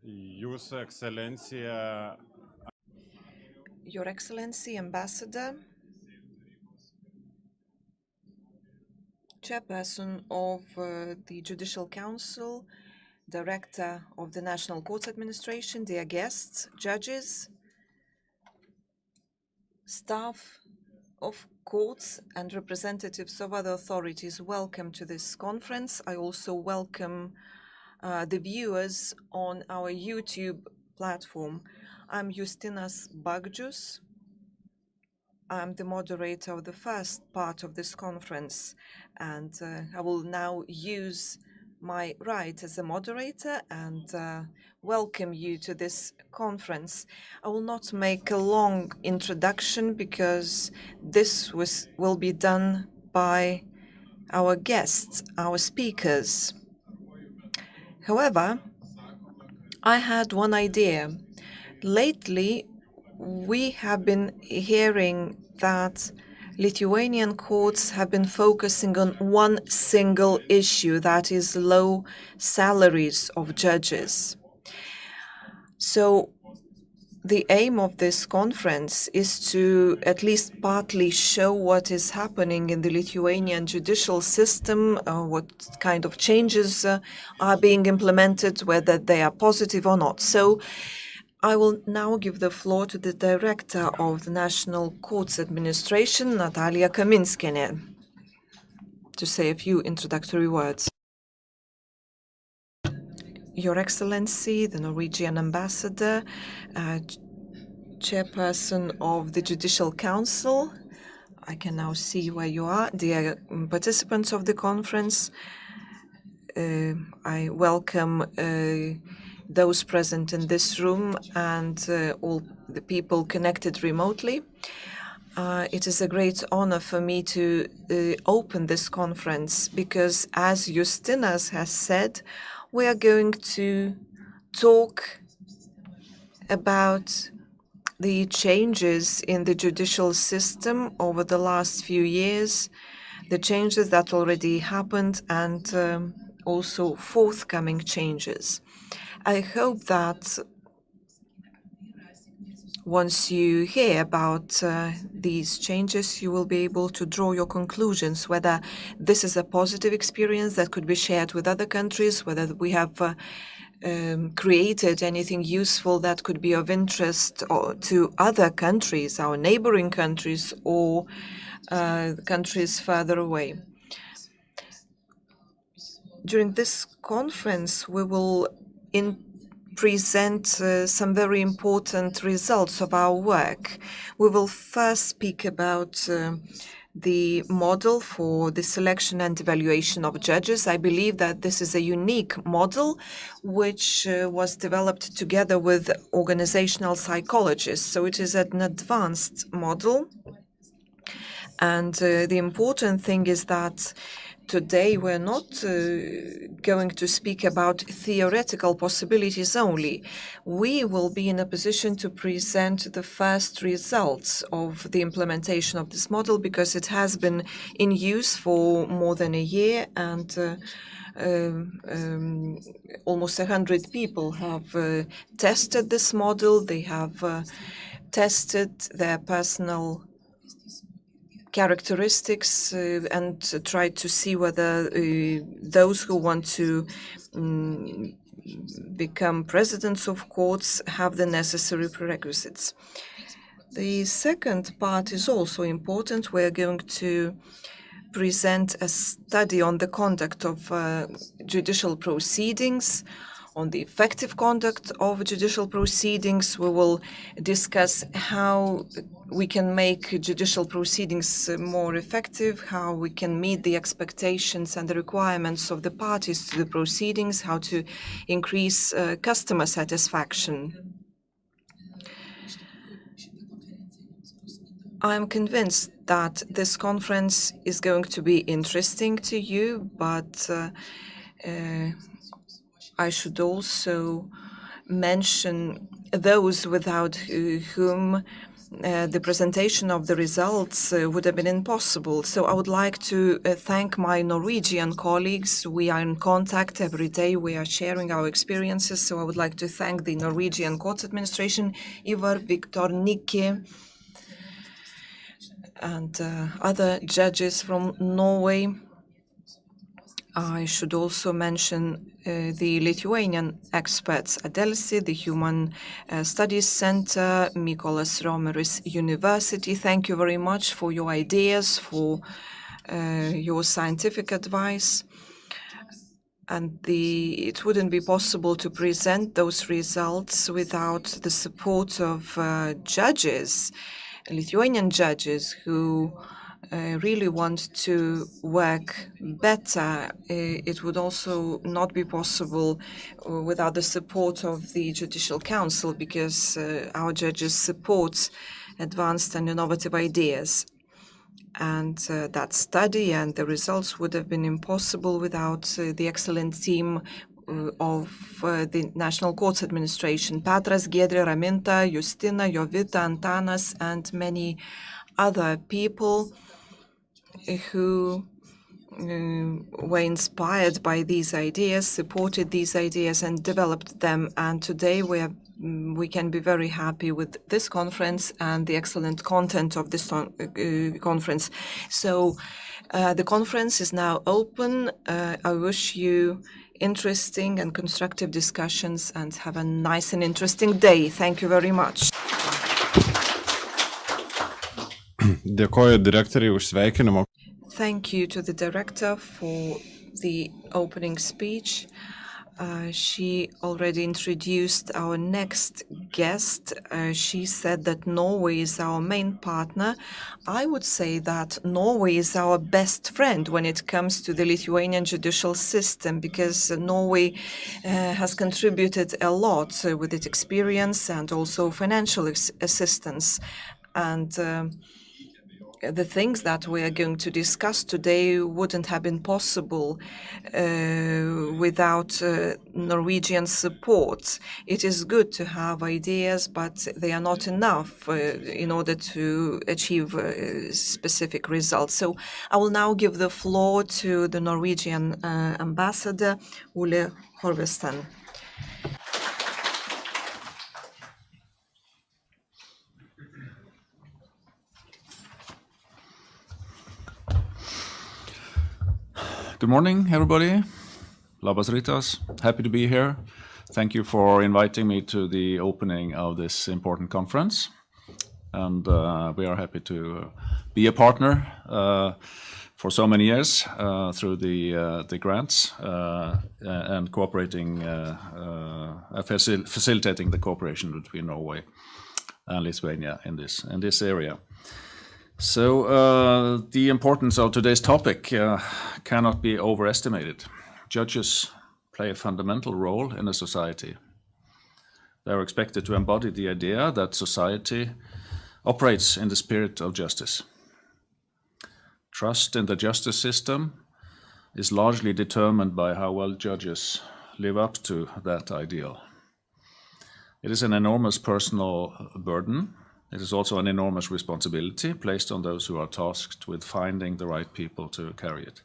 Jūsų ekscelencija. Your Excellency, Ambassador, Chairperson of the Judicial Council, Director of the National Courts Administration, dear guests, judges, staff of courts and representatives of other authorities, welcome to this conference. I also welcome the viewers on our YouTube platform. I'm Justinas Bagdžius. I'm the moderator of the first part of this conference, and I will now use my right as a moderator and welcome you to this conference. I will not make a long introduction because this will be done by our guests, our speakers. However, I had one idea. Lately, we have been hearing that Lithuanian courts have been focusing on one single issue, that is low salaries of judges. So the aim of this conference is to at least partly show what is happening in the Lithuanian judicial system, what kind of changes are being implemented, whether they are positive or not. So I will now give the floor to the Director of the National Courts Administration, Natalija Kaminskienė, to say a few introductory words. Your Excellency, the Norwegian Ambassador, Chairperson of the Judicial Council, I can now see where you are, dear participants of the conference, I welcome those present in this room and all the people connected remotely. It is a great honor for me to open this conference because, as Justinas has said, we are going to talk about the changes in the judicial system over the last few years, the changes that already happened, and also forthcoming changes. I hope that once you hear about these changes, you will be able to draw your conclusions, whether this is a positive experience that could be shared with other countries, whether we have created anything useful that could be of interest to other countries, our neighboring countries, or countries further away. During this conference, we will present some very important results of our work. We will first speak about the model for the selection and evaluation of judges. I believe that this is a unique model which was developed together with organizational psychologists. So it is an advanced model. And the important thing is that today we're not going to speak about theoretical possibilities only. We will be in a position to present the first results of the implementation of this model because it has been in use for more than a year, and almost 100 people have tested this model. They have tested their personal characteristics and tried to see whether those who want to become presidents of courts have the necessary prerequisites. The second part is also important. We're going to present a study on the conduct of judicial proceedings, on the effective conduct of judicial proceedings. We will discuss how we can make judicial proceedings more effective, how we can meet the expectations and the requirements of the parties to the proceedings, how to increase customer satisfaction. I'm convinced that this conference is going to be interesting to you, but I should also mention those without whom the presentation of the results would have been impossible. So I would like to thank my Norwegian colleagues. We are in contact every day. We are sharing our experiences. So I would like to thank the Norwegian Court Administration, Ivar, Victor, Nikki, and other judges from Norway. I should also mention the Lithuanian experts, Adelsi, the Human Studies Center, Mykolas Romeris University. Thank you very much for your ideas, for your scientific advice. And it wouldn't be possible to present those results without the support of judges, Lithuanian judges who really want to work better. It would also not be possible without the support of the Judicial Council, because our judges support advanced and innovative ideas. And that study and the results would have been impossible without the excellent team of the National Courts Administration. Petras, Giedrė, Raminta, Justina, Jovita, Antanas, and many other people who were inspired by these ideas, supported these ideas, and developed them. And today we can be very happy with this conference and the excellent content of this conference. So the conference is now open. I wish you interesting and constructive discussions and have a nice and interesting day. Thank you very much. Dėkoju direktoriai už sveikinimą. Thank you to the director for the opening speech. She already introduced our next guest. She said that Norway is our main partner. I would say that Norway is our best friend when it comes to the Lithuanian judicial system, because Norway has contributed a lot with its experience and also financial assistance. And the things that we are going to discuss today wouldn't have been possible without Norwegian support. It is good to have ideas, but they are not enough in order to achieve specific results. So I will now give the floor to the Norwegian ambassador, Ole Horvestan. Good morning, everybody. Labas rytas. Happy to be here. Thank you for inviting me to the opening of this important conference. And we are happy to be a partner for so many years through the grants and cooperating, facilitating the cooperation between Norway and Lithuania in this area. So the importance of today's topic cannot be overestimated. Judges play a fundamental role in a society. They are expected to embody the idea that society operates in the spirit of justice. Trust in the justice system is largely determined by how well judges live up to that ideal. It is an enormous personal burden. It is also an enormous responsibility placed on those who are tasked with finding the right people to carry it.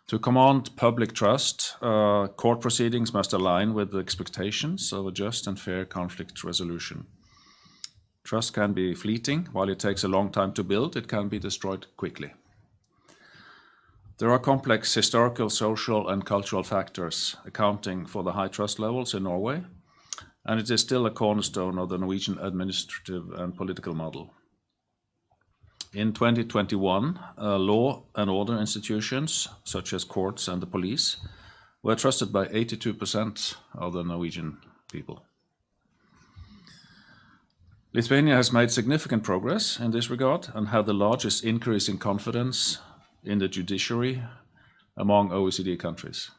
To command public trust, court proceedings must align with the expectations of a just and fair conflict resolution. Trust can be fleeting. While it takes a long time to build, it can be destroyed quickly. There are complex historical, social, and cultural factors accounting for the high trust levels in Norway, and it is still a cornerstone of the Norwegian administrative and political model. In 2021, law and order institutions, such as courts and the police, were trusted by 82% of the Norwegian people. Lithuania has made significant progress in this regard and had the largest increase in confidence in the judiciary among OECD countries.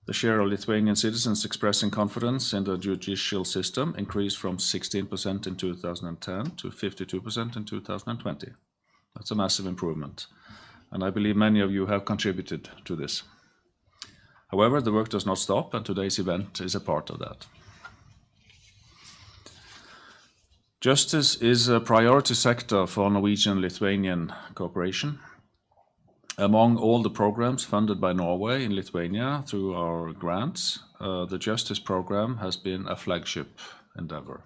The share of Lithuanian citizens expressing confidence in the judicial system increased from 16% in 2010 to 52% in 2020. That's a massive improvement, and I believe many of you have contributed to this. However, the work does not stop, and today's event is a part of that. Justice is a priority sector for Norwegian-Lithuanian cooperation. Among all the programs funded by Norway in Lithuania through our grants, the Justice program has been a flagship endeavor.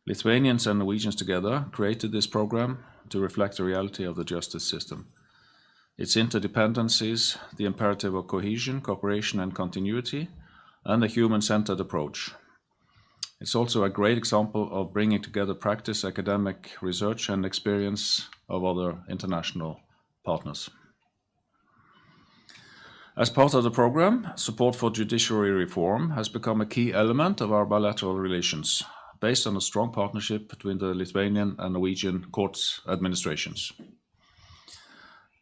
Lithuanians and Norwegians together created this program to reflect the reality of the justice system. Its interdependencies, the imperative of cohesion, cooperation and continuity, and a human-centered approach. It's also a great example of bringing together practice, academic research, and experience of other international partners. As part of the program, support for judiciary reform has become a key element of our bilateral relations, based on a strong partnership between the Lithuanian and Norwegian courts administrations.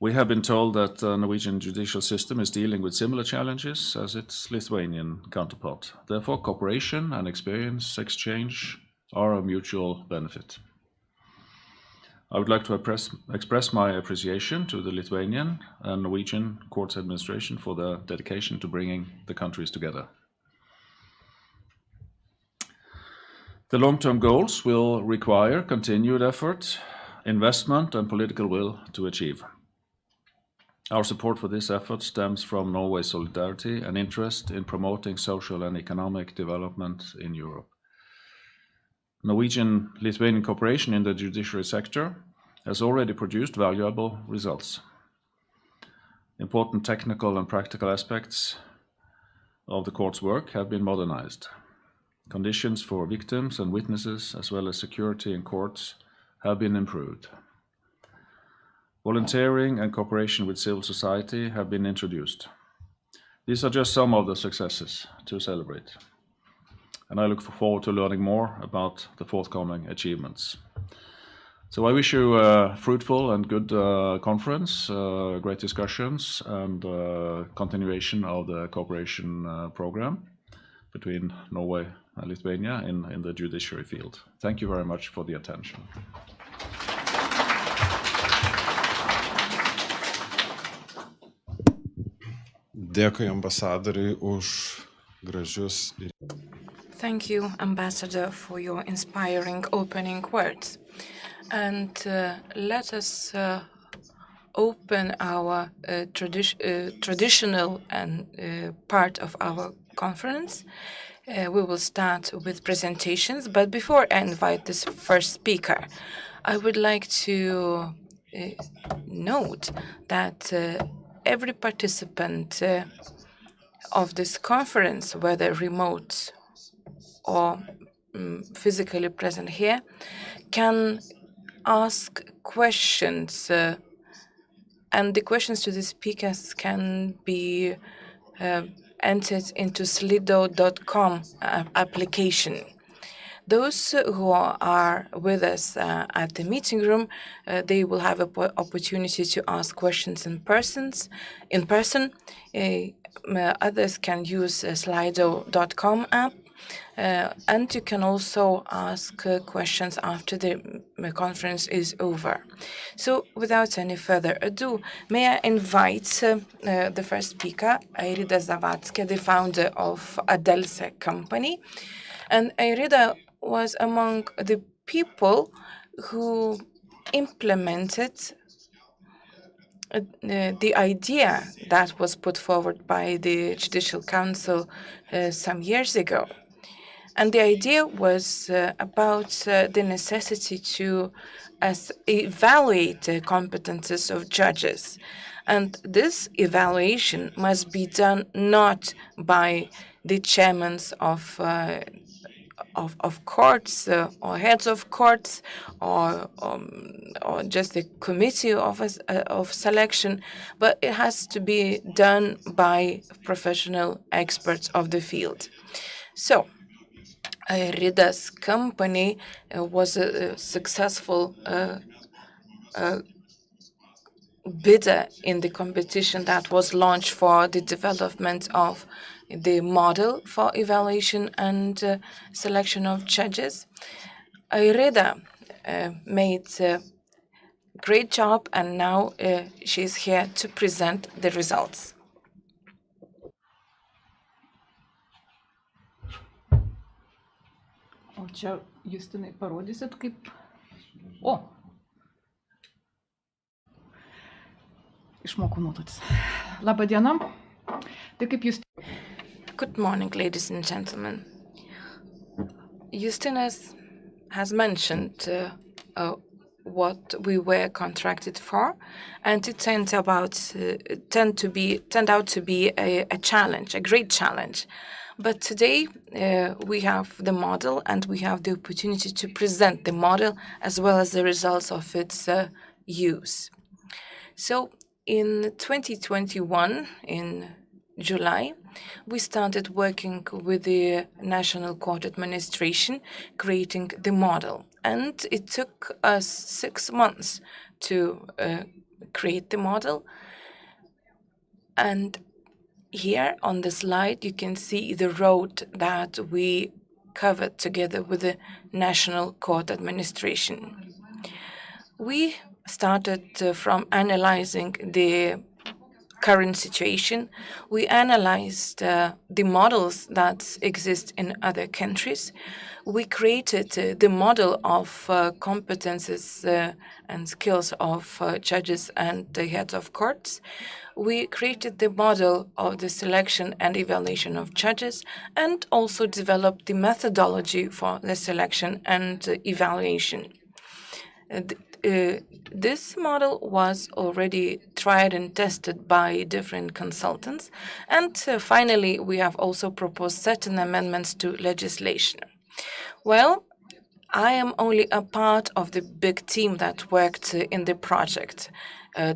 We have been told that the Norwegian judicial system is dealing with similar challenges as its Lithuanian counterpart. Therefore, cooperation and experience exchange are a mutual benefit. I would like to express my appreciation to the Lithuanian and Norwegian courts administration for their dedication to bringing the countries together. The long-term goals will require continued effort, investment, and political will to achieve. Our support for this effort stems from Norway's solidarity and interest in promoting social and economic development in Europe. Norwegian-Lithuanian cooperation in the judiciary sector has already produced valuable results. Important technical and practical aspects of the court's work have been modernized. Conditions for victims and witnesses, as well as security in courts, have been improved. Volunteering and cooperation with civil society have been introduced. These are just some of the successes to celebrate, and I look forward to learning more about the forthcoming achievements. So I wish you a fruitful and good conference, great discussions, and continuation of the cooperation program between Norway and Lithuania in the judiciary field. Thank you very much for the attention. Dėkui ambasadoriui už gražius ir Thank you, Ambassador, for your inspiring opening words. And let us open our traditional and part of our conference. We will start with presentations, but before I invite this first speaker, I would like to note that every participant of this conference, whether remote or physically present here, can ask questions, and the questions to the speakers can be entered into slido.com application. Those who are with us at the meeting room, they will have an opportunity to ask questions in person. Others can use slido.com app. And you can also ask questions after the conference is over. So without any further ado, may I invite the first speaker, Airida Zavadskė, the founder of Adelsa company. And Airida was among the people who implemented the idea that was put forward by the Judicial Council some years ago. And the idea was about the necessity to evaluate the competences of judges. And this evaluation must be done not by the chairmen of courts or heads of courts or just a committee of selection, but it has to be done by professional experts of the field. So, Rida's company was a successful bidder in the competition that was launched for the development of the model for evaluation and selection of judges. Rida made a great job, and now she's here to present the results. O čia Justinai parodysit kaip... O! Išmokau naudotis. Labą dieną. Tai kaip jūs... Good morning, ladies and gentlemen. Justinas has mentioned what we were contracted for, and it turned out to be a challenge, a great challenge. But today we have the model, and we have the opportunity to present the model as well as the results of its use. So in 2021, in July, we started working with the National Court Administration, creating the model. And it took us 6 months to create the model. And here on the slide, you can see the road that we covered together with the National Court Administration. We started from analyzing the current situation. We analyzed the models that exist in other countries. We created the model of competences and skills of judges and the heads of courts. We created the model of the selection and evaluation of judges, and also developed the methodology for the selection and evaluation. This model was already tried and tested by different consultants, and finally we have also proposed certain amendments to legislation. Well, I am only a part of the big team that worked in the project,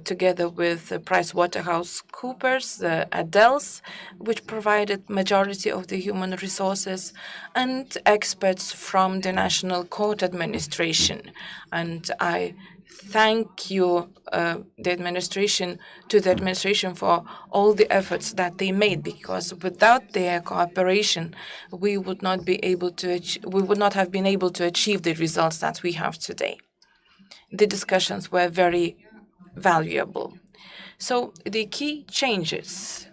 together with PricewaterhouseCoopers, Adels, which provided majority of the human resources, and experts from the National Court Administration. And I thank you, the administration for all the efforts that they made, because without their cooperation, we would not have been able to achieve the results that we have today. The discussions were very valuable. So the key changes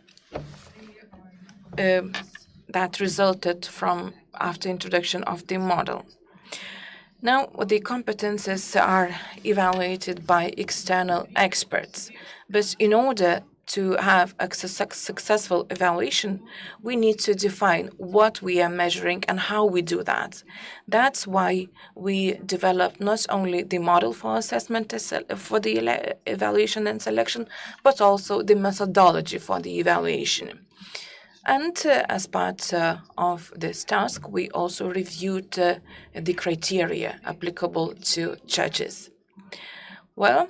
that resulted from after introduction of the model. Now, the competences are evaluated by external experts, but in order to have a successful evaluation, we need to define what we are measuring and how we do that. That's why we developed not only the model for assessment for the evaluation and selection, but also the methodology for the evaluation. And as part of this task, we also reviewed the criteria applicable to judges. Well,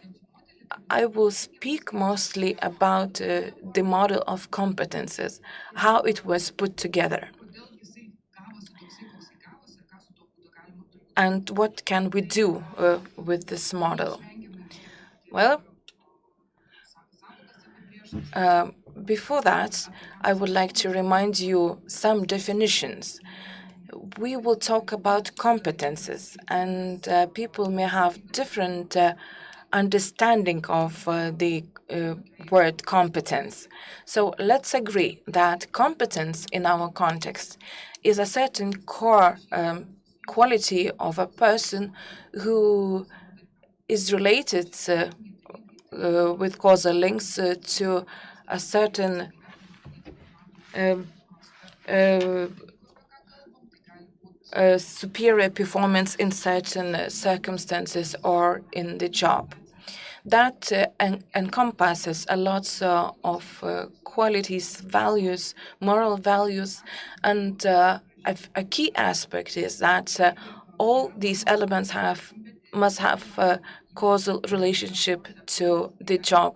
I will speak mostly about the model of competences, how it was put together. And what can we do with this model? Well, before that, I would like to remind you some definitions. We will talk about competences, and people may have different understanding of the word competence. So let's agree that competence in our context is a certain core quality of a person who is related with causal links to a certain superior performance in certain circumstances or in the job. That encompasses a lot of qualities, values, moral values, and a key aspect is that all these elements must have a causal relationship to the job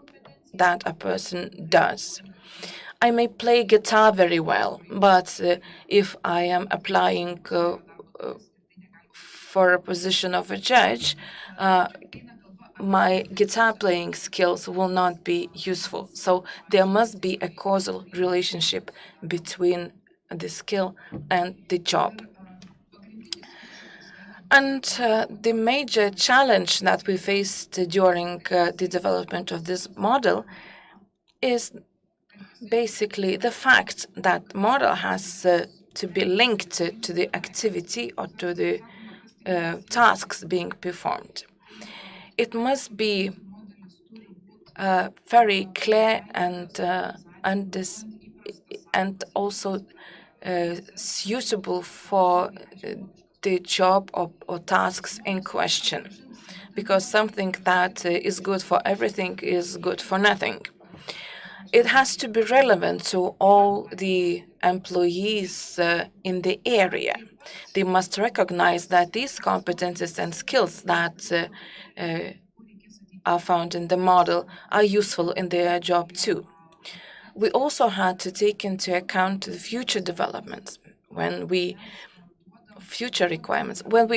that a person does. I may play guitar very well, but if I am applying for a position of a judge, my guitar playing skills will not be useful. So there must be a causal relationship between the skill and the job. And the major challenge that we faced during the development of this model is basically the fact that model has to be linked to the activity or to the tasks being performed. It must be very clear and also suitable for the job or tasks in question, because something that is good for everything is good for nothing. It has to be relevant to all the employees in the area. They must recognize that these competences and skills that are found in the model are useful in their job too. We also had to take into account the future developments future requirements. When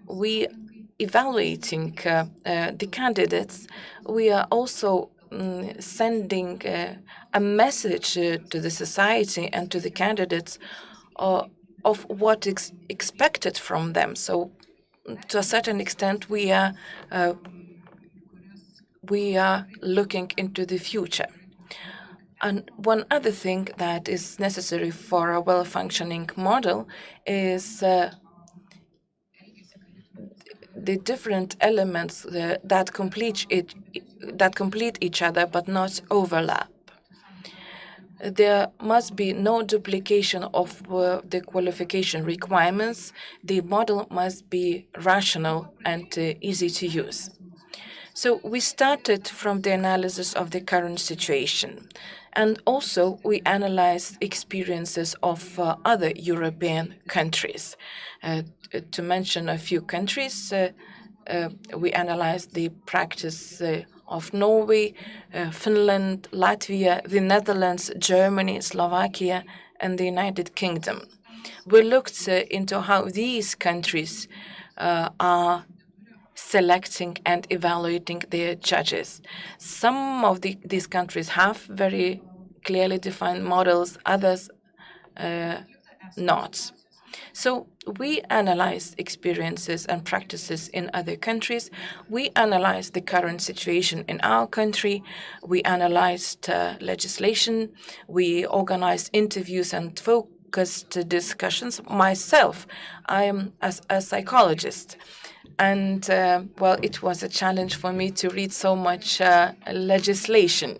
we evaluating the candidates, we are also sending a message to the society and to the candidates of what is expected from them. So, to a certain extent, we are looking into the future. And one other thing that is necessary for a well-functioning model is the different elements that complete each other but not overlap. There must be no duplication of the qualification requirements. The model must be rational and easy to use. So we started from the analysis of the current situation, and also we analyzed experiences of other European countries. To mention a few countries, we analyzed the practice of Norway, Finland, Latvia, the Netherlands, Germany, Slovakia, and the United Kingdom. We looked into how these countries are selecting and evaluating their judges. Some of these countries have very clearly defined models, others not. So we analyzed experiences and practices in other countries. We analyzed the current situation in our country. We analyzed legislation. We organized interviews and focused discussions. Myself, I am a psychologist. And, well, it was a challenge for me to read so much legislation.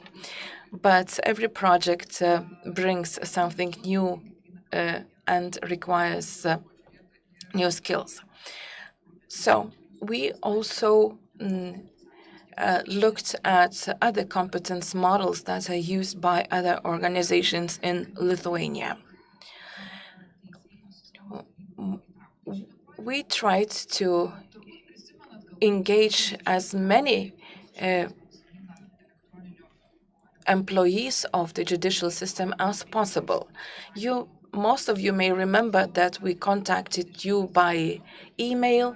But every project brings something new and requires new skills. So we also looked at other competence models that are used by other organizations in Lithuania. We tried to engage as many employees of the judicial system as possible. Most of you may remember that we contacted you by email,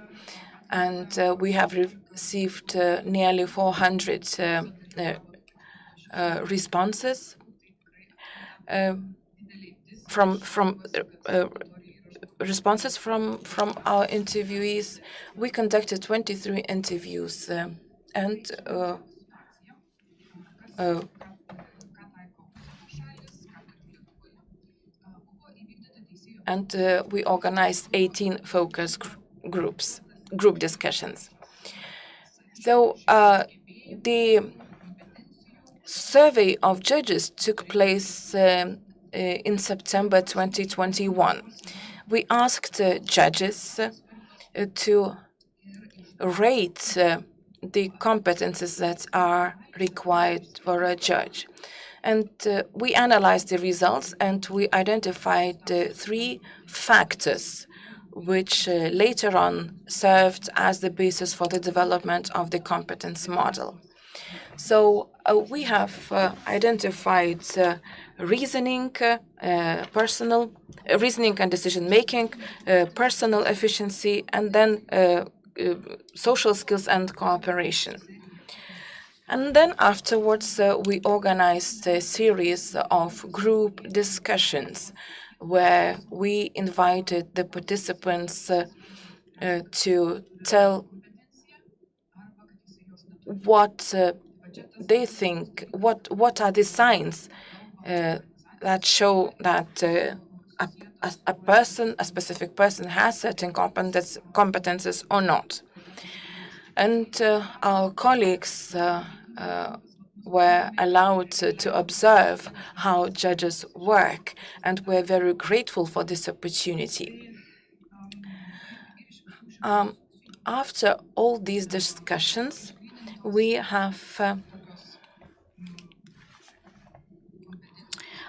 and we have received nearly 400 responses from our interviewees. We conducted 23 interviews and we organized 18 focus group discussions. So the survey of judges took place in September 2021. We asked judges to rate the competences that are required for a judge. And we analyzed the results, and we identified 3 factors which later on served as the basis for the development of the competence model. So we have identified reasoning, reasoning and decision-making, personal efficiency, and then social skills and cooperation. And then afterwards, we organized a series of group discussions where we invited the participants to tell what they think, what are the signs that show that a specific person has certain competences or not. And our colleagues were allowed to observe how judges work, and we're very grateful for this opportunity. After all these discussions, we have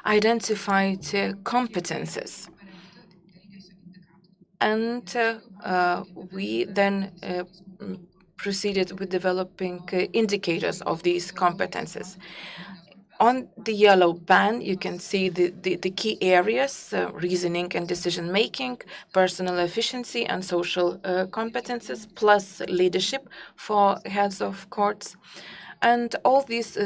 identified competences, and we then proceeded with developing indicators of these competences. On the yellow band, you can see the key areas: reasoning and decision-making, personal efficiency and social competences, plus leadership for heads of courts. And all these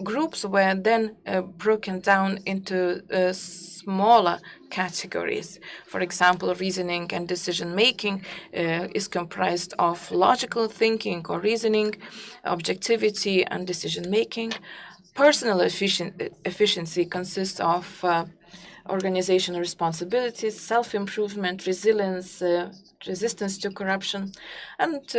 groups were then broken down into smaller categories. For example, reasoning and decision-making is comprised of logical thinking or reasoning, objectivity and decision-making. Personal efficiency consists of organizational responsibilities, self-improvement, resilience, resistance to corruption, and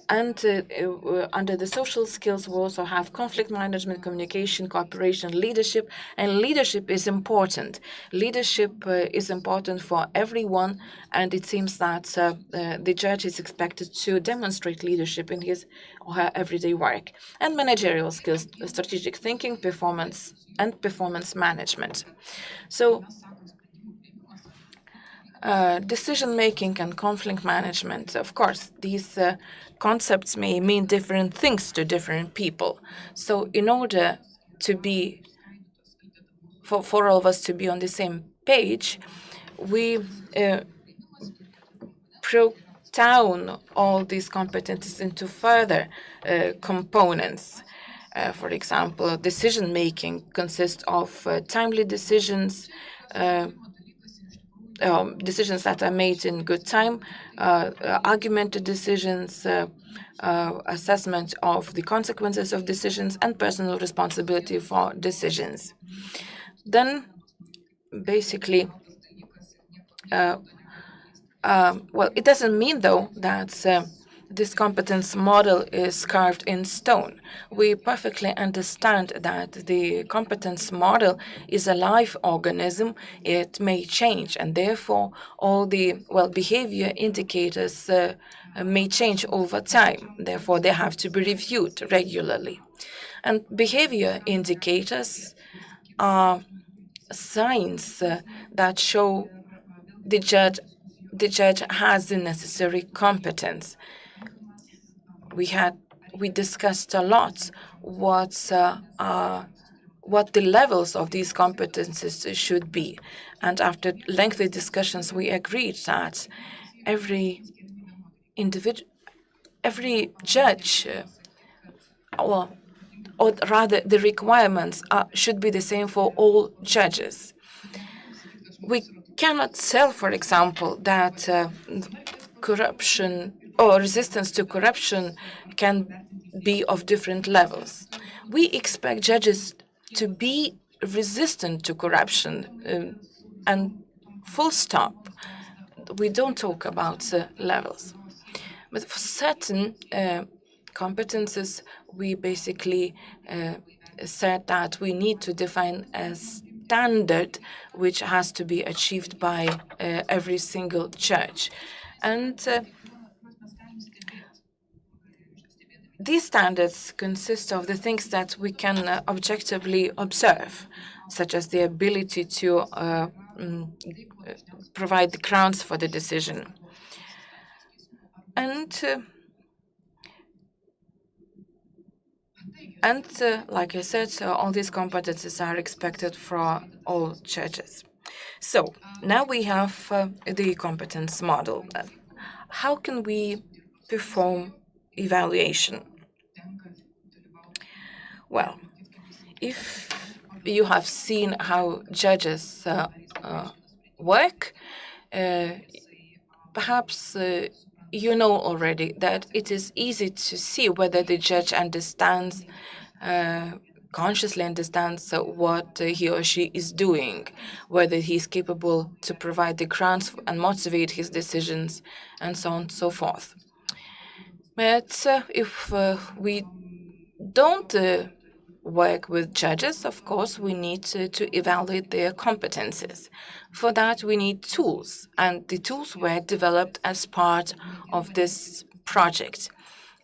under the social skills, we also have conflict management, communication, cooperation, leadership. And leadership is important. Leadership is important for everyone, and it seems that the judge is expected to demonstrate leadership in his or her everyday work. And managerial skills, strategic thinking, performance, and performance management. So decision-making and conflict management, of course, these concepts may mean different things to different people. So in order to be, for all of us to be on the same page, we broke down all these competencies into further components. For example, decision-making consists of timely decisions, decisions that are made in good time, argumented decisions, assessment of the consequences of decisions, and personal responsibility for decisions. Then, basically, well, it doesn't mean, though, that this competence model is carved in stone. We perfectly understand that the competence model is a live organism. It may change, and therefore all the behavior indicators may change over time. Therefore, they have to be reviewed regularly. And behavior indicators are signs that show the judge has the necessary competence. We discussed a lot what the levels of these competences should be, and after lengthy discussions, we agreed that every judge, or rather, the requirements should be the same for all judges. We cannot tell, for example, that corruption or resistance to corruption can be of different levels. We expect judges to be resistant to corruption, and full stop. We don't talk about levels. But for certain competences, we basically said that we need to define a standard which has to be achieved by every single judge. And these standards consist of the things that we can objectively observe, such as the ability to provide the grounds for the decision. And like I said, all these competences are expected for all judges. So now we have the competence model. How can we perform evaluation? Well, if you have seen how judges work, perhaps you know already that it is easy to see whether the judge understands consciously understands what he or she is doing, whether he is capable to provide the grounds and motivate his decisions, and so on and so forth. But if we don't work with judges, of course, we need to evaluate their competences. For that, we need tools, and the tools were developed as part of this project.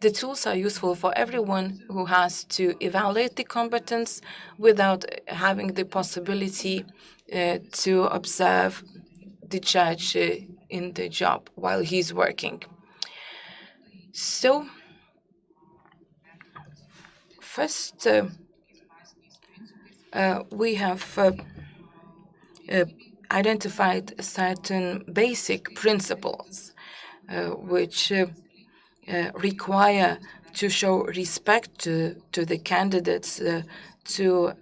The tools are useful for everyone who has to evaluate the competence without having the possibility to observe the judge in the job while he's working. So, first, we have identified certain basic principles which require to show respect to the candidates, to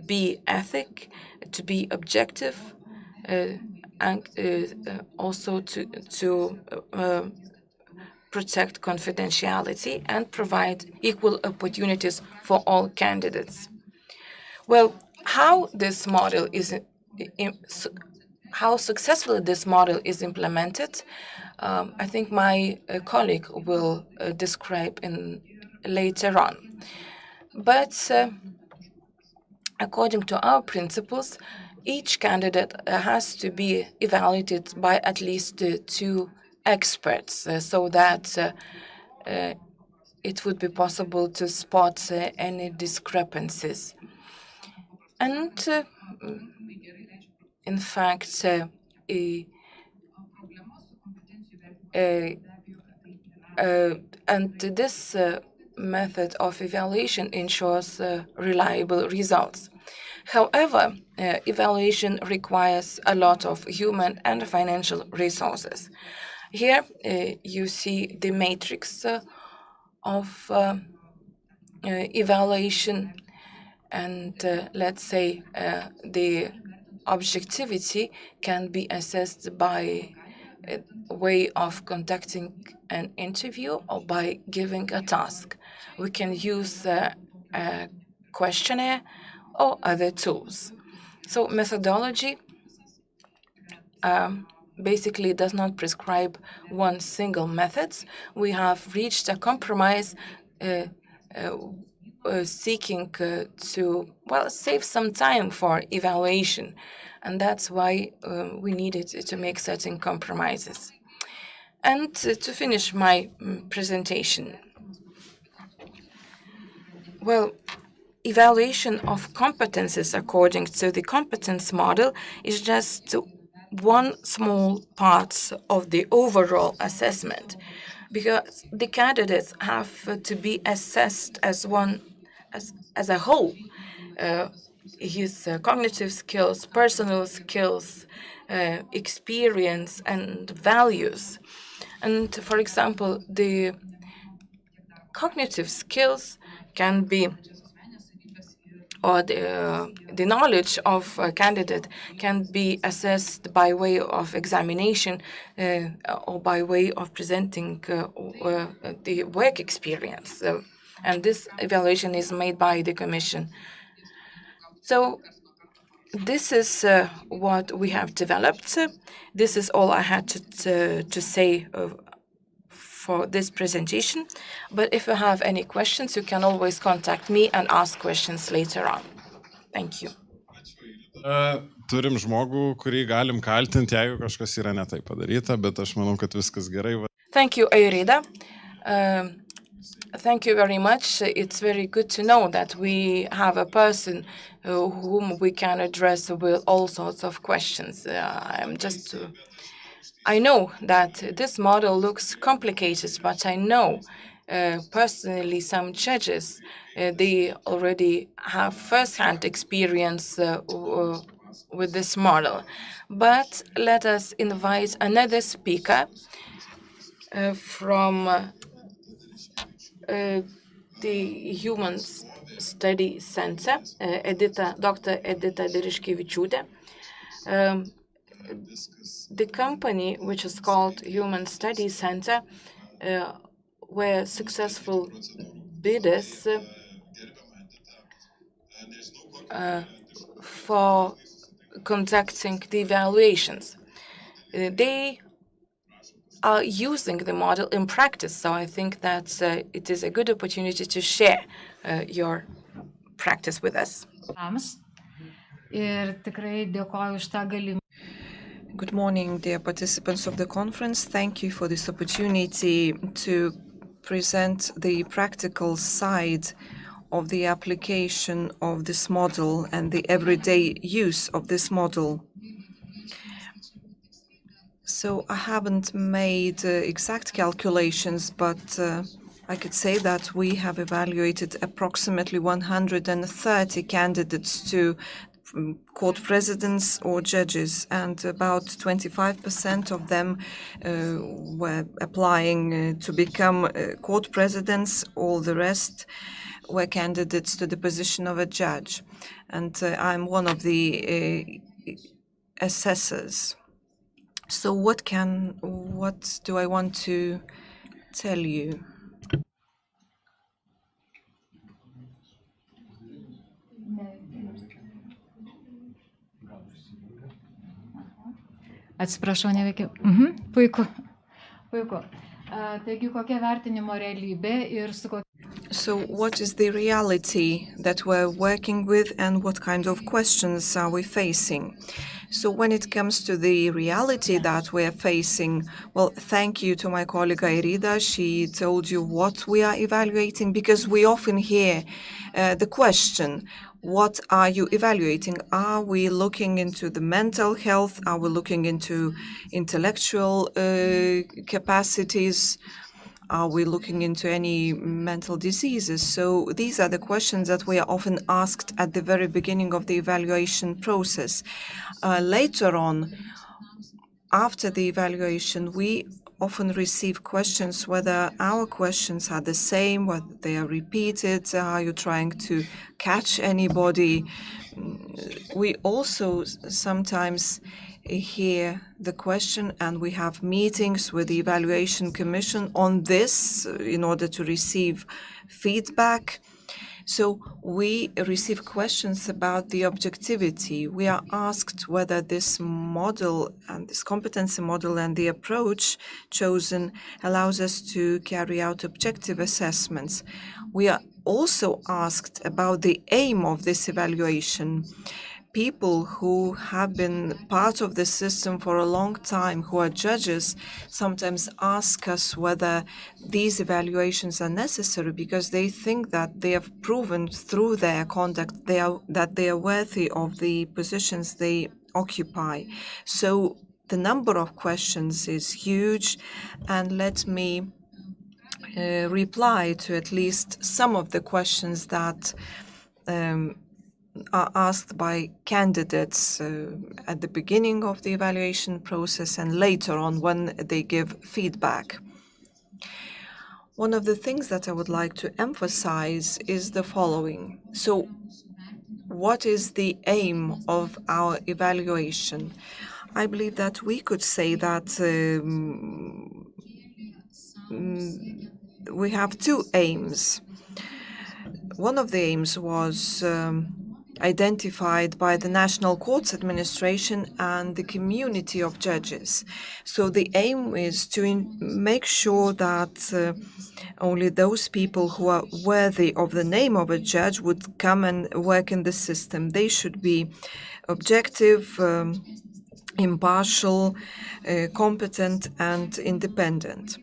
be ethic, to be objective, and also to protect confidentiality and provide equal opportunities for all candidates. Well, how successfully this model is implemented, I think my colleague will describe later on. But according to our principles, each candidate has to be evaluated by at least 2 experts so that it would be possible to spot any discrepancies. And in fact, and this method of evaluation ensures reliable results. However, evaluation requires a lot of human and financial resources. Here you see the matrix of evaluation, and let's say the objectivity can be assessed by way of conducting an interview or by giving a task. We can use a questionnaire or other tools. So methodology basically does not prescribe one single method. We have reached a compromise seeking to save some time for evaluation. And that's why we needed to make certain compromises. And to finish my presentation, well, evaluation of competences according to the competence model is just one small part of the overall assessment, because the candidates have to be assessed as a whole. His cognitive skills, personal skills, experience, and values. And for example, the cognitive skills can be, or the knowledge of a candidate can be assessed by way of examination or by way of presenting the work experience. And this evaluation is made by the Commission. So this is what we have developed. This is all I had to say for this presentation. But if you have any questions, you can always contact me and ask questions later on. Thank you. Turim žmogų, kurį galim kaltinti, jeigu kažkas yra ne taip padaryta, bet aš manau, kad viskas gerai. Thank you, Airida. Thank you very much. It's very good to know that we have a person whom we can address with all sorts of questions. I know that this model looks complicated, but I know personally some judges, they already have first-hand experience with this model. But let us invite another speaker from the Human Study Center, Dr. Edita Deriškevičiūtė. The company, which is called Human Study Center, were successful bidders for conducting the evaluations. They are using the model in practice, so I think that it is a good opportunity to share your practice with us. Ir tikrai dėkoju už tą galimybę. Good morning, dear participants of the conference. Thank you for this opportunity to present the practical side of the application of this model and the everyday use of this model. So I haven't made exact calculations, but I could say that we have evaluated approximately 130 candidates to court presidents or judges, and about 25% of them were applying to become court presidents. All the rest were candidates to the position of a judge. And I'm one of the assessors. So what do I want to tell you? Atsiprašau, neveikia. Puiku. Puiku. Taigi, kokia vertinimo realybė ir su kokia... So what is the reality that we're working with, and what kind of questions are we facing? So when it comes to the reality that we're facing, well, thank you to my colleague Irida. She told you what we are evaluating, because we often hear the question, what are you evaluating? Are we looking into the mental health? Are we looking into intellectual capacities? Are we looking into any mental diseases? So these are the questions that we are often asked at the very beginning of the evaluation process. Later on, after the evaluation, we often receive questions whether our questions are the same, whether they are repeated, are you trying to catch anybody? We also sometimes hear the question, and we have meetings with the Evaluation Commission on this in order to receive feedback. So we receive questions about the objectivity. We are asked whether this model and this competency model and the approach chosen allows us to carry out objective assessments. We are also asked about the aim of this evaluation. People who have been part of the system for a long time, who are judges, sometimes ask us whether these evaluations are necessary, because they think that they have proven through their conduct that they are worthy of the positions they occupy. So the number of questions is huge, and let me reply to at least some of the questions that are asked by candidates at the beginning of the evaluation process and later on when they give feedback. One of the things that I would like to emphasize is the following. So, what is the aim of our evaluation? I believe that we could say that we have two aims. One of the aims was identified by the National Courts Administration and the community of judges. So the aim is to make sure that only those people who are worthy of the name of a judge would come and work in the system. They should be objective, impartial, competent, and independent.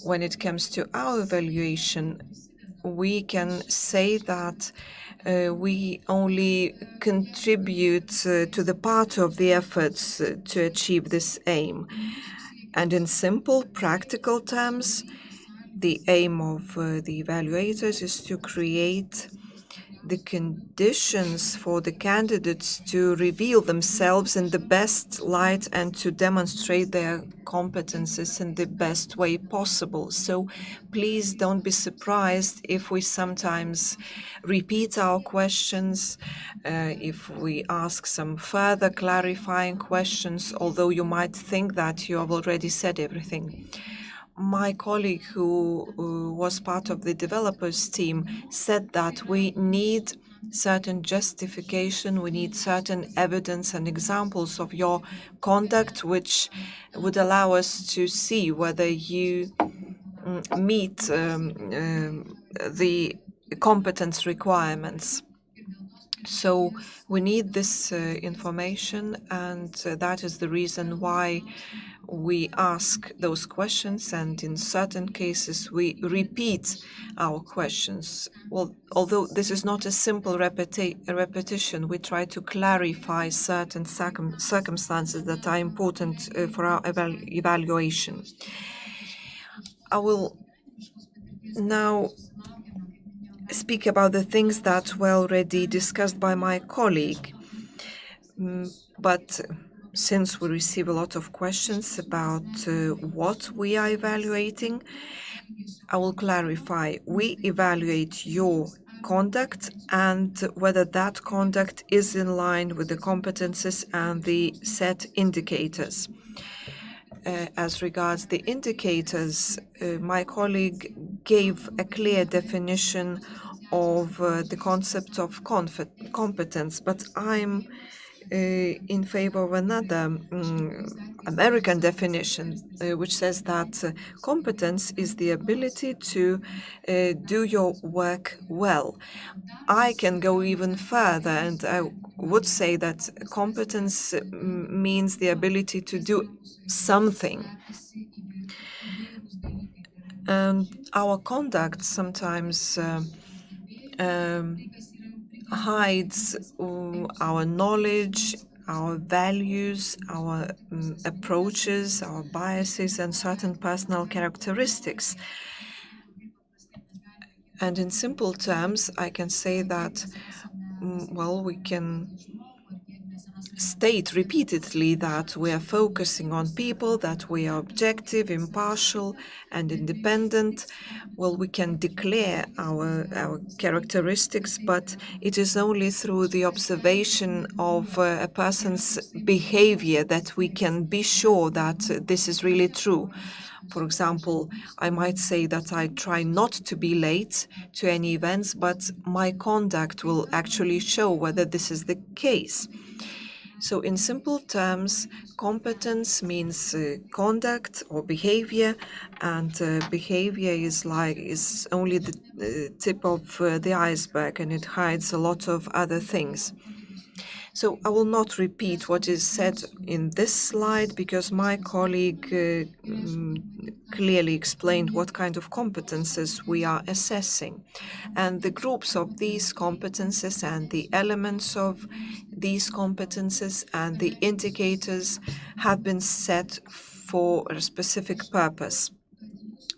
When it comes to our evaluation, we can say that we only contribute to the part of the efforts to achieve this aim. And in simple, practical terms, the aim of the evaluators is to create the conditions for the candidates to reveal themselves in the best light and to demonstrate their competences in the best way possible. So please don't be surprised if we sometimes repeat our questions, if we ask some further clarifying questions, although you might think that you have already said everything. My colleague who was part of the developers team said that we need certain justification, we need certain evidence and examples of your conduct, which would allow us to see whether you meet the competence requirements. So we need this information, and that is the reason why we ask those questions, and in certain cases we repeat our questions. Well, although this is not a simple repetition, we try to clarify certain circumstances that are important for our evaluation. I will now speak about the things that were already discussed by my colleague, but since we receive a lot of questions about what we are evaluating, I will clarify. We evaluate your conduct and whether that conduct is in line with the competences and the set indicators. As regards the indicators, my colleague gave a clear definition of the concept of competence, but I'm in favor of another American definition, which says that competence is the ability to do your work well. I can go even further, and I would say that competence means the ability to do something. And our conduct sometimes hides our knowledge, our values, our approaches, our biases, and certain personal characteristics. And in simple terms, I can say that, well, we can state repeatedly that we are focusing on people, that we are objective, impartial, and independent. Well, we can declare our characteristics, but it is only through the observation of a person's behavior that we can be sure that this is really true. For example, I might say that I try not to be late to any events, but my conduct will actually show whether this is the case. So in simple terms, competence means conduct or behavior, and behavior is only the tip of the iceberg, and it hides a lot of other things. So I will not repeat what is said in this slide, because my colleague clearly explained what kind of competences we are assessing. And the groups of these competences and the elements of these competences and the indicators have been set for a specific purpose.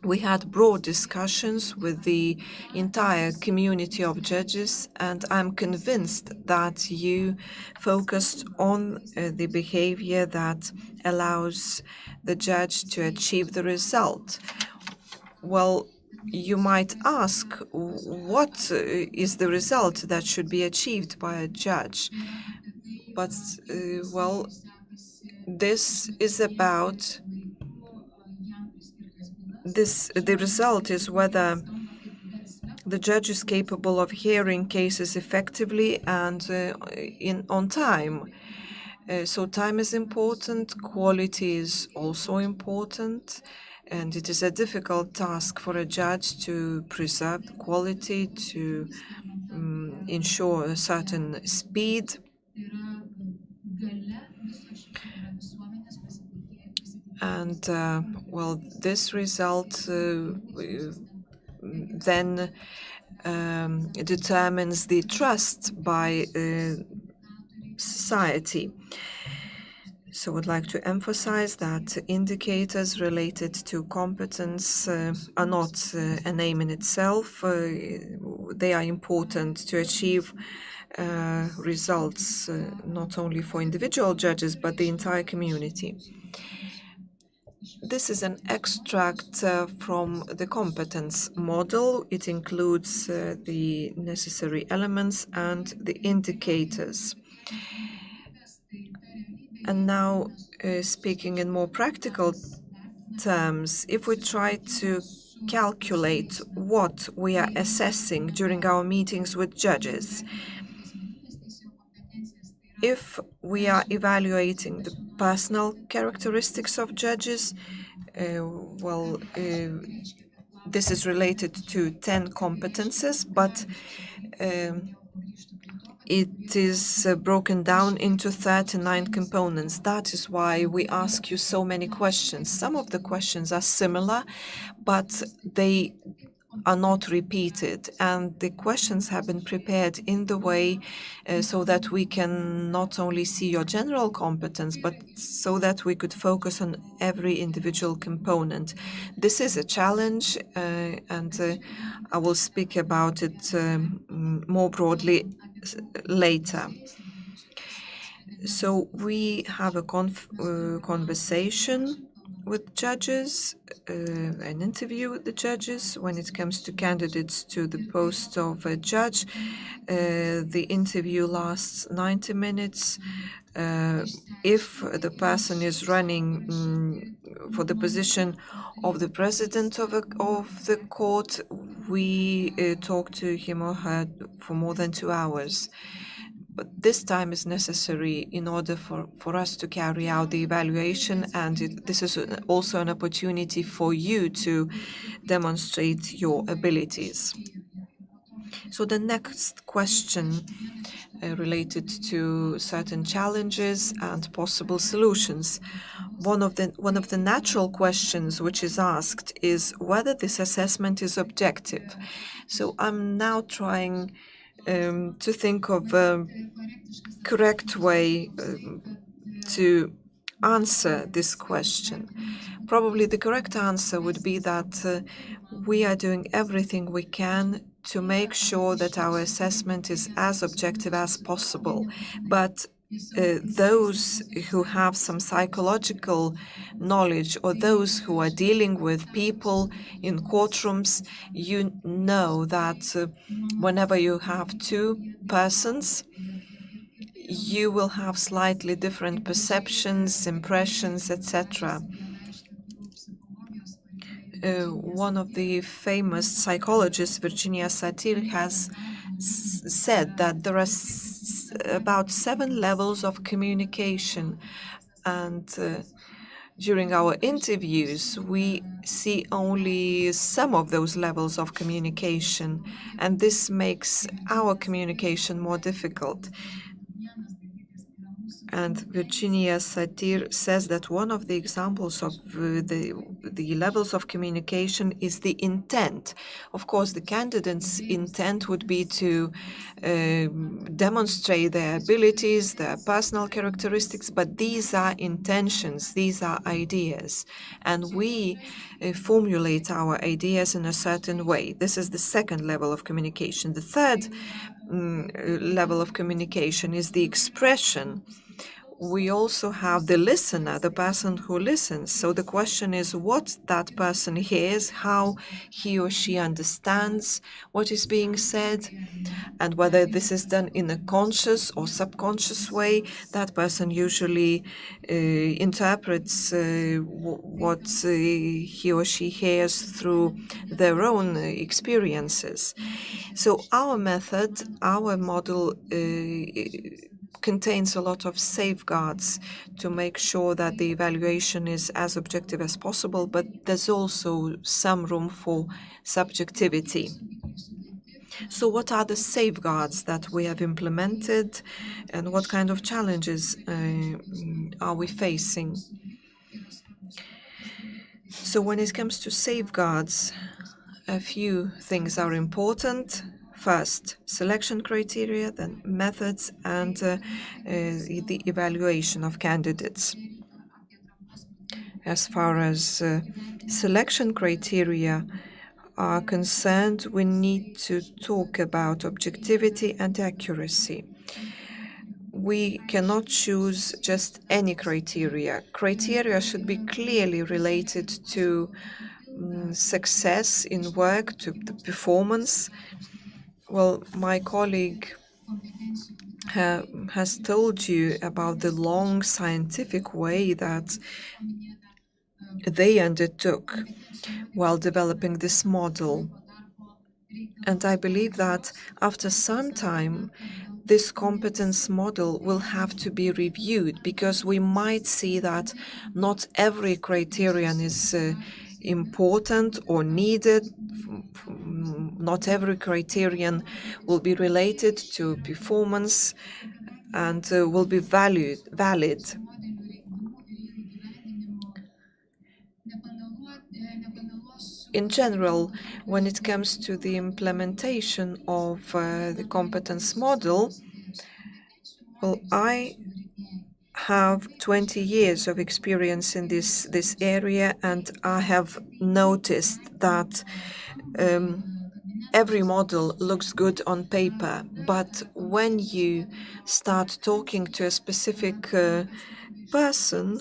We had broad discussions with the entire community of judges, and I'm convinced that you focused on the behavior that allows the judge to achieve the result. Well, you might ask, what is the result that should be achieved by a judge? But, well, this is about the result is whether the judge is capable of hearing cases effectively and on time. So time is important, quality is also important, and it is a difficult task for a judge to preserve the quality, to ensure a certain speed. And, well, this result then determines the trust by society. So I would like to emphasize that indicators related to competence are not an aim in itself. They are important to achieve results not only for individual judges, but the entire community. This is an extract from the competence model. It includes the necessary elements and the indicators. And now, speaking in more practical terms, if we try to calculate what we are assessing during our meetings with judges, If we are evaluating the personal characteristics of judges, this is related to 10 competences, but it is broken down into 39 components. That is why we ask you so many questions. Some of the questions are similar, but they are not repeated, and the questions have been prepared in the way so that we can not only see your general competence, but so that we could focus on every individual component. This is a challenge, and I will speak about it more broadly later. So we have a conversation with judges, an interview with the judges. When it comes to candidates to the post of a judge, the interview lasts 90 minutes. If the person is running for the position of the president of the court, we talk to him or her for more than 2 hours. But this time is necessary in order for us to carry out the evaluation, and this is also an opportunity for you to demonstrate your abilities. So the next question related to certain challenges and possible solutions. One of the natural questions which is asked is whether this assessment is objective. So I'm now trying to think of a correct way to answer this question. Probably the correct answer would be that we are doing everything we can to make sure that our assessment is as objective as possible. But those who have some psychological knowledge, or those who are dealing with people in courtrooms, you know that whenever you have two persons, you will have slightly different perceptions, impressions, etc. One of the famous psychologists, Virginia Satir, has said that there are about 7 levels of communication, and during our interviews we see only some of those levels of communication, and this makes our communication more difficult. And Virginia Satir says that one of the examples of the levels of communication is the intent. Of course, the candidate's intent would be to demonstrate their abilities, their personal characteristics, but these are intentions, these are ideas, and we formulate our ideas in a certain way. This is the second level of communication. The third level of communication is the expression. We also have the listener, the person who listens. So the question is what that person hears, how he or she understands what is being said, and whether this is done in a conscious or subconscious way. That person usually interprets what he or she hears through their own experiences. So our method, our model contains a lot of safeguards to make sure that the evaluation is as objective as possible, but there's also some room for subjectivity. So what are the safeguards that we have implemented, and what kind of challenges are we facing? So when it comes to safeguards, a few things are important. First, selection criteria, then methods, and the evaluation of candidates. As far as selection criteria are concerned, we need to talk about objectivity and accuracy. We cannot choose just any criteria. Criteria should be clearly related to success in work, to the performance. Well, my colleague has told you about the long scientific way that they undertook while developing this model. And I believe that after some time, this competence model will have to be reviewed, because we might see that not every criterion is important or needed. Not every criterion will be related to performance and will be valid. In general, when it comes to the implementation of the competence model, well, I have 20 years of experience in this area, and I have noticed that every model looks good on paper, but when you start talking to a specific person,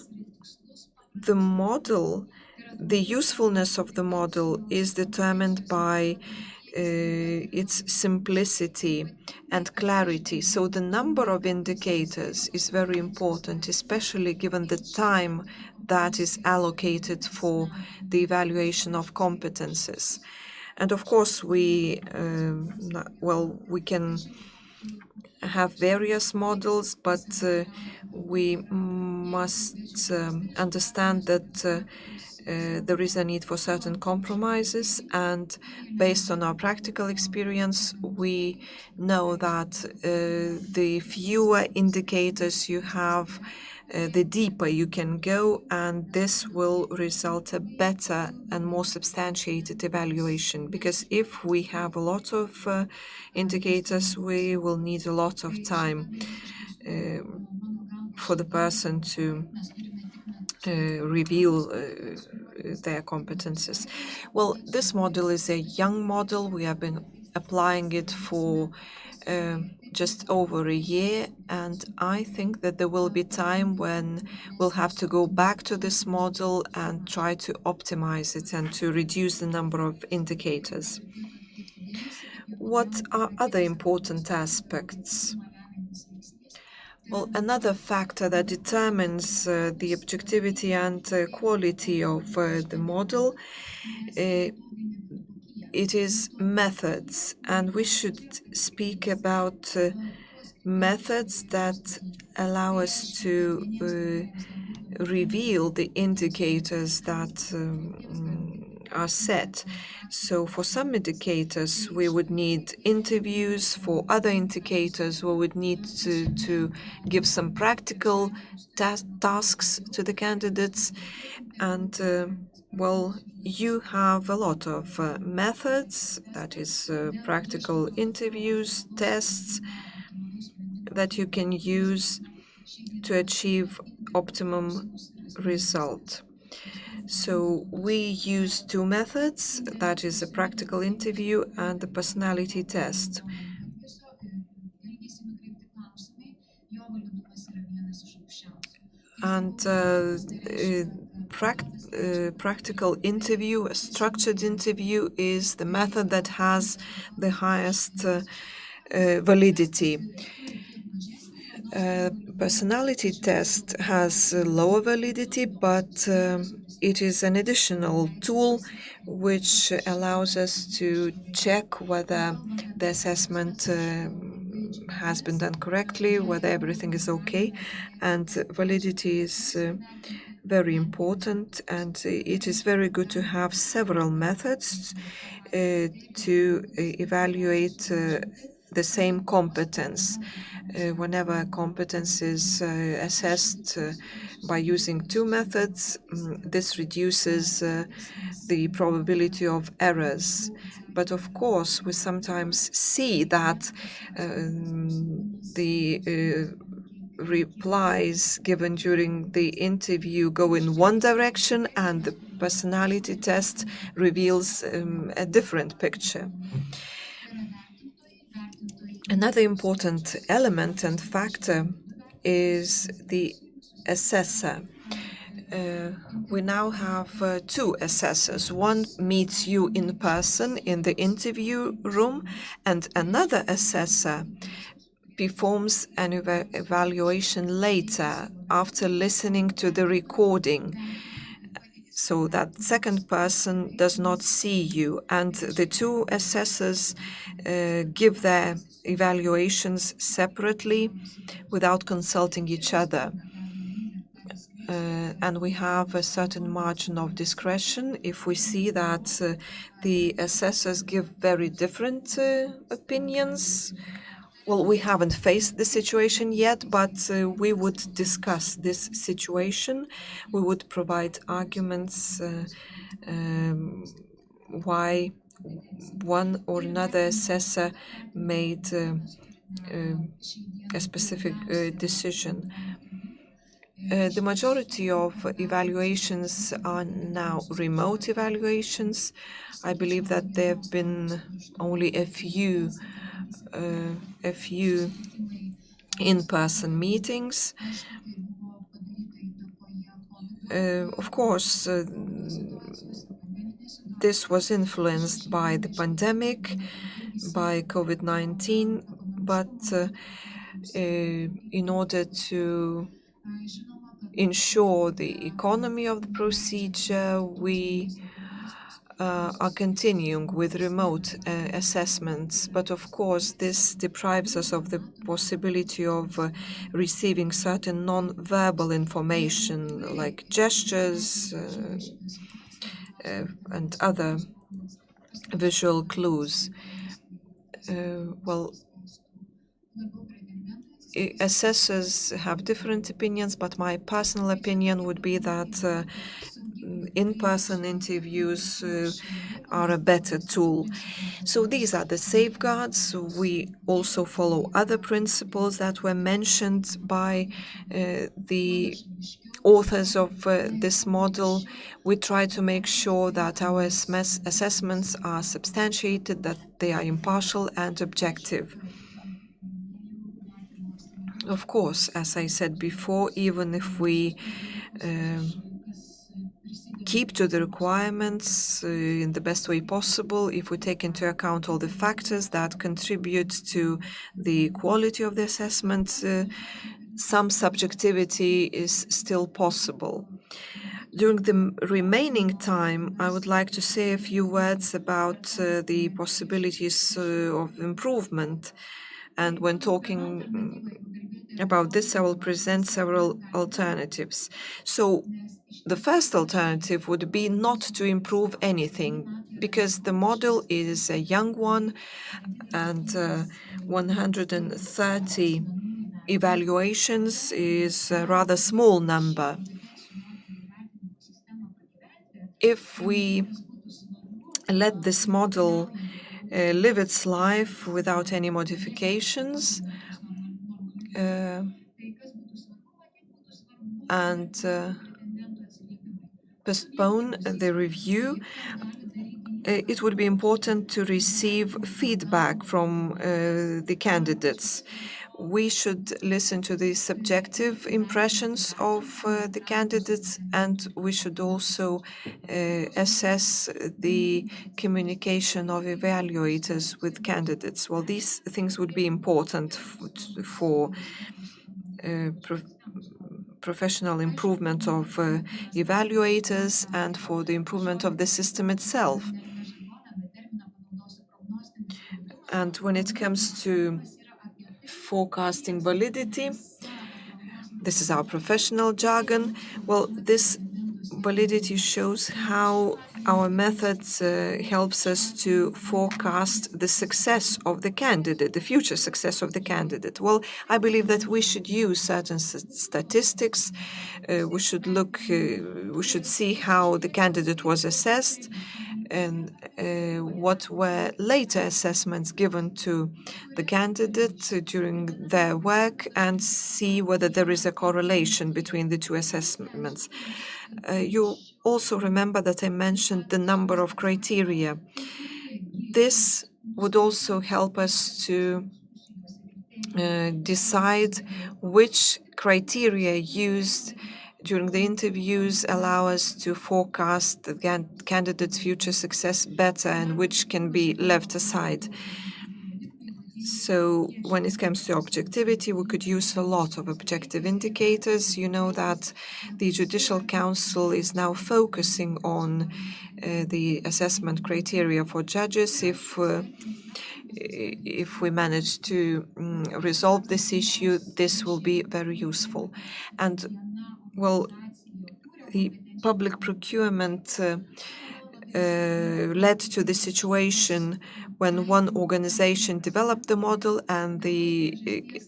the usefulness of the model is determined by its simplicity and clarity. So the number of indicators is very important, especially given the time that is allocated for the evaluation of competences. And of course, we can have various models, but we must understand that there is a need for certain compromises, and based on our practical experience, we know that the fewer indicators you have, the deeper you can go, and this will result a better and more substantiated evaluation. Because if we have a lot of indicators, we will need a lot of time for the person to reveal their competences. Well, this model is a young model. We have been applying it for just over a year, and I think that there will be time when we'll have to go back to this model and try to optimize it and to reduce the number of indicators. What are other important aspects? Well, another factor that determines the objectivity and quality of the model, it is methods, and we should speak about methods that allow us to reveal the indicators that are set. So for some indicators, we would need interviews. For other indicators, we would need to give some practical tasks to the candidates. And, well, you have a lot of methods, that is practical interviews, tests, that you can use to achieve optimum result. So we use two methods, that is a practical interview and the personality test. And practical interview, a structured interview, is the method that has the highest validity. Personality test has lower validity, but it is an additional tool which allows us to check whether the assessment has been done correctly, whether everything is okay. And validity is very important, and it is very good to have several methods to evaluate the same competence. Whenever competence is assessed by using two methods, this reduces the probability of errors. But of course, we sometimes see that the replies given during the interview go in one direction, and the personality test reveals a different picture. Another important element and factor is the assessor. We now have two assessors. One meets you in person in the interview room, and another assessor performs an evaluation later after listening to the recording. so that second person does not see you, and the two assessors give their evaluations separately without consulting each other. And we have a certain margin of discretion if we see that the assessors give very different opinions. Well, we haven't faced the situation yet, but we would discuss this situation. We would provide arguments why one or another assessor made a specific decision. The majority of evaluations are now remote evaluations. I believe that there have been only a few in-person meetings. Of course, this was influenced by the pandemic, by COVID-19, but in order to ensure the economy of the procedure, we are continuing with remote assessments. But of course, this deprives us of the possibility of receiving certain non-verbal information like gestures and other visual clues. Well, assessors have different opinions, but my personal opinion would be that in-person interviews are a better tool. So these are the safeguards. We also follow other principles that were mentioned by the authors of this model. We try to make sure that our assessments are substantiated, that they are impartial and objective. Of course, as I said before, even if we keep to the requirements in the best way possible, if we take into account all the factors that contribute to the quality of the assessment, some subjectivity is still possible. During the remaining time, I would like to say a few words about the possibilities of improvement. And when talking about this, I will present several alternatives. So the first alternative would be not to improve anything, because the model is a young one, and 130 evaluations is a rather small number. If we let this model live its life without any modifications, and postpone the review, it would be important to receive feedback from the candidates. We should listen to the subjective impressions of the candidates, and we should also assess the communication of evaluators with candidates. Well, these things would be important for professional improvement of evaluators and for the improvement of the system itself. And when it comes to forecasting validity, this is our professional jargon. Well, this validity shows how our method helps us to forecast the success of the candidate, the future success of the candidate. Well, I believe that we should use certain statistics. We should see how the candidate was assessed and what were later assessments given to the candidate during their work, and see whether there is a correlation between the two assessments. You also remember that I mentioned the number of criteria. This would also help us to decide which criteria used during the interviews allow us to forecast the candidate's future success better and which can be left aside. So when it comes to objectivity, we could use a lot of objective indicators. You know that the Judicial Council is now focusing on the assessment criteria for judges. If we manage to resolve this issue, this will be very useful. And, well, the public procurement led to the situation when one organization developed the model and the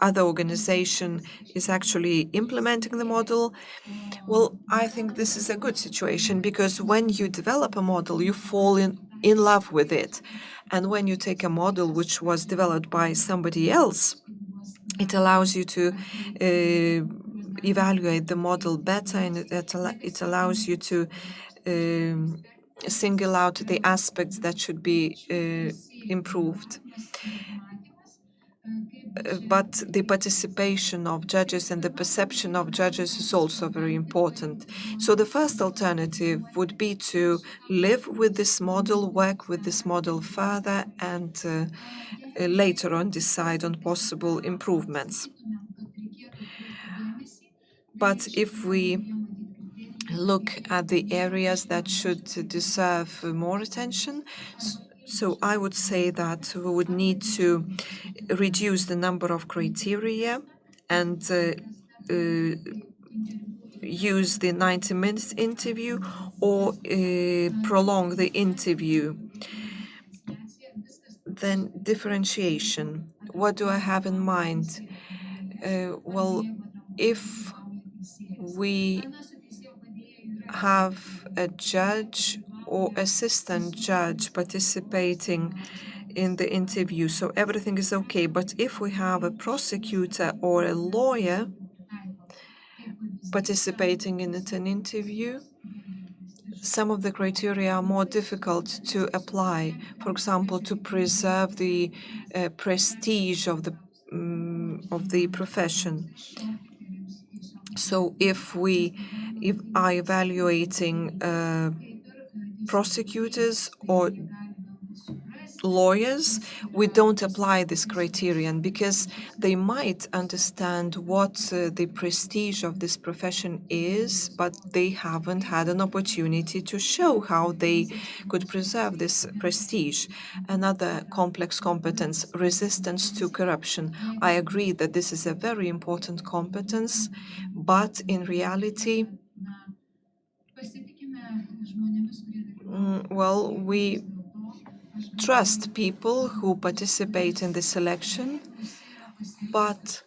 other organization is actually implementing the model. Well, I think this is a good situation because when you develop a model, you fall in love with it. And when you take a model which was developed by somebody else, it allows you to evaluate the model better, and it allows you to single out the aspects that should be improved. But the participation of judges and the perception of judges is also very important. So the first alternative would be to live with this model, work with this model further, and later on decide on possible improvements. But if we look at the areas that should deserve more attention, so I would say that we would need to reduce the number of criteria and use the 90-minute interview or prolong the interview. Then differentiation. What do I have in mind? Well, if we have a judge or assistant judge participating in the interview, so everything is okay. But if we have a prosecutor or a lawyer participating in an interview, some of the criteria are more difficult to apply. For example, to preserve the prestige of the profession. So if we are evaluating prosecutors or lawyers, we don't apply this criterion because they might understand what the prestige of this profession is, but they haven't had an opportunity to show how they could preserve this prestige. Another complex competence, resistance to corruption. I agree that this is a very important competence, but in reality, well, we trust people who participate in the selection, but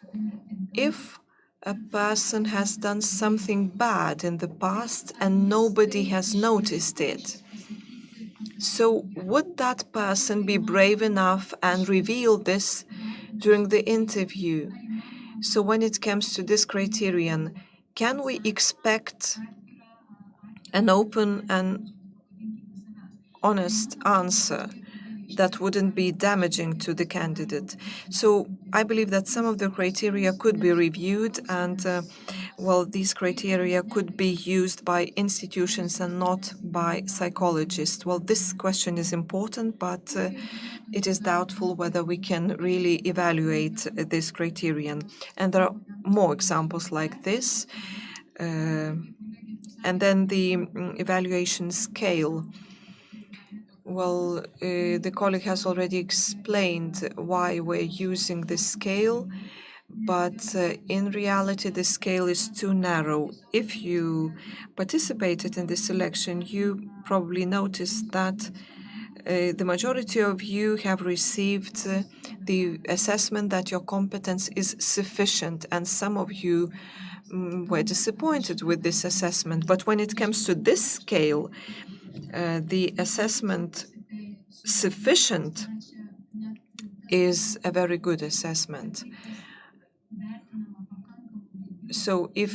if a person has done something bad in the past and nobody has noticed it, so would that person be brave enough and reveal this during the interview? So when it comes to this criterion, can we expect an open and honest answer that wouldn't be damaging to the candidate? So I believe that some of the criteria could be reviewed and, well, these criteria could be used by institutions and not by psychologists. Well, this question is important, but it is doubtful whether we can really evaluate this criterion. And there are more examples like this. And then the evaluation scale. Well, the colleague has already explained why we're using this scale, but in reality, the scale is too narrow. If you participated in this selection, you probably noticed that the majority of you have received the assessment that your competence is sufficient, and some of you were disappointed with this assessment. But when it comes to this scale, the assessment sufficient is a very good assessment. So if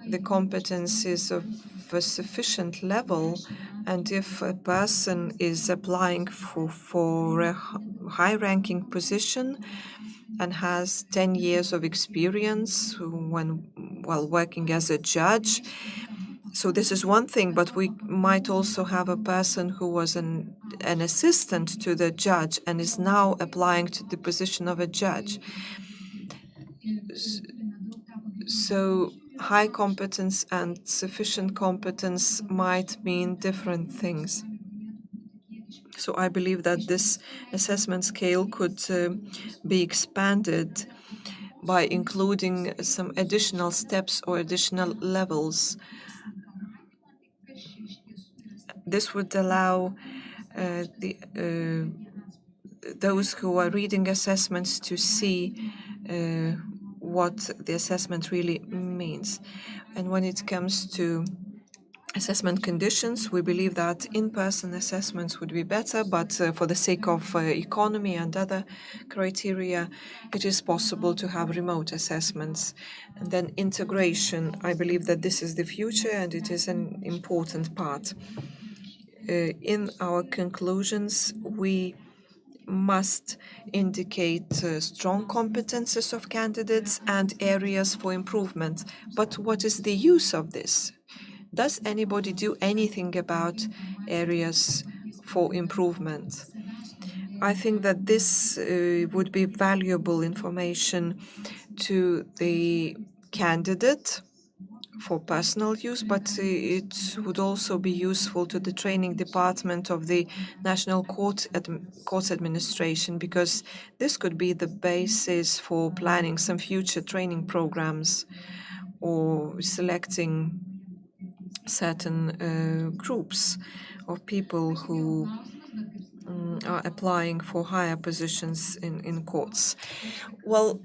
the competence is of a sufficient level, and if a person is applying for a high-ranking position and has 10 years of experience while working as a judge, so this is one thing, but we might also have a person who was an an assistant to the judge and is now applying to the position of a judge. So high competence and sufficient competence might mean different things. So I believe that this assessment scale could be expanded by including some additional steps or additional levels. This would allow those who are reading assessments to see what the assessment really means. And when it comes to assessment conditions, we believe that in-person assessments would be better, but for the sake of economy and other criteria, it is possible to have remote assessments. And then integration, I believe that this is the future and it is an important part. In our conclusions, we must indicate strong competences of candidates and areas for improvement. But what is the use of this? Does anybody do anything about areas for improvement? I think that this would be valuable information to the candidate for personal use, but it would also be useful to the training department of the National Courts Administration, because this could be the basis for planning some future training programs or selecting certain groups of people who are applying for higher positions in courts. Well,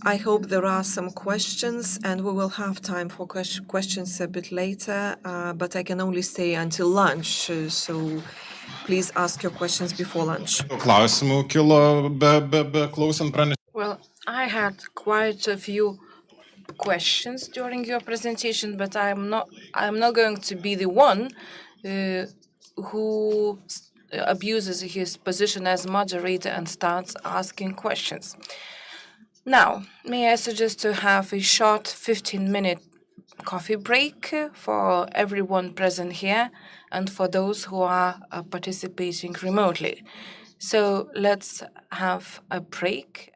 I hope there are some questions, and we will have time for questions a bit later, but I can only stay until lunch, so please ask your questions before lunch. Klausimų kilo be klausant pranešimą. Well, I had quite a few questions during your presentation, but I'm not going to be the one who abuses his position as moderator and starts asking questions. Now, may I suggest to have a short 15-minute coffee break for everyone present here and for those who are participating remotely. So let's have a break.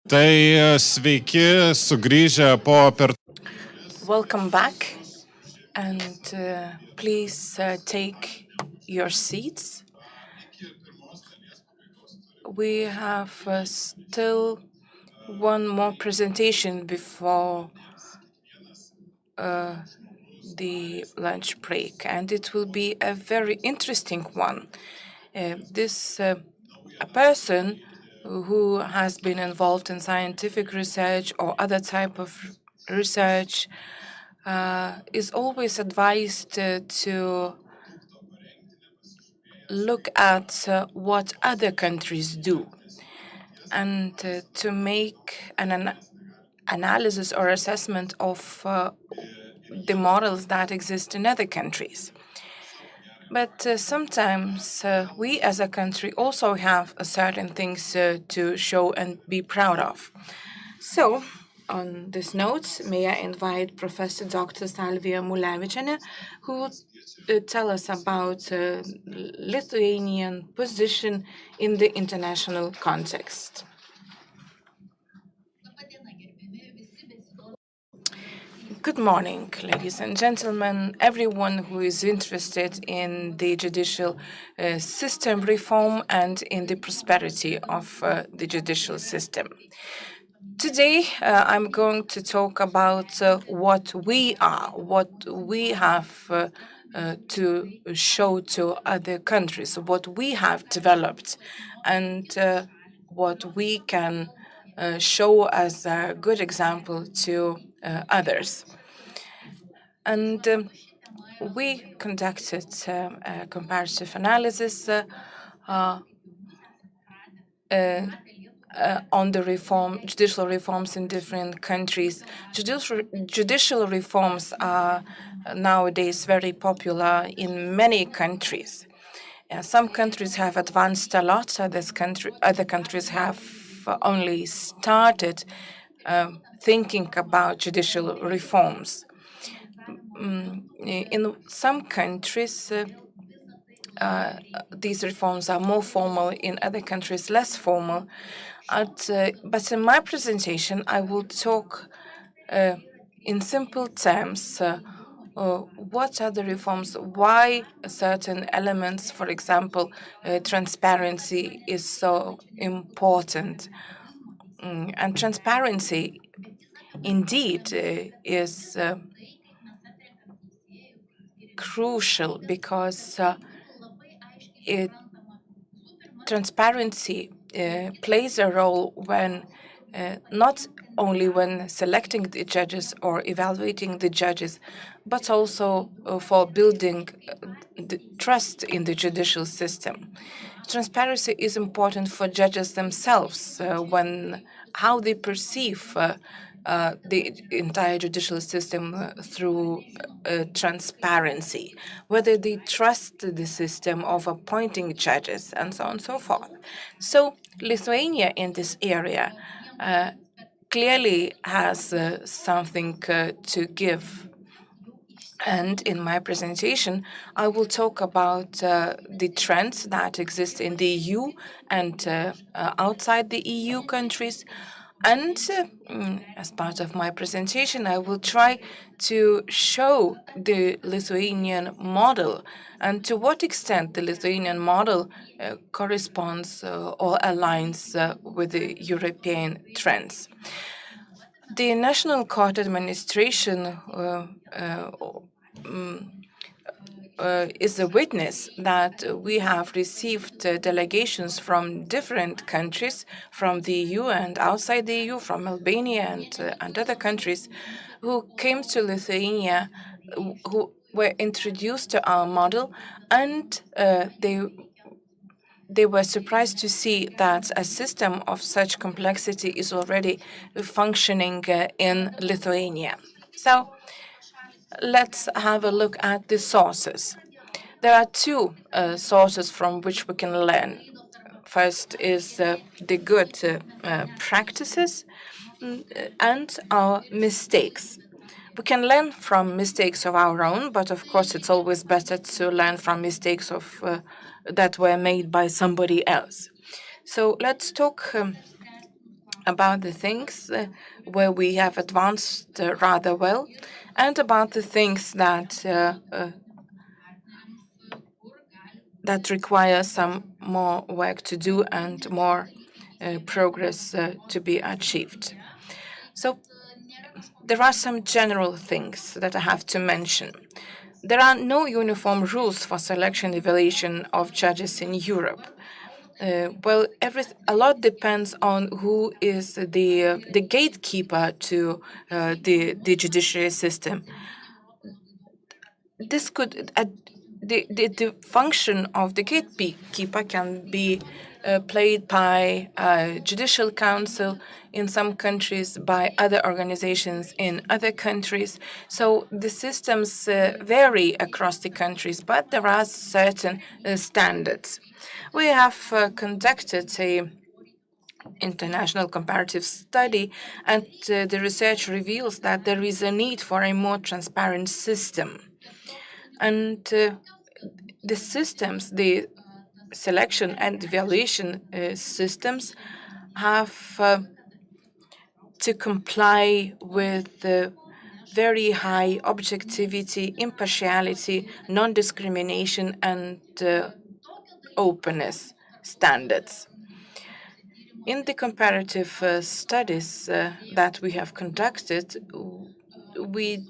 Tai sveiki, sugrįžę po Welcome back, and please take your seats. We have still one more presentation before the lunch break, and it will be a very interesting one. A person who has been involved in scientific research or other type of research is always advised to look at what other countries do and to make an analysis or assessment of the models that exist in other countries. But sometimes we as a country also have certain things to show and be proud of. So, on this note, may I invite Professor Dr. Salvija Mulevičienė, who will tell us about Lithuanian position in the international context. Good morning, ladies and gentlemen, everyone who is interested in the judicial system reform and in the prosperity of the judicial system. Today, I'm going to talk about what we are, what we have to show to other countries, what we have developed, and what we can show as a good example to others. And we conducted a comparative analysis on the judicial reforms in different countries. Judicial reforms are nowadays very popular in many countries. Some countries have advanced a lot, other countries have only started thinking about judicial reforms. In some countries, these reforms are more formal, in other countries less formal. But in my presentation, I will talk in simple terms what are the reforms, why certain elements, for example, transparency is so important. And transparency indeed is crucial because transparency plays a role when not only when selecting the judges or evaluating the judges, but also for building the trust in the judicial system. Transparency is important for judges themselves when how they perceive the entire judicial system through transparency, whether they trust the system of appointing judges, and so on and so forth. So Lithuania in this area clearly has something to give. And in my presentation, I will talk about the trends that exist in the EU and outside the EU countries. And as part of my presentation, I will try to show the Lithuanian model and to what extent the Lithuanian model corresponds or aligns with the European trends. The National Court Administration is a witness that we have received delegations from different countries, from the EU and outside the EU, from Albania and other countries, who came to Lithuania, who were introduced to our model, and they were surprised to see that a system of such complexity is already functioning in Lithuania. So let's have a look at the sources. There are two sources from which we can learn. First is the good practices and our mistakes. We can learn from mistakes of our own, but of course it's always better to learn from mistakes that were made by somebody else. So let's talk about the things where we have advanced rather well, and about the things that require some more work to do and more progress to be achieved. So there are some general things that I have to mention. There are no uniform rules for selection evaluation of judges in Europe. Well, a lot depends on who is the gatekeeper to the judiciary system. This could the function of the gatekeeper can be played by judicial council in some countries, by other organizations in other countries. So the systems vary across the countries, but there are certain standards. We have conducted a international comparative study, and the research reveals that there is a need for a more transparent system. And the systems, the selection and evaluation systems, have to comply with the very high objectivity, impartiality, non-discrimination, and openness standards. In the comparative studies that we have conducted, we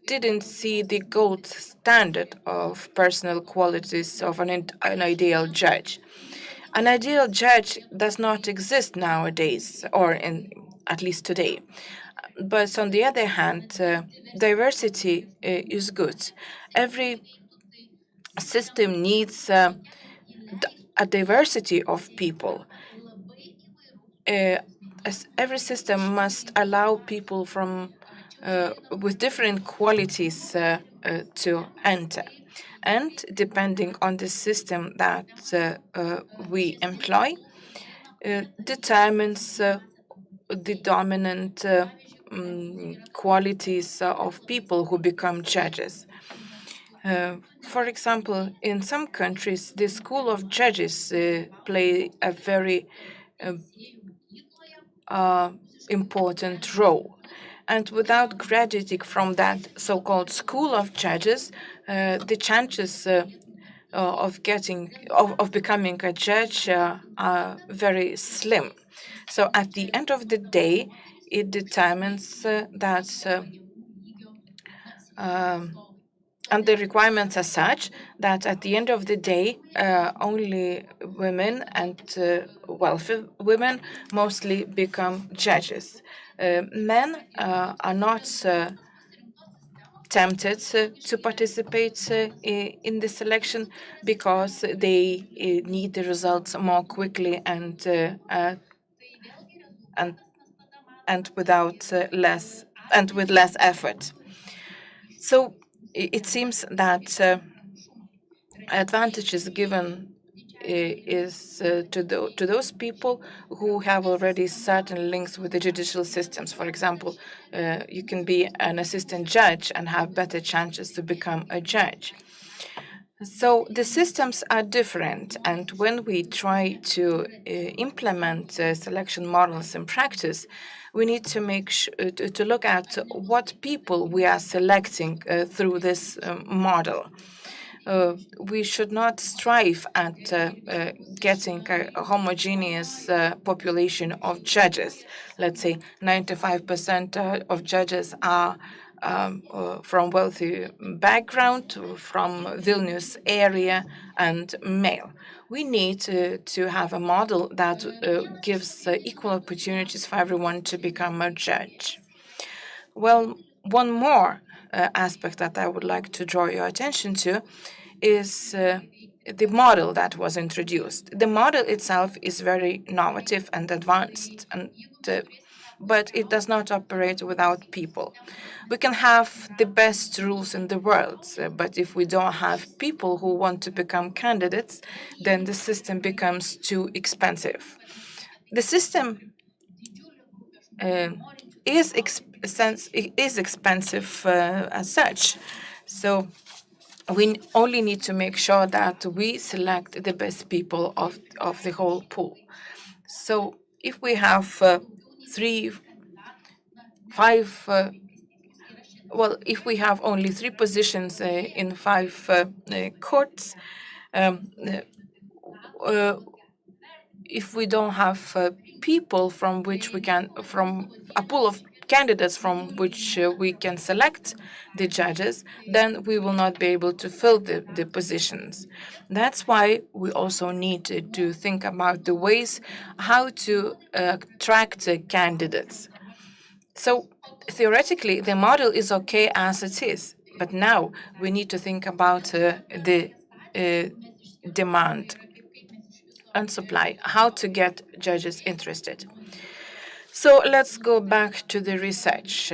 didn't see the gold standard of personal qualities of an ideal judge. An ideal judge does not exist nowadays, or at least today. But on the other hand, diversity is good. Every system needs a diversity of people. As every system must allow people from with different qualities to enter. And depending on the system that we employ, determines the dominant qualities of people who become judges. For example, in some countries, the School of Judges play a very important role. And without graduating from that so-called School of Judges, the chances of becoming a judge are very slim. So at the end of the day, it determines that and the requirements are such that at the end of the day, only women and wealthy women mostly become judges. Men are not tempted to participate in the selection because they need the results more quickly and with less effort. So it seems that advantages given is to those people who have already certain links with the judicial systems. For example, you can be an assistant judge and have better chances to become a judge. So the systems are different, and when we try to implement selection models in practice, we need to to look at what people we are selecting through this model. We should not strive at getting a homogeneous population of judges. Let's say 95% of judges are from wealthy background, from Vilnius area, and male. We need to have a model that gives equal opportunities for everyone to become a judge. Well, one more aspect that I would like to draw your attention to is the model that was introduced. The model itself is very innovative and advanced, but it does not operate without people. We can have the best rules in the world, but if we don't have people who want to become candidates, then the system becomes too expensive. The system is expensive as such. So we only need to make sure that we select the best people of the whole pool. So if we have 3, 5, well, if we have only 3 positions in 5 courts, if we don't have people from a pool of candidates from which we can select the judges, then we will not be able to fill the positions. That's why we also need to think about the ways how to attract candidates. So theoretically, the model is okay as it is, but now we need to think about the demand and supply, how to get judges interested. So let's go back to the research.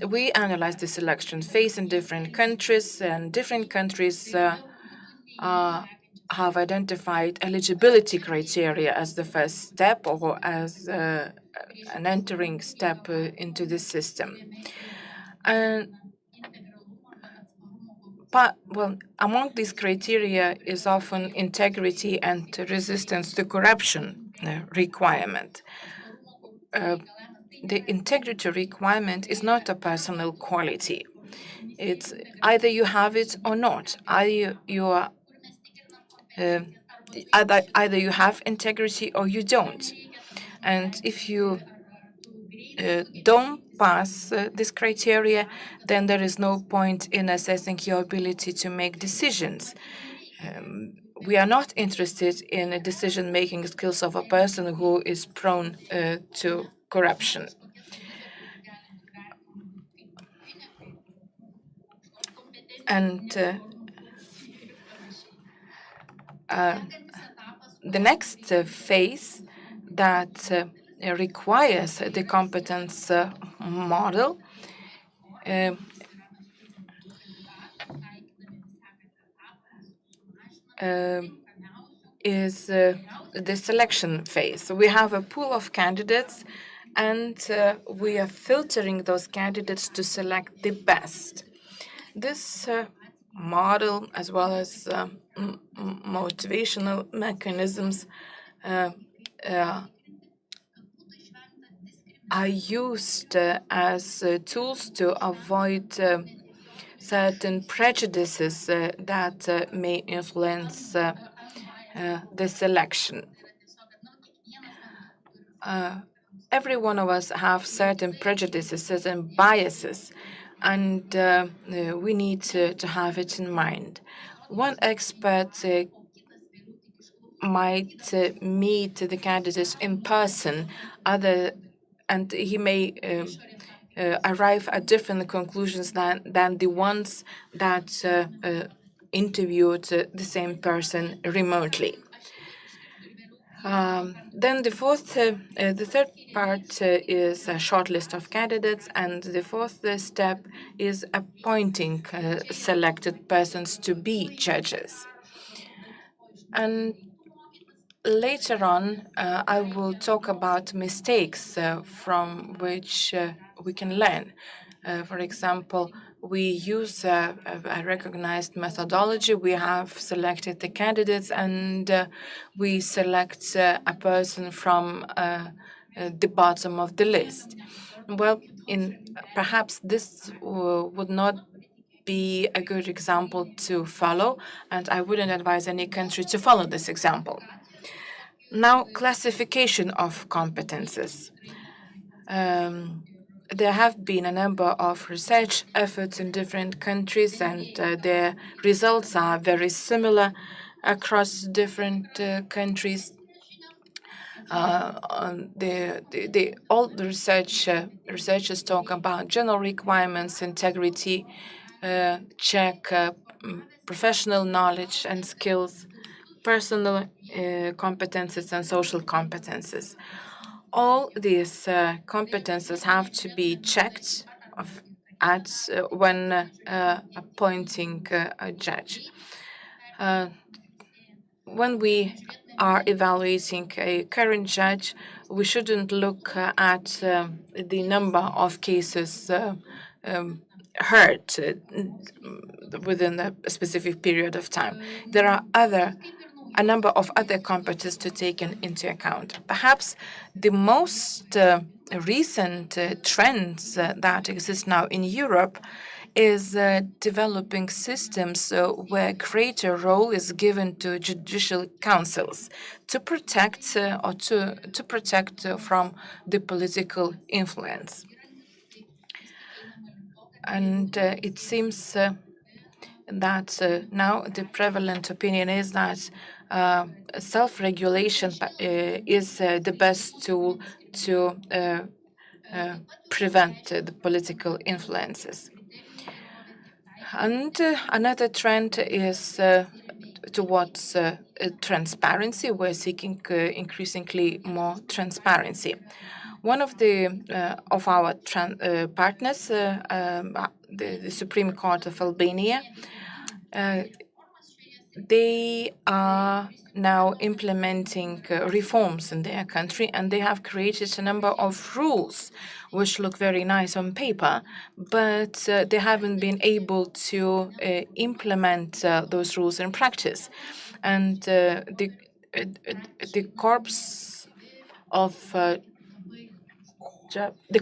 We analyzed the selection phase in different countries, and different countries have identified eligibility criteria as the first step or as an entering step into the system. But, well, among these criteria is often integrity and resistance to corruption requirement. The integrity requirement is not a personal quality. It's either you have it or not. Either you have integrity or you don't. And if you don't pass this criteria, then there is no point in assessing your ability to make decisions. We are not interested in the decision-making skills of a person who is prone to corruption. And the next phase that requires the competence model is the selection phase. So we have a pool of candidates, and we are filtering those candidates to select the best. This model, as well as motivational mechanisms, are used as tools to avoid certain prejudices that may influence the selection. Every one of us have certain prejudices, certain biases, and we need to have it in mind. One expert might meet the candidates in person, and he may arrive at different conclusions than the ones that interviewed the same person remotely. Then the third part is a short list of candidates, and the fourth step is appointing selected persons to be judges. And later on, I will talk about mistakes from which we can learn. For example, we use a recognized methodology. We have selected the candidates, and we select a person from the bottom of the list. Well, perhaps this would not be a good example to follow, and I wouldn't advise any country to follow this example. Now, classification of competences. There have been a number of research efforts in different countries, and their results are very similar across different countries. All the researchers talk about general requirements, integrity, check professional knowledge and skills, personal competences, and social competences. All these competences have to be checked when appointing a judge. When we are evaluating a current judge, we shouldn't look at the number of cases heard within a specific period of time. There are other a number of other competencies to take into account. Perhaps the most recent trends that exist now in Europe is developing systems where greater role is given to judicial councils to protect from the political influence. And it seems that now the prevalent opinion is that self-regulation is the best tool to prevent the political influences. And another trend is towards transparency. We're seeking increasingly more transparency. One of our partners, the Supreme Court of Albania, they are now implementing reforms in their country, and they have created a number of rules which look very nice on paper, but they haven't been able to implement those rules in practice. And the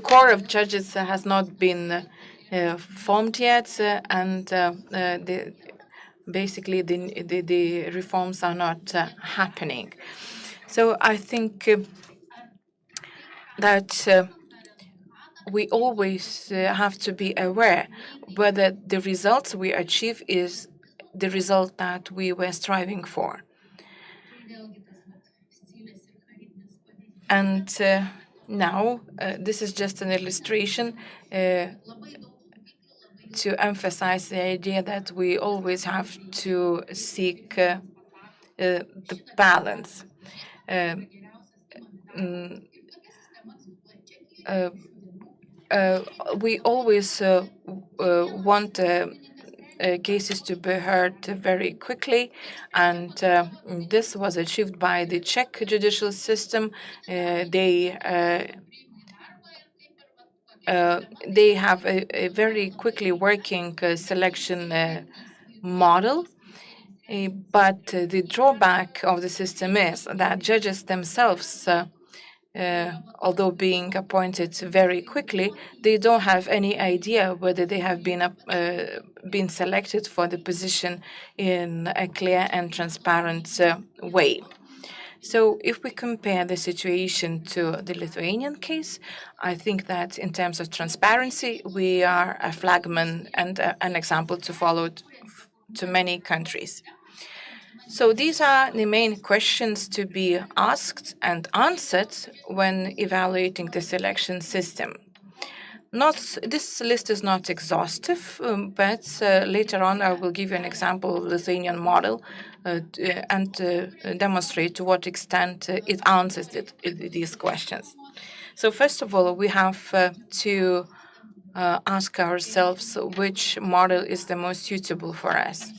core of judges has not been formed yet, and basically the reforms are not happening. So I think that we always have to be aware whether the results we achieve is the result that we were striving for. And now, this is just an illustration to emphasize the idea that we always have to seek the balance. We always want cases to be heard very quickly, and this was achieved by the Czech judicial system. They have a very quickly working selection model, but the drawback of the system is that judges themselves, although being appointed very quickly, they don't have any idea whether they have been selected for the position in a clear and transparent way. So if we compare the situation to the Lithuanian case, I think that in terms of transparency, we are a flagman and an example to follow to many countries. So these are the main questions to be asked and answered when evaluating the selection system. This list is not exhaustive, but later on I will give you an example of the Lithuanian model and demonstrate to what extent it answers these questions. So first of all, we have to ask ourselves which model is the most suitable for us.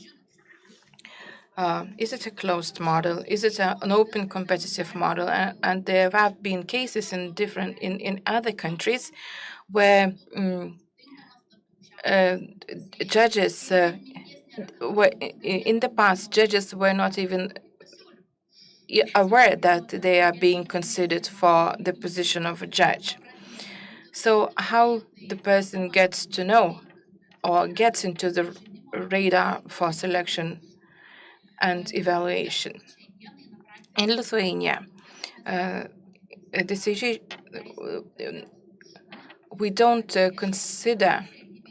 Is it a closed model? Is it an open competitive model? And there have been cases in other countries where judges were in the past, judges were not even aware that they are being considered for the position of a judge. So how the person gets to know or gets into the radar for selection and evaluation. In Lithuania, we don't consider,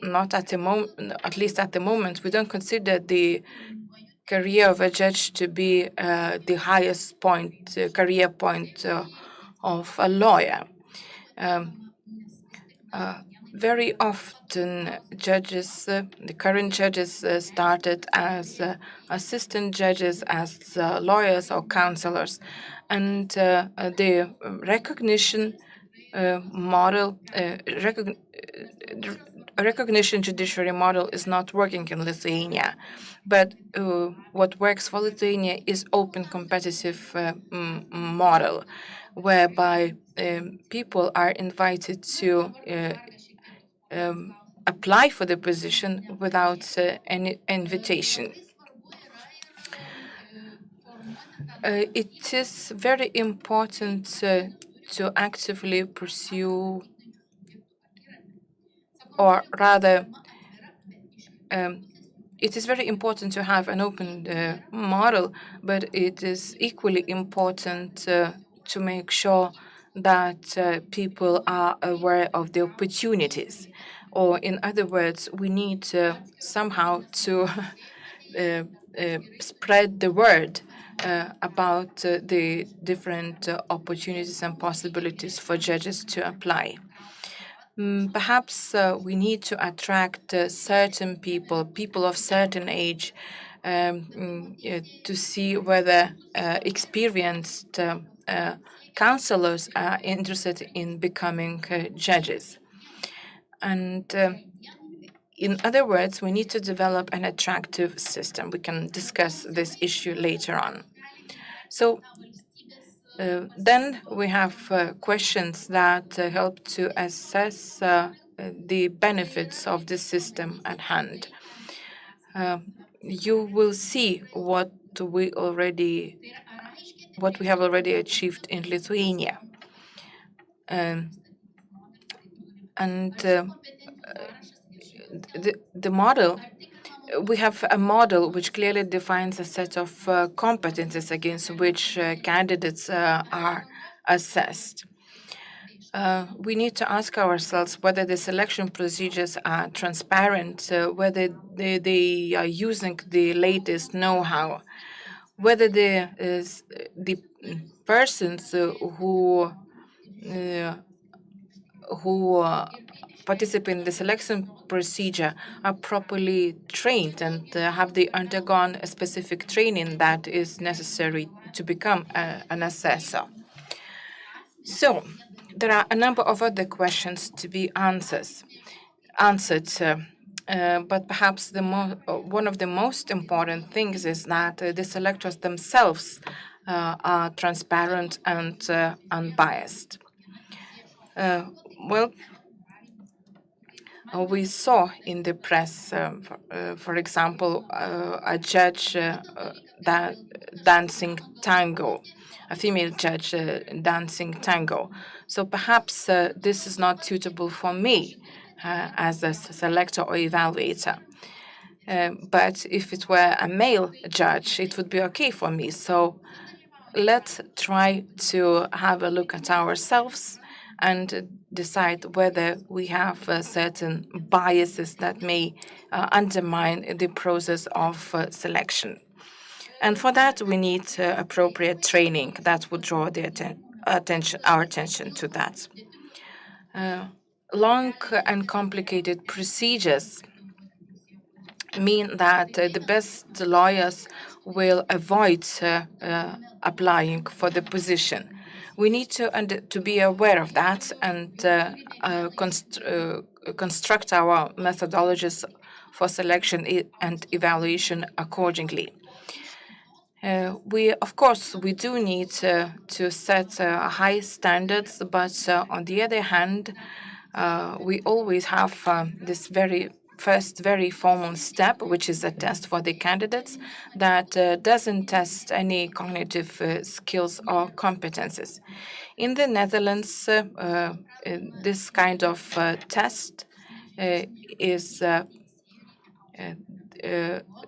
not at the moment, at least at the moment, we don't consider the career of a judge to be the highest point, career point of a lawyer. Very often, judges, the current judges, started as assistant judges, as lawyers or counselors, and the recognition model, recognition judiciary model is not working in Lithuania. But what works for Lithuania is open competitive model, whereby people are invited to apply for the position without any invitation. It is very important to actively pursue, or rather, it is very important to have an open model, but it is equally important to make sure that people are aware of the opportunities. Or in other words, we need somehow to spread the word about the different opportunities and possibilities for judges to apply. Perhaps we need to attract certain people of certain age, to see whether experienced counselors are interested in becoming judges. And in other words, we need to develop an attractive system. We can discuss this issue later on. So then we have questions that help to assess the benefits of the system at hand. You will see what we have already achieved in Lithuania. The model, we have a model which clearly defines a set of competencies against which candidates are assessed. We need to ask ourselves whether the selection procedures are transparent, whether they are using the latest know-how, whether the persons who participate in the selection procedure are properly trained and have they undergone a specific training that is necessary to become an assessor. So there are a number of other questions to be answered, but perhaps one of the most important things is that the selectors themselves are transparent and unbiased. We saw in the press, for example, a judge dancing tango, a female judge dancing tango. So perhaps this is not suitable for me as a selector or evaluator. But if it were a male judge, it would be okay for me. So let's try to have a look at ourselves and decide whether we have certain biases that may undermine the process of selection. And for that, we need appropriate training that would draw our attention to that. Long and complicated procedures mean that the best lawyers will avoid applying for the position. We need to be aware of that and construct our methodologies for selection and evaluation accordingly. Of course, we do need to set high standards, but on the other hand, we always have this very formal step, which is a test for the candidates that doesn't test any cognitive skills or competences. In the Netherlands, this kind of test is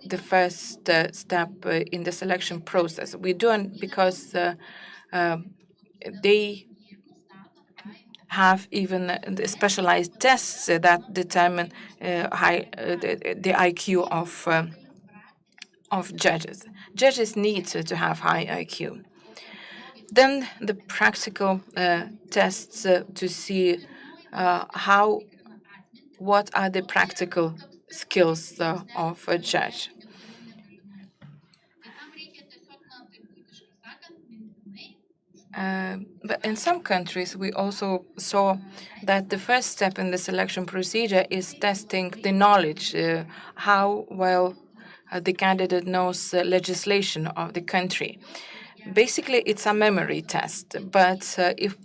the first step in the selection process. We do it because they have even the specialized tests that determine the IQ of judges. Judges need to have high IQ. Then the practical tests to see what are the practical skills of a judge. But in some countries, we also saw that the first step in the selection procedure is testing the knowledge, how well the candidate knows legislation of the country. Basically, it's a memory test, but if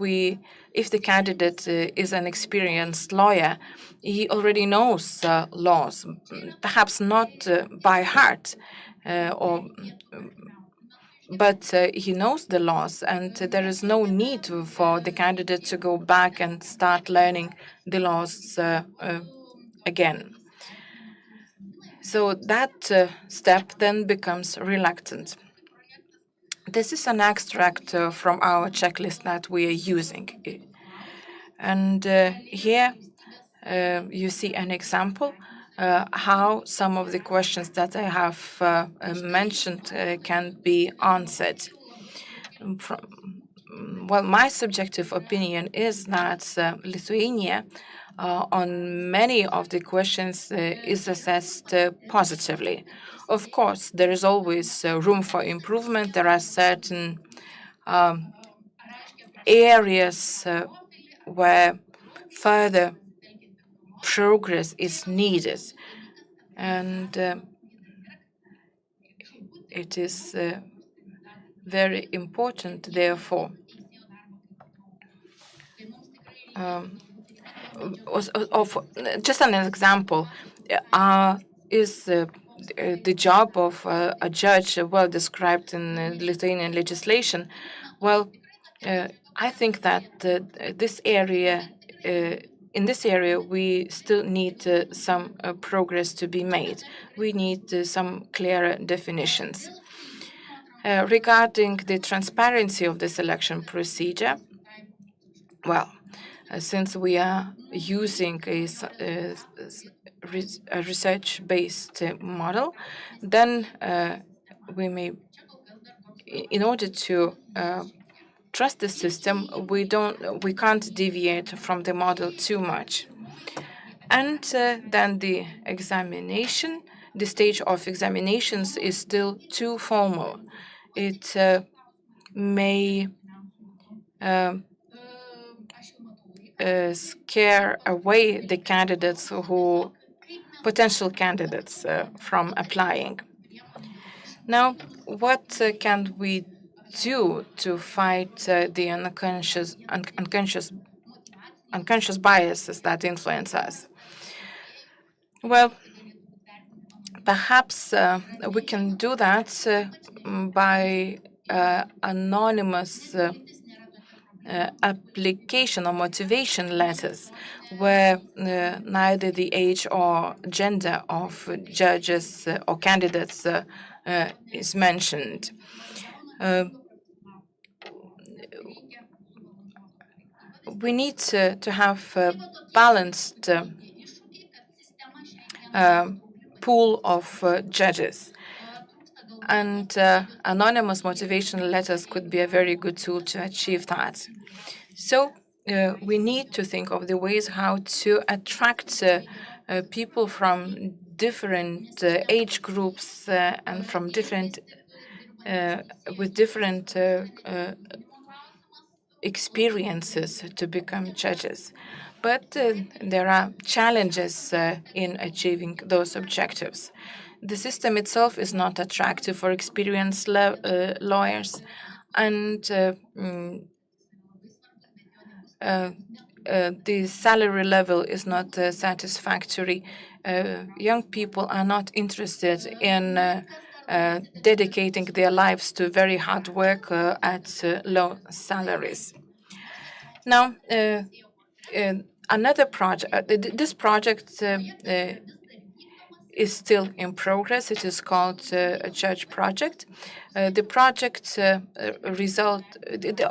the candidate is an experienced lawyer, he already knows laws, perhaps not by heart, but he knows the laws, and there is no need for the candidate to go back and start learning the laws again. So that step then becomes reluctant. This is an extract from our checklist that we are using. And here you see an example how some of the questions that I have mentioned can be answered. Well, my subjective opinion is that Lithuania on many of the questions is assessed positively. Of course, there is always room for improvement. There are certain areas where further progress is needed. And it is very important, therefore. Just an example, is the job of a judge well described in Lithuanian legislation? Well, I think that this area, in this area, we still need some progress to be made. We need some clearer definitions. Regarding the transparency of the selection procedure, well, since we are using a research-based model, then we may, in order to trust the system, we can't deviate from the model too much. And then the examination, the stage of examinations is still too formal. It may scare away the candidates potential candidates from applying. Now, what can we do to fight the unconscious biases that influence us? Well, perhaps we can do that by anonymous application or motivation letters, where neither the age or gender of judges or candidates is mentioned. We need to have a balanced pool of judges. And anonymous motivation letters could be a very good tool to achieve that. So we need to think of the ways how to attract people from different age groups and from different with different experiences to become judges. But there are challenges in achieving those objectives. The system itself is not attractive for experienced lawyers, and the salary level is not satisfactory. Young people are not interested in dedicating their lives to very hard work at low salaries. Now, another project, this project is still in progress. It is called a judge project. The project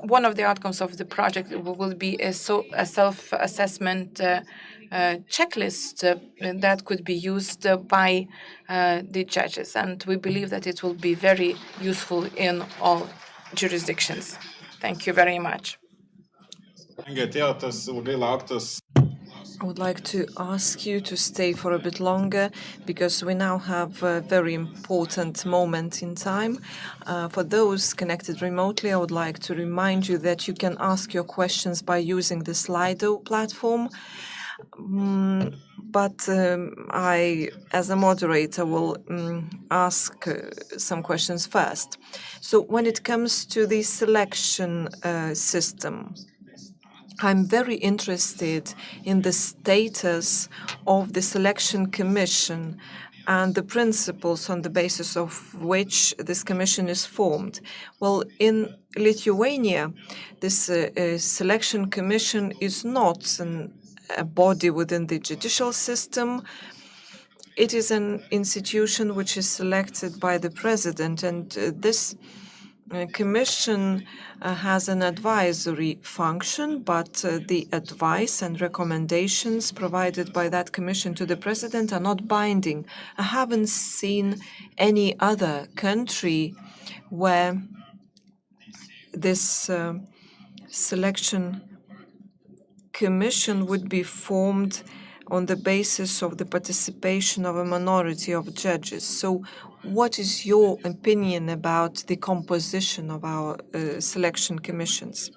one of the outcomes of the project will be a self-assessment checklist that could be used by the judges. And we believe that it will be very useful in all jurisdictions. Thank you very much. I would like to ask you to stay for a bit longer because we now have a very important moment in time. For those connected remotely, I would like to remind you that you can ask your questions by using the Slido platform. But I, as a moderator, will ask some questions first. So when it comes to the selection system, I'm very interested in the status of the selection commission and the principles on the basis of which this commission is formed. Well, in Lithuania, this selection commission is not a body within the judicial system. It is an institution which is selected by the president, and this commission has an advisory function, but the advice and recommendations provided by that commission to the president are not binding. I haven't seen any other country where this selection commission would be formed on the basis of the participation of a minority of judges. So what is your opinion about the composition of our selection commissions?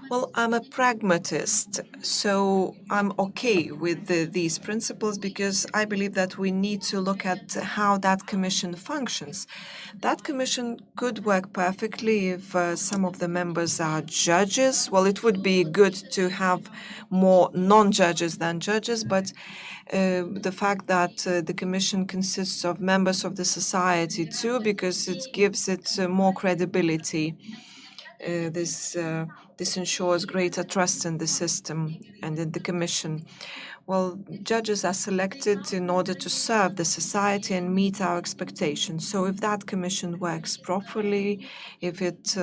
Well, I'm a pragmatist, so I'm okay with these principles because I believe that we need to look at how that commission functions. That commission could work perfectly if some of the members are judges. Well, it would be good to have more non-judges than judges, but the fact that the commission consists of members of the society too, because it gives it more credibility. This ensures greater trust in the system and in the commission. Well, judges are selected in order to serve the society and meet our expectations. So if that commission works properly, if it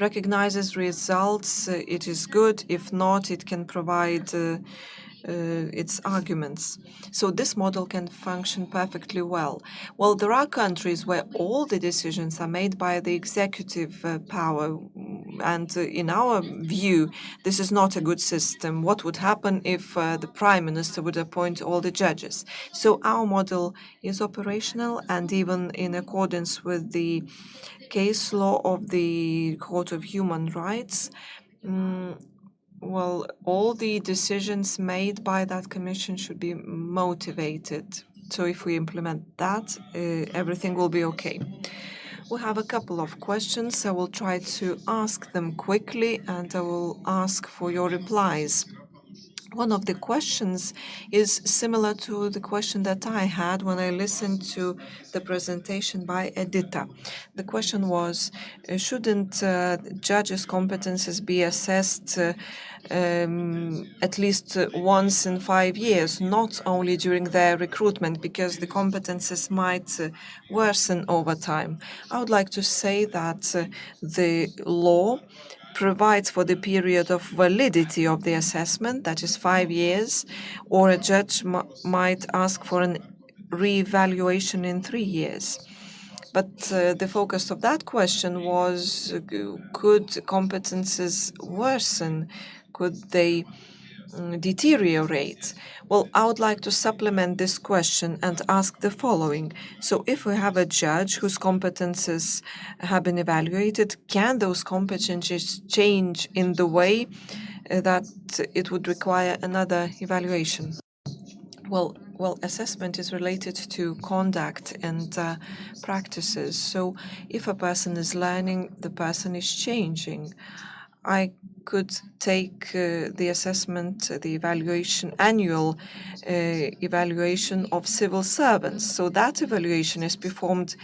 recognizes results, it is good. If not, it can provide its arguments. So this model can function perfectly well. Well, there are countries where all the decisions are made by the executive power, and in our view, this is not a good system. What would happen if the prime minister would appoint all the judges? So our model is operational and even in accordance with the case law of the Court of Human Rights. Well, all the decisions made by that commission should be motivated. So if we implement that, everything will be okay. We have a couple of questions. I will try to ask them quickly, and I will ask for your replies. One of the questions is similar to the question that I had when I listened to the presentation by Edita. The question was, shouldn't judges' competences be assessed at least once in 5 years, not only during their recruitment, because the competences might worsen over time? I would like to say that the law provides for the period of validity of the assessment, that is 5 years, or a judge might ask for an re-evaluation in 3 years. But the focus of that question was, could competences worsen? Could they deteriorate? Well, I would like to supplement this question and ask the following. So if we have a judge whose competences have been evaluated, can those competences change in the way that it would require another evaluation? Well, assessment is related to conduct and practices. So if a person is learning, the person is changing. I could take the assessment, the evaluation, annual evaluation of civil servants. So that evaluation is performed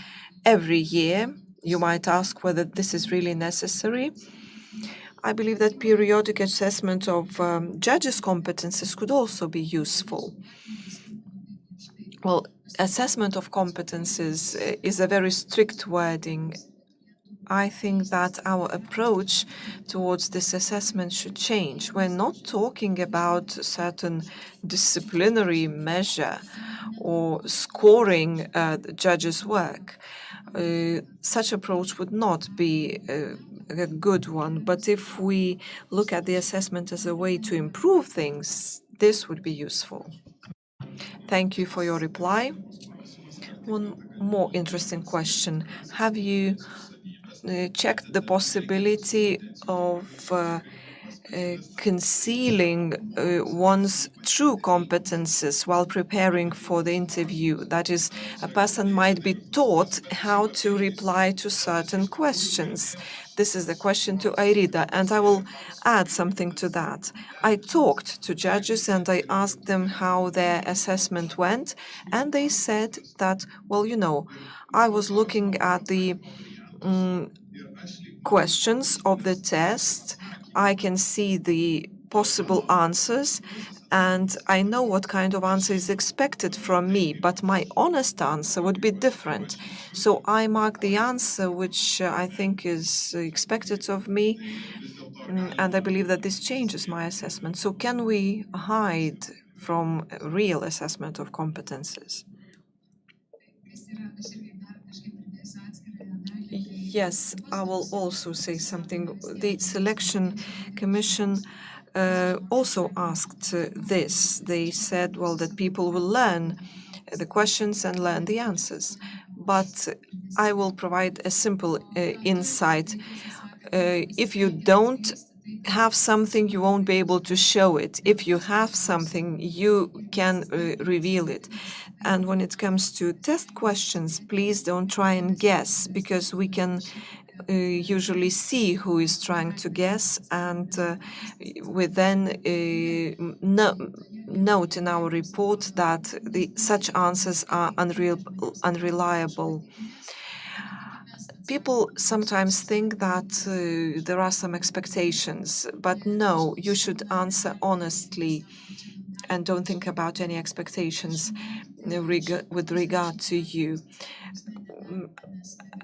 every year. You might ask whether this is really necessary. I believe that periodic assessment of judges' competences could also be useful. Well, assessment of competences is a very strict wording. I think that our approach towards this assessment should change. We're not talking about a certain disciplinary measure or scoring the judge's work. Such approach would not be a good one. But if we look at the assessment as a way to improve things, this would be useful. Thank you for your reply. One more interesting question. Have you checked the possibility of concealing one's true competences while preparing for the interview. That is, a person might be taught how to reply to certain questions. This is the question to Airida, and I will add something to that. I talked to judges and I asked them how their assessment went, and they said that, well, you know, I was looking at the questions of the test. I can see the possible answers, and I know what kind of answer is expected from me, but my honest answer would be different. So I mark the answer which I think is expected of me, and I believe that this changes my assessment. So can we hide from a real assessment of competences? Yes, I will also say something. The selection commission also asked this. They said, well, that people will learn the questions and learn the answers. But I will provide a simple insight. If you don't have something, you won't be able to show it. If you have something, you can reveal it. And when it comes to test questions, please don't try and guess, because we can usually see who is trying to guess, and we then note in our report that such answers are unreliable. People sometimes think that there are some expectations, but no, you should answer honestly and don't think about any expectations with regard to you.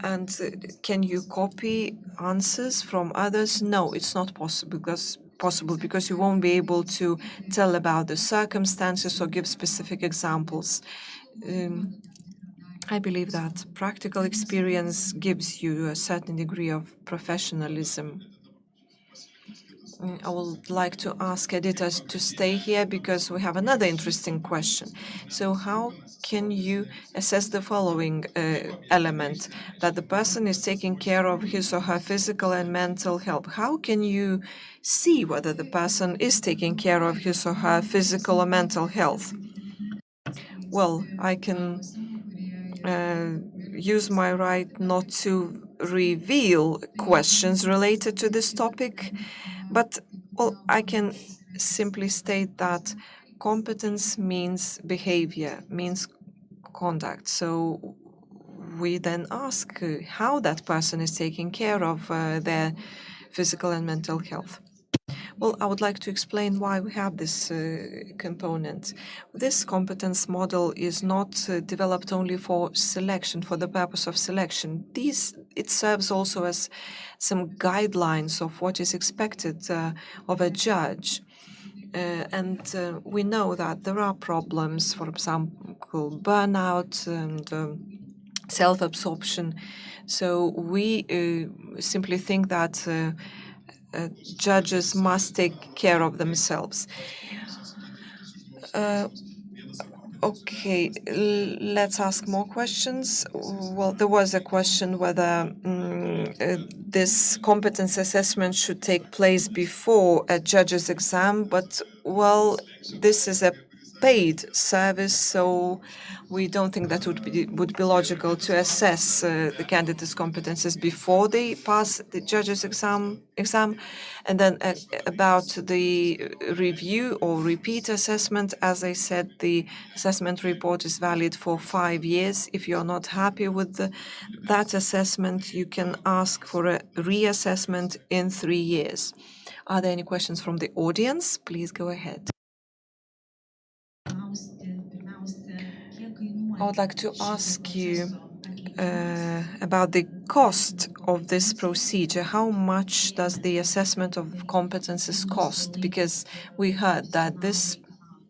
And can you copy answers from others? No, it's not possible because you won't be able to tell about the circumstances or give specific examples. I believe that practical experience gives you a certain degree of professionalism. I would like to ask editors to stay here because we have another interesting question. So how can you assess the following element, that the person is taking care of his or her physical and mental health? How can you see whether the person is taking care of his or her physical or mental health? Well, I can use my right not to reveal questions related to this topic, but well, I can simply state that competence means behavior, means conduct. So we then ask how that person is taking care of their physical and mental health. Well, I would like to explain why we have this component. This competence model is not developed only for selection, for the purpose of selection. It serves also as some guidelines of what is expected of a judge. And we know that there are problems, for example, burnout and self-absorption. So we simply think that judges must take care of themselves. Okay, let's ask more questions. Well, there was a question whether this competence assessment should take place before a judge's exam, but, well, this is a paid service, so we don't think that would be logical to assess the candidates' competences before they pass the judge's exam. And then about the review or repeat assessment, as I said, the assessment report is valid for 5 years. If you're not happy with that assessment, you can ask for a reassessment in 3 years. Are there any questions from the audience? Please go ahead. I would like to ask you about the cost of this procedure. How much does the assessment of competences cost? Because we heard that this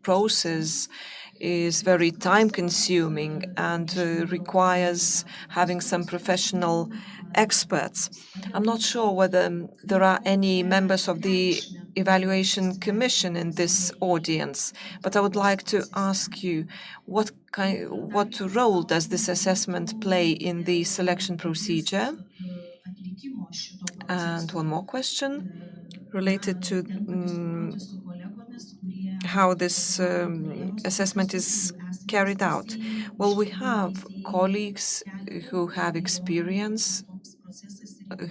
process is very time-consuming and requires having some professional experts. I'm not sure whether there are any members of the Evaluation Commission in this audience, but I would like to ask you, what role does this assessment play in the selection procedure? And one more question. related to how this assessment is carried out. Well, we have colleagues who have experience,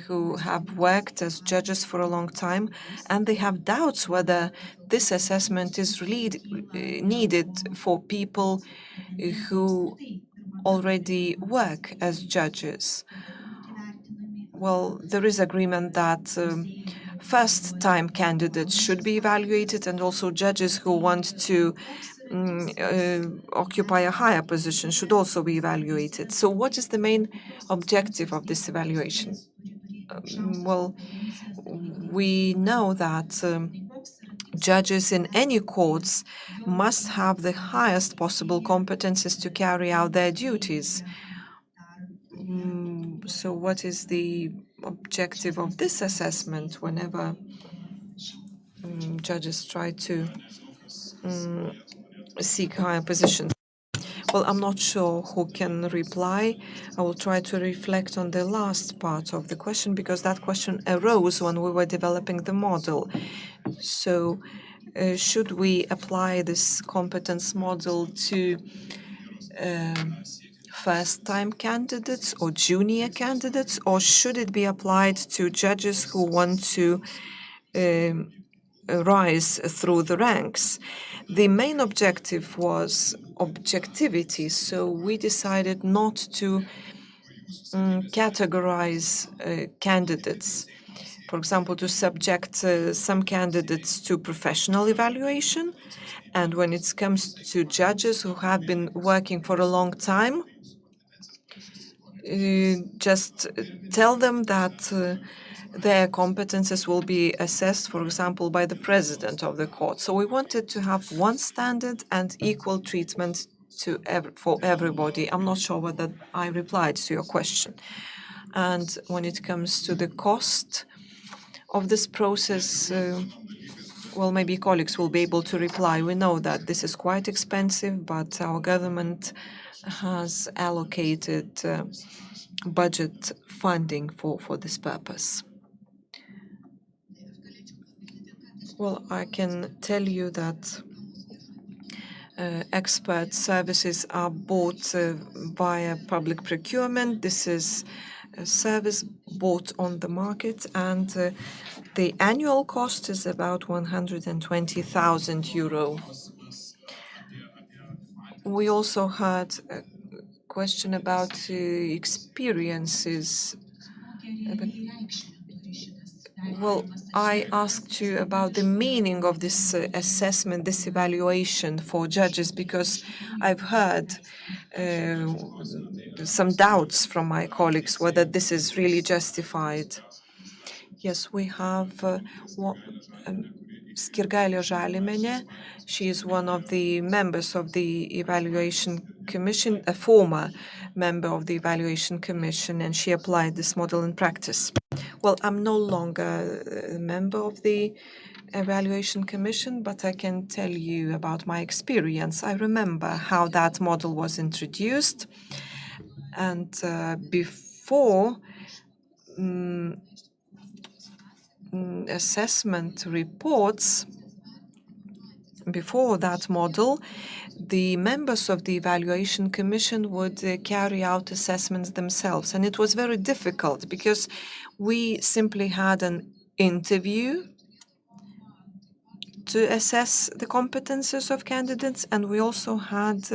who have worked as judges for a long time, and they have doubts whether this assessment is really needed for people who already work as judges. Well, there is agreement that first-time candidates should be evaluated, and also judges who want to occupy a higher position should also be evaluated. So what is the main objective of this evaluation? Well, we know that judges in any courts must have the highest possible competences to carry out their duties. So what is the objective of this assessment whenever judges try to seek higher positions? Well, I'm not sure who can reply. I will try to reflect on the last part of the question, because that question arose when we were developing the model. So should we apply this competence model to first-time candidates or junior candidates, or should it be applied to judges who want to rise through the ranks? The main objective was objectivity, so we decided not to categorize candidates. For example, to subject some candidates to professional evaluation, and when it comes to judges who have been working for a long time, just tell them that their competences will be assessed, for example, by the president of the court. So we wanted to have one standard and equal treatment for everybody. I'm not sure whether I replied to your question. And when it comes to the cost of this process, well, maybe colleagues will be able to reply. We know that this is quite expensive, but our government has allocated budget funding for this purpose. Well, I can tell you that expert services are bought via public procurement. This is a service bought on the market, and the annual cost is about 120,000 euro. We also had a question about experiences. Well, I asked you about the meaning of this assessment, this evaluation for judges, because I've heard some doubts from my colleagues whether this is really justified. Yes, we have Skirgailė Žalimene. She is one of the members of the Evaluation Commission, a former member of the Evaluation Commission, and she applied this model in practice. Well, I'm no longer a member of the Evaluation Commission, but I can tell you about my experience. I remember how that model was introduced, and before assessment reports, before that model, the members of the Evaluation Commission would carry out assessments themselves. And it was very difficult because we simply had an interview to assess the competences of candidates, and we also had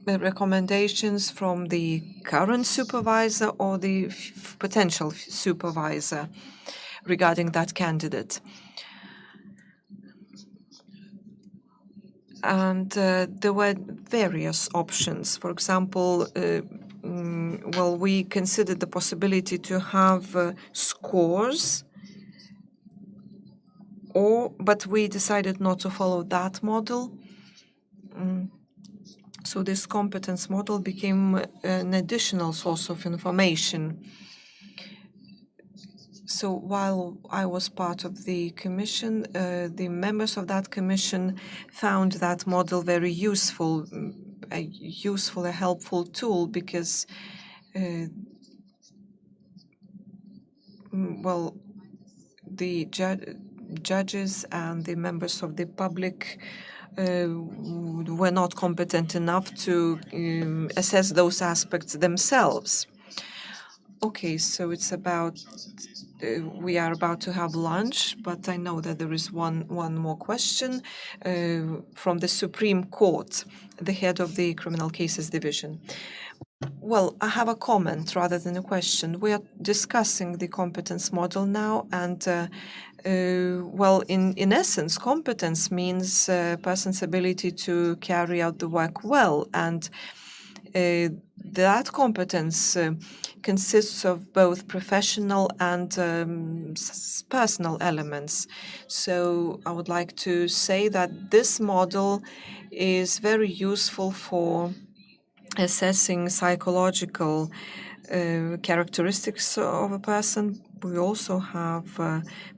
recommendations from the current supervisor or the potential supervisor regarding that candidate. And there were various options. For example, well, we considered the possibility to have scores, but we decided not to follow that model. So this competence model became an additional source of information. So while I was part of the commission, the members of that commission found that model very useful, a helpful tool, because well, the judges and the members of the public were not competent enough to assess those aspects themselves. Okay, so it's about, we are about to have lunch, but I know that there is one more question from the Supreme Court, the head of the Criminal Cases Division. Well, I have a comment rather than a question. We are discussing the competence model now, and well, in essence, competence means a person's ability to carry out the work well, and that competence consists of both professional and personal elements. So I would like to say that this model is very useful for assessing psychological characteristics of a person. We also have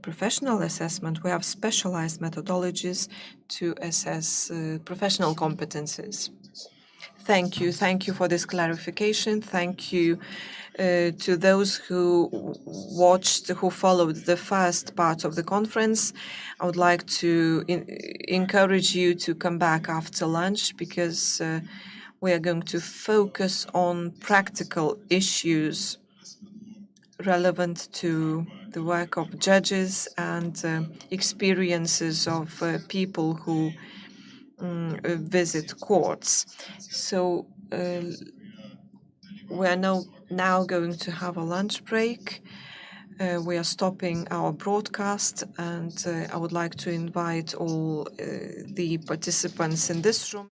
professional assessment. We have specialized methodologies to assess professional competences. Thank you. Thank you for this clarification. Thank you to those who followed the first part of the conference. I would like to encourage you to come back after lunch, because we are going to focus on practical issues relevant to the work of judges and experiences of people who visit courts. So we are now going to have a lunch break. We are stopping our broadcast, and I would like to invite all the participants in this room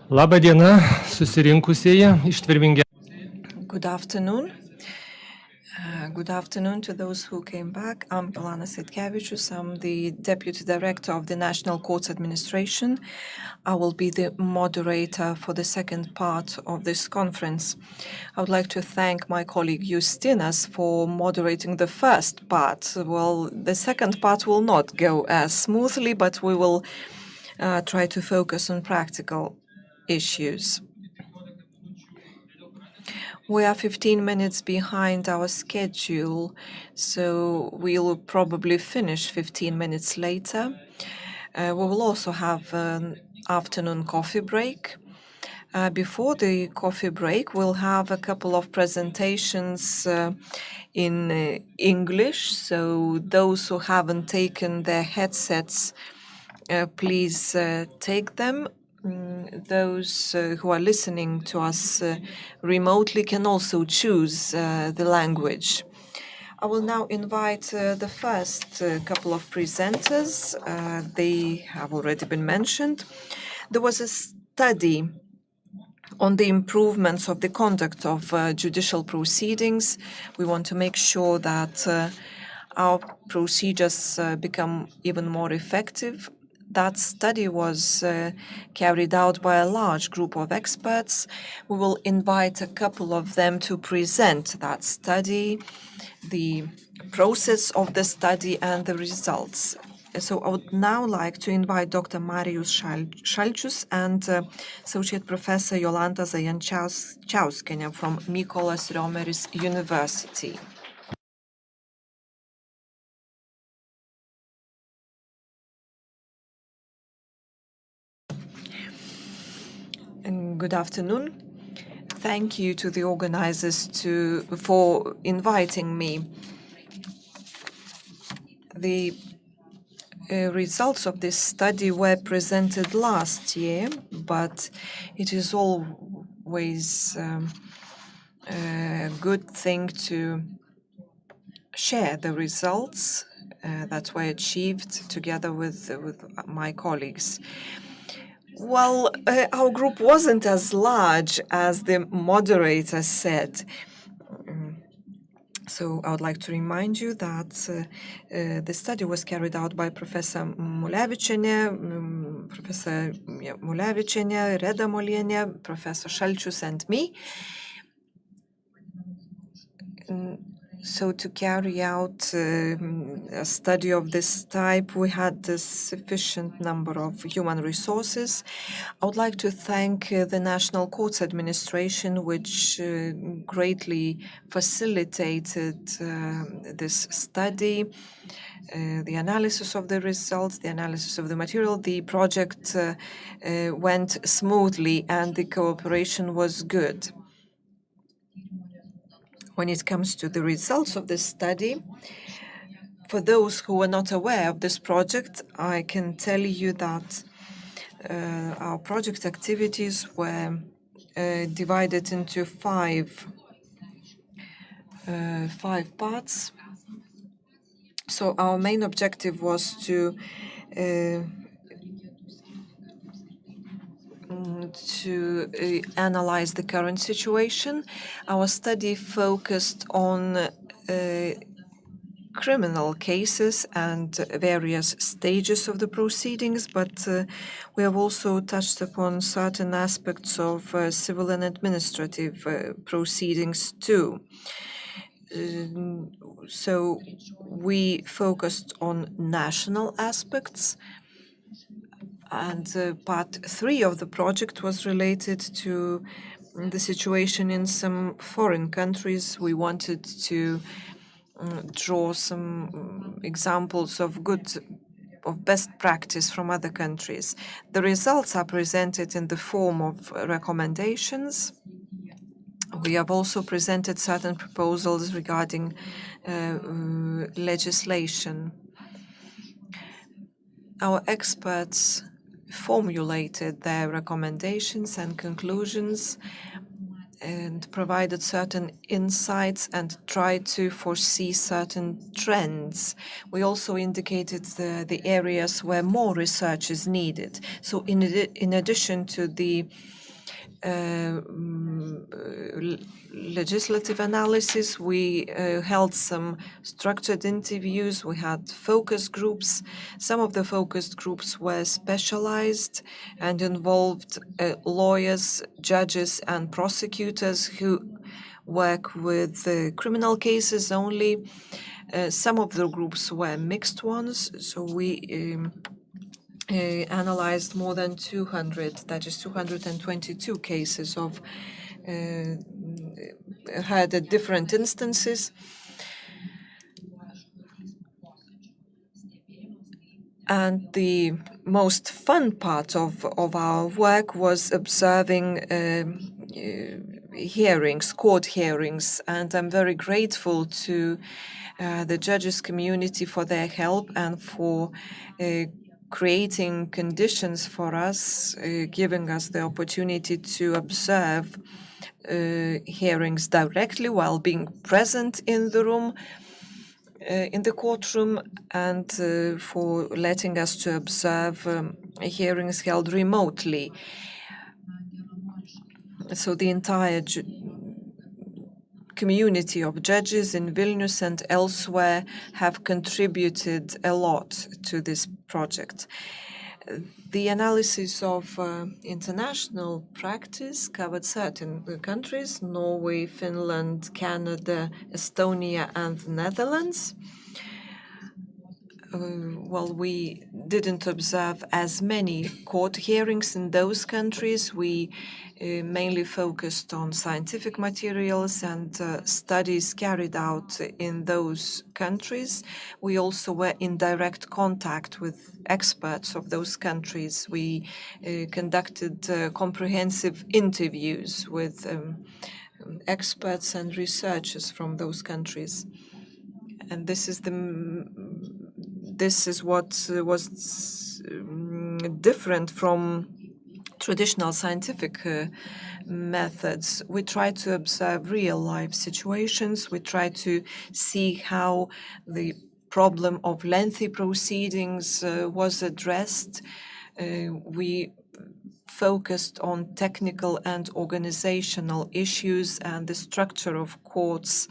Labą dieną, susirinkusieji ištvermingiausiai. Good afternoon. Good afternoon to those who came back. I'm Ilana Setkevičius. I'm the Deputy Director of the National Courts Administration. I will be the moderator for the second part of this conference. I would like to thank my colleague Justinas for moderating the first part. Well, the second part will not go as smoothly, but we will try to focus on practical issues. We are 15 minutes behind our schedule, so we'll probably finish 15 minutes later. We will also have an afternoon coffee break. Before the coffee break, we'll have a couple of presentations in English, so those who haven't taken their headsets, please take them. Those who are listening to us remotely can also choose the language. I will now invite the first couple of presenters. They have already been mentioned. There was a study on the improvements of the conduct of judicial proceedings. We want to make sure that our procedures become even more effective. That study was carried out by a large group of experts. We will invite a couple of them to present that study, the process of the study, and the results. So I would now like to invite Dr. Marijus Šalčius and Associate Professor Jolanta Zajančiauskienė from Mykolas Riomeris University. Good afternoon. Thank you to the organizers for inviting me. The results of this study were presented last year, but it is always a good thing to share the results that were achieved together with my colleagues. Well, our group wasn't as large as the moderator said. So I would like to remind you that the study was carried out by Professor Mulevičienė, Reda Molienė, Professor Šalčius, and me. So to carry out a study of this type, we had a sufficient number of human resources. I would like to thank the National Courts Administration, which greatly facilitated this study, the analysis of the results, the analysis of the material. The project went smoothly and the cooperation was good. When it comes to the results of this study, for those who are not aware of this project, I can tell you that our project activities were divided into five parts. So our main objective was to analyze the current situation. Our study focused on criminal cases and various stages of the proceedings, but we have also touched upon certain aspects of civil and administrative proceedings too. So we focused on national aspects. And part 3 of the project was related to the situation in some foreign countries. We wanted to draw some examples of best practice from other countries. The results are presented in the form of recommendations. We have also presented certain proposals regarding legislation. Our experts formulated their recommendations and conclusions, and provided certain insights and tried to foresee certain trends. We also indicated the areas where more research is needed. So in addition to the legislative analysis, we held some structured interviews. We had focus groups. Some of the focus groups were specialized and involved lawyers, judges, and prosecutors who work with criminal cases only. Some of the groups were mixed ones, so we analyzed more than 200, that is 222 cases of heard at different instances. And the most fun part of our work was observing hearings, court hearings, and I'm very grateful to the judges community for their help and for creating conditions for us, giving us the opportunity to observe hearings directly while being present in the room, in the courtroom, and for letting us to observe hearings held remotely. So the entire community of judges in Vilnius and elsewhere have contributed a lot to this project. The analysis of international practice covered certain countries: Norway, Finland, Canada, Estonia, and the Netherlands. Well, we didn't observe as many court hearings in those countries. We mainly focused on scientific materials and studies carried out in those countries. We also were in direct contact with experts of those countries. We conducted comprehensive interviews with experts and researchers from those countries. And this is what was different from traditional scientific methods. We try to observe real-life situations. We try to see how the problem of lengthy proceedings was addressed. We focused on technical and organizational issues and the structure of courts,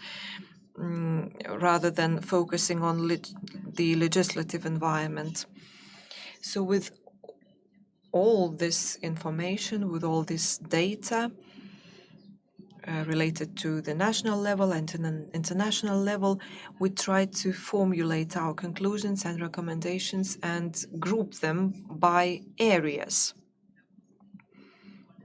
rather than focusing on the legislative environment. So with all this information, with all this data related to the national level and an international level, we tried to formulate our conclusions and recommendations and group them by areas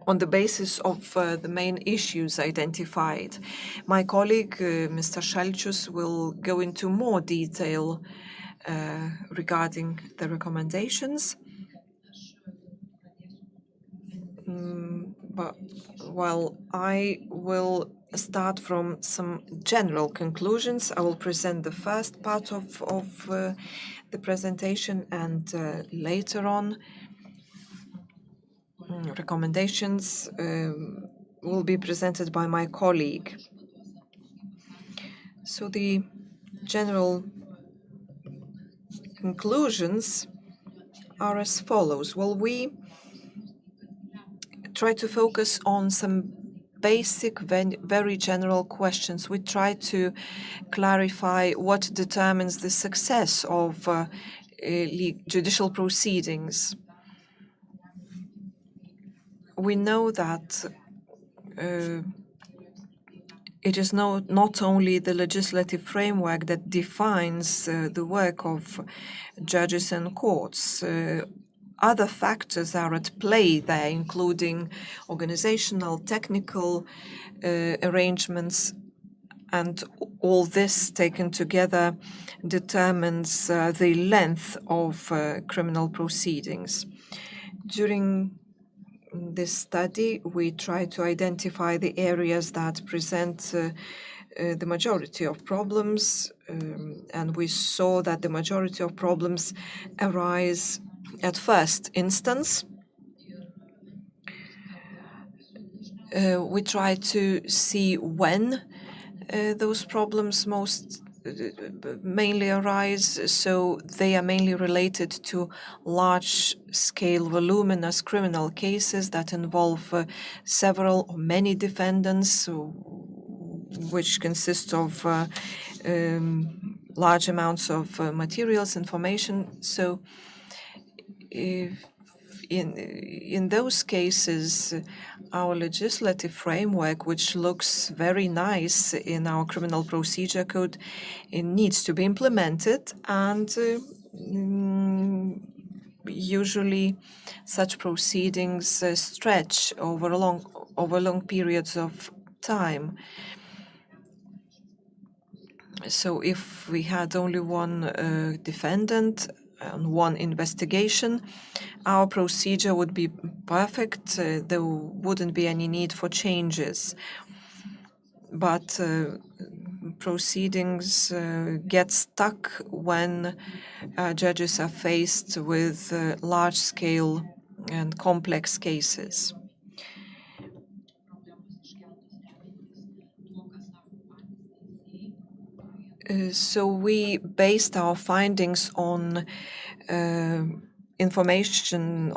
on the basis of the main issues identified. My colleague, Mr. Šalčius, will go into more detail regarding the recommendations. But while I will start from some general conclusions, I will present the first part of the presentation, and later on recommendations will be presented by my colleague. So the general conclusions are as follows. Well, we try to focus on some basic, very general questions. We try to clarify what determines the success of judicial proceedings. We know that it is not only the legislative framework that defines the work of judges and courts. Other factors are at play there, including organizational, technical arrangements, and all this taken together determines the length of criminal proceedings. During this study, we try to identify the areas that present the majority of problems, and we saw that the majority of problems arise at first instance. We try to see when those problems mainly arise, so they are mainly related to large-scale, voluminous criminal cases that involve several or many defendants, which consist of large amounts of materials, information. So in those cases, our legislative framework, which looks very nice in our criminal procedure code, it needs to be implemented, and usually such proceedings stretch over long periods of time. So if we had only one defendant and one investigation, our procedure would be perfect. There wouldn't be any need for changes. But proceedings get stuck when judges are faced with large-scale and complex cases. So we based our findings on the information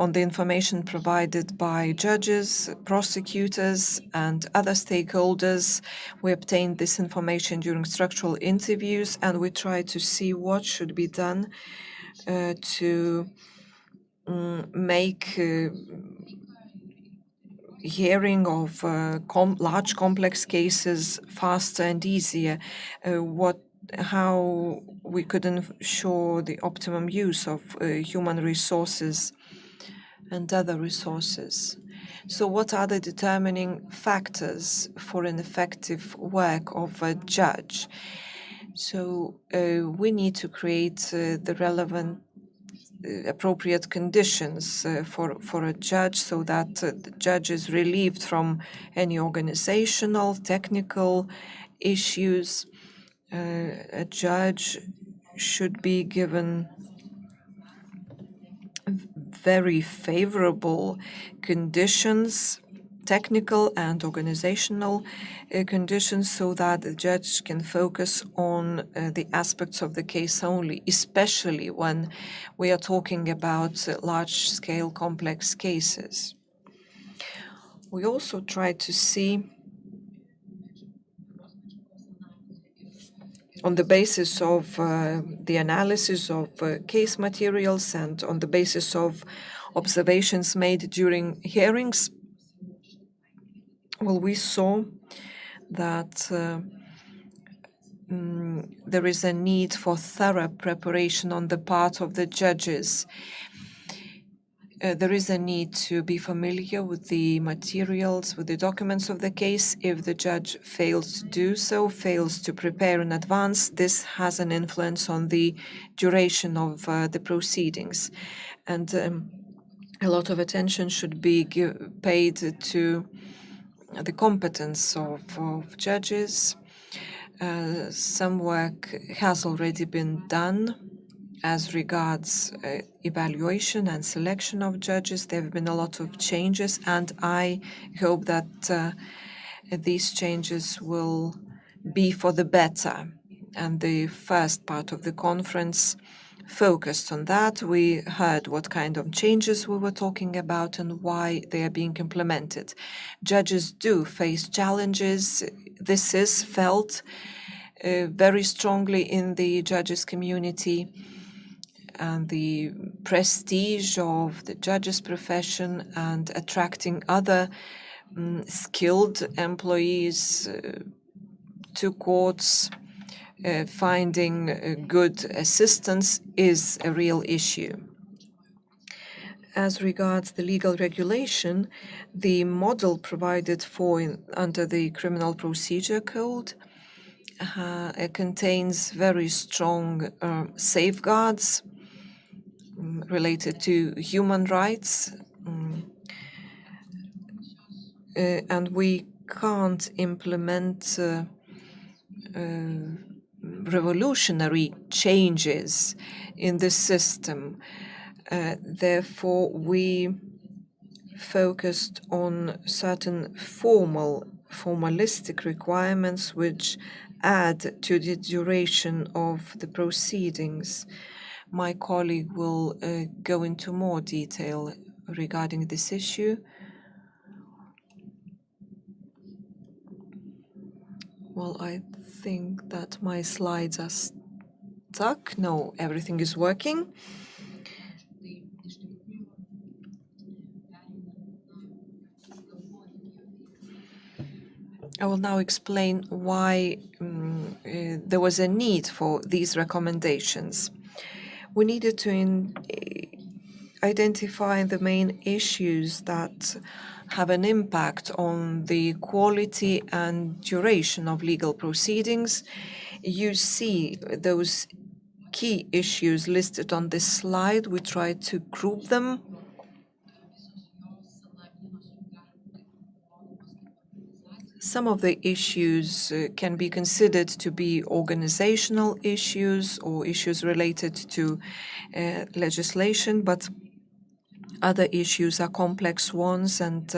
provided by judges, prosecutors, and other stakeholders. We obtained this information during structural interviews, and we tried to see what should be done to make hearing of large complex cases faster and easier, how we could ensure the optimum use of human resources and other resources. So what are the determining factors for an effective work of a judge? So we need to create the relevant appropriate conditions for a judge, so that the judge is relieved from any organizational, technical issues. A judge should be given very favorable conditions, technical and organizational conditions, so that the judge can focus on the aspects of the case only, especially when we are talking about large-scale complex cases. We also try to see, on the basis of the analysis of case materials and on the basis of observations made during hearings, well, we saw that there is a need for thorough preparation on the part of the judges. There is a need to be familiar with the materials, with the documents of the case. If the judge fails to do so, fails to prepare in advance, this has an influence on the duration of the proceedings. And a lot of attention should be paid to the competence of judges. Some work has already been done as regards evaluation and selection of judges. There have been a lot of changes, and I hope that these changes will be for the better. And the first part of the conference focused on that. We heard what kind of changes we were talking about and why they are being implemented. Judges do face challenges. This is felt very strongly in the judges community, and the prestige of the judges profession and attracting other skilled employees to courts, finding good assistance is a real issue. As regards the legal regulation, the model provided for under the Criminal Procedure Code contains very strong safeguards related to human rights, and we can't implement revolutionary changes in the system. Therefore, we focused on certain formalistic requirements which add to the duration of the proceedings. My colleague will go into more detail regarding this issue. Well, I think that my slides are stuck. No, everything is working. I will now explain why there was a need for these recommendations. We needed to identify the main issues that have an impact on the quality and duration of legal proceedings. You see those key issues listed on this slide. We tried to group them. Some of the issues can be considered to be organizational issues or issues related to legislation, but other issues are complex ones, and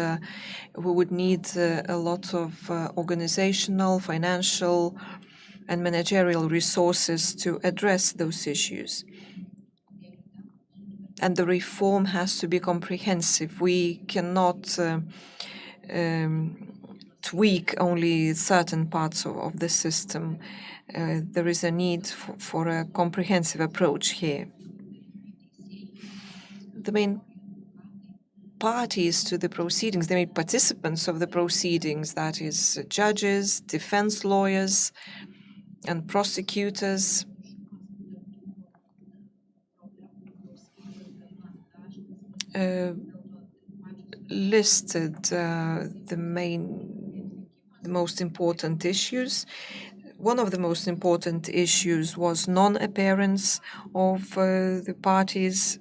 we would need a lot of organizational, financial, and managerial resources to address those issues. And the reform has to be comprehensive. We cannot tweak only certain parts of the system. There is a need for a comprehensive approach here. The main parties to the proceedings, the main participants of the proceedings, that is judges, defense lawyers, and prosecutors, listed the most important issues. One of the most important issues was non-appearance of the parties,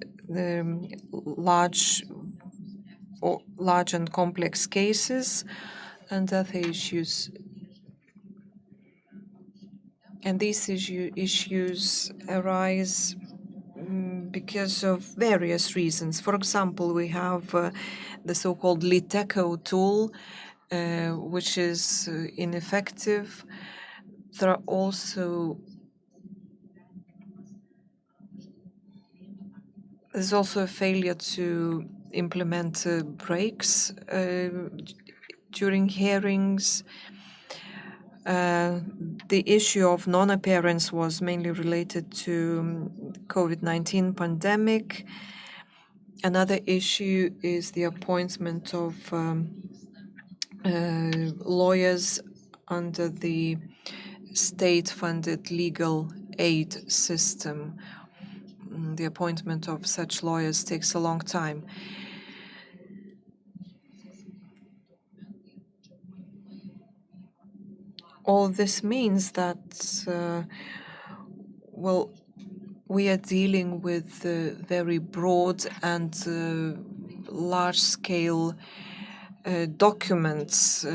large and complex cases, and other issues. And these issues arise because of various reasons. For example, we have the so-called Liteco tool, which is ineffective. There are there's also a failure to implement breaks during hearings. The issue of non-appearance was mainly related to COVID-19 pandemic. Another issue is the appointment of lawyers under the state-funded legal aid system. The appointment of such lawyers takes a long time. All this means that, well, we are dealing with very broad and large-scale documents.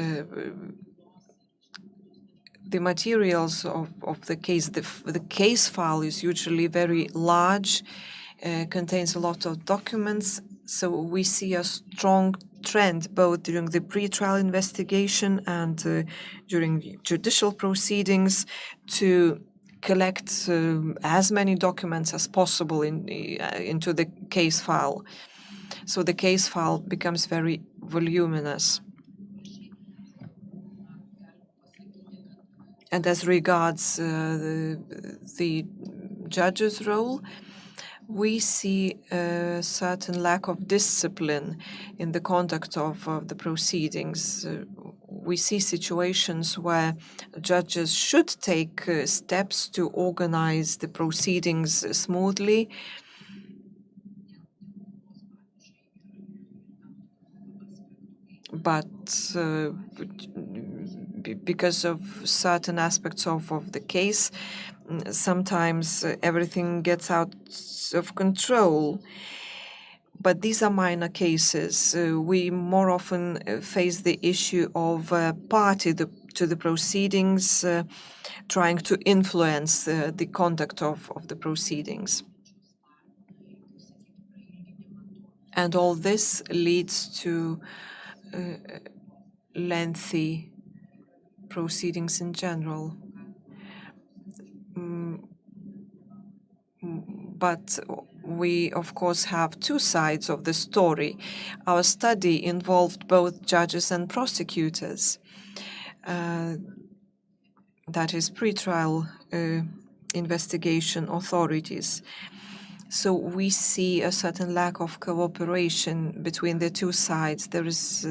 The materials of the case, the case file is usually very large, contains a lot of documents. So we see a strong trend both during the pre-trial investigation and during judicial proceedings to collect as many documents as possible into the case file. So the case file becomes very voluminous. And as regards the judge's role, we see a certain lack of discipline in the conduct of the proceedings. We see situations where judges should take steps to organize the proceedings smoothly, but because of certain aspects of the case, sometimes everything gets out of control. But these are minor cases. We more often face the issue of a party to the proceedings trying to influence the conduct of the proceedings. And all this leads to lengthy proceedings in general. But we, of course, have two sides of the story. Our study involved both judges and prosecutors. That is, pretrial investigation authorities. So we see a certain lack of cooperation between the two sides. There is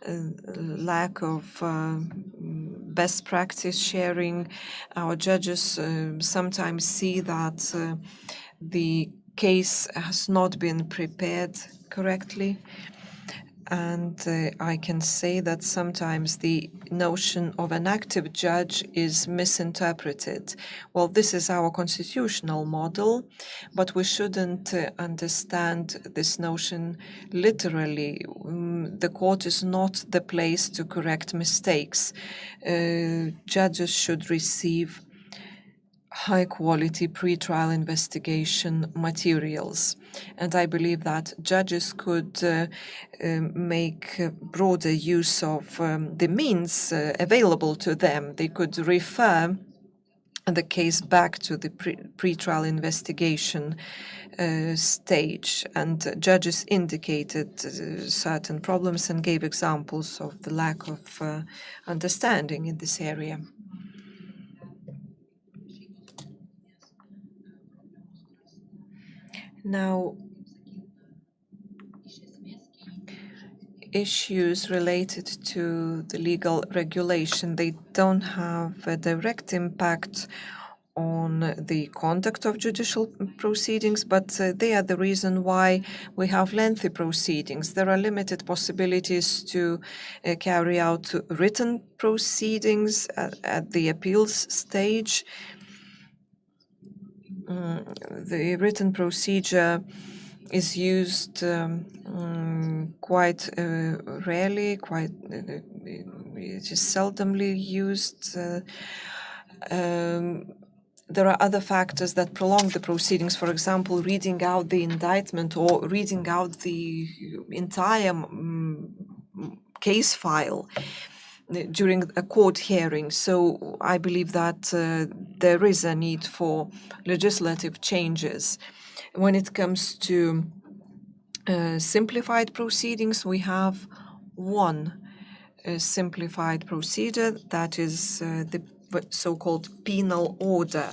a lack of best practice sharing. Our judges sometimes see that the case has not been prepared correctly. And I can say that sometimes the notion of an active judge is misinterpreted. Well, this is our constitutional model, but we shouldn't understand this notion literally. The court is not the place to correct mistakes. Judges should receive high-quality pretrial investigation materials. And I believe that judges could make broader use of the means available to them. They could refer the case back to the pretrial investigation stage. And judges indicated certain problems and gave examples of the lack of understanding in this area. Now, issues related to the legal regulation, they don't have a direct impact on the conduct of judicial proceedings, but they are the reason why we have lengthy proceedings. There are limited possibilities to carry out written proceedings at the appeals stage. The written procedure is used quite rarely, it is seldomly used. There are other factors that prolong the proceedings, for example, reading out the indictment or reading out the entire case file during a court hearing. So I believe that there is a need for legislative changes. When it comes to simplified proceedings, we have one simplified procedure, that is the so-called penal order,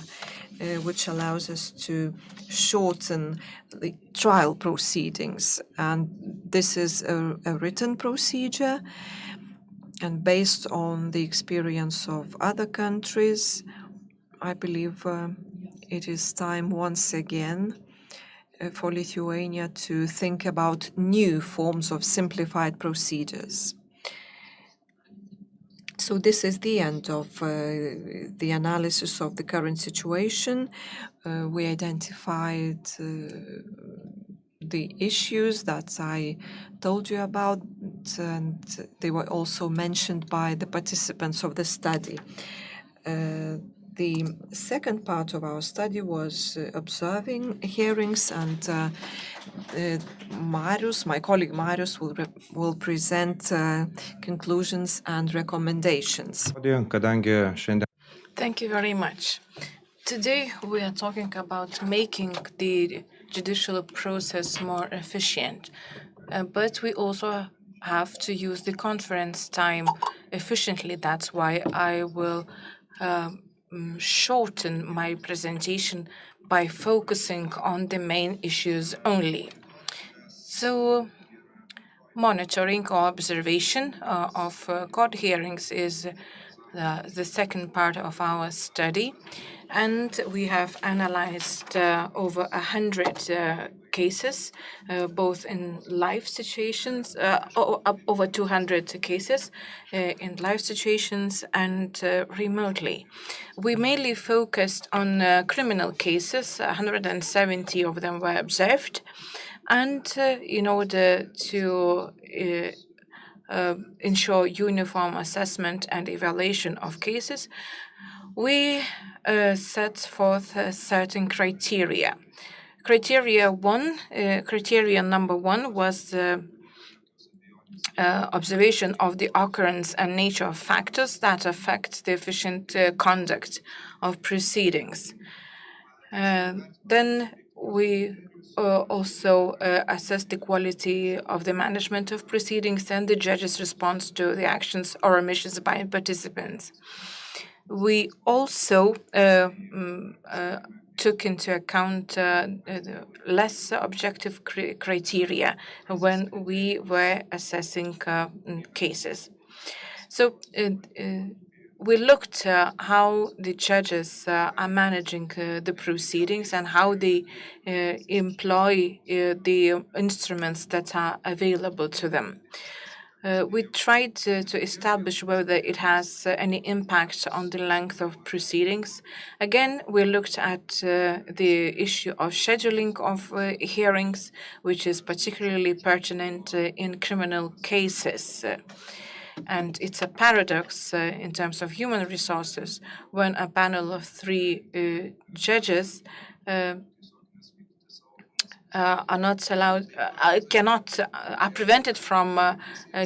which allows us to shorten the trial proceedings. And this is a written procedure. And based on the experience of other countries, I believe it is time once again for Lithuania to think about new forms of simplified procedures. So this is the end of the analysis of the current situation. We identified the issues that I told you about, and they were also mentioned by the participants of the study. The second part of our study was observing hearings, and my colleague Marius, will present conclusions and recommendations. Thank you very much. Today we are talking about making the judicial process more efficient, but we also have to use the conference time efficiently. That's why I will shorten my presentation by focusing on the main issues only. So, monitoring or observation of court hearings is the second part of our study, and we have analyzed over 100 cases, both in live situations, over 200 cases in live situations and remotely. We mainly focused on criminal cases. 170 of them were observed, and in order to ensure uniform assessment and evaluation of cases, we set forth certain criteria Criteria number one was observation of the occurrence and nature of factors that affect the efficient conduct of proceedings. Then we also assess the quality of the management of proceedings and the judge's response to the actions or omissions by participants. We also took into account less objective criteria when we were assessing cases. So we looked how the judges are managing the proceedings and how they employ the instruments that are available to them. We tried to establish whether it has any impact on the length of proceedings. Again, we looked at the issue of scheduling of hearings, which is particularly pertinent in criminal cases. And it's a paradox in terms of human resources when a panel of 3 judges are not allowed, are prevented from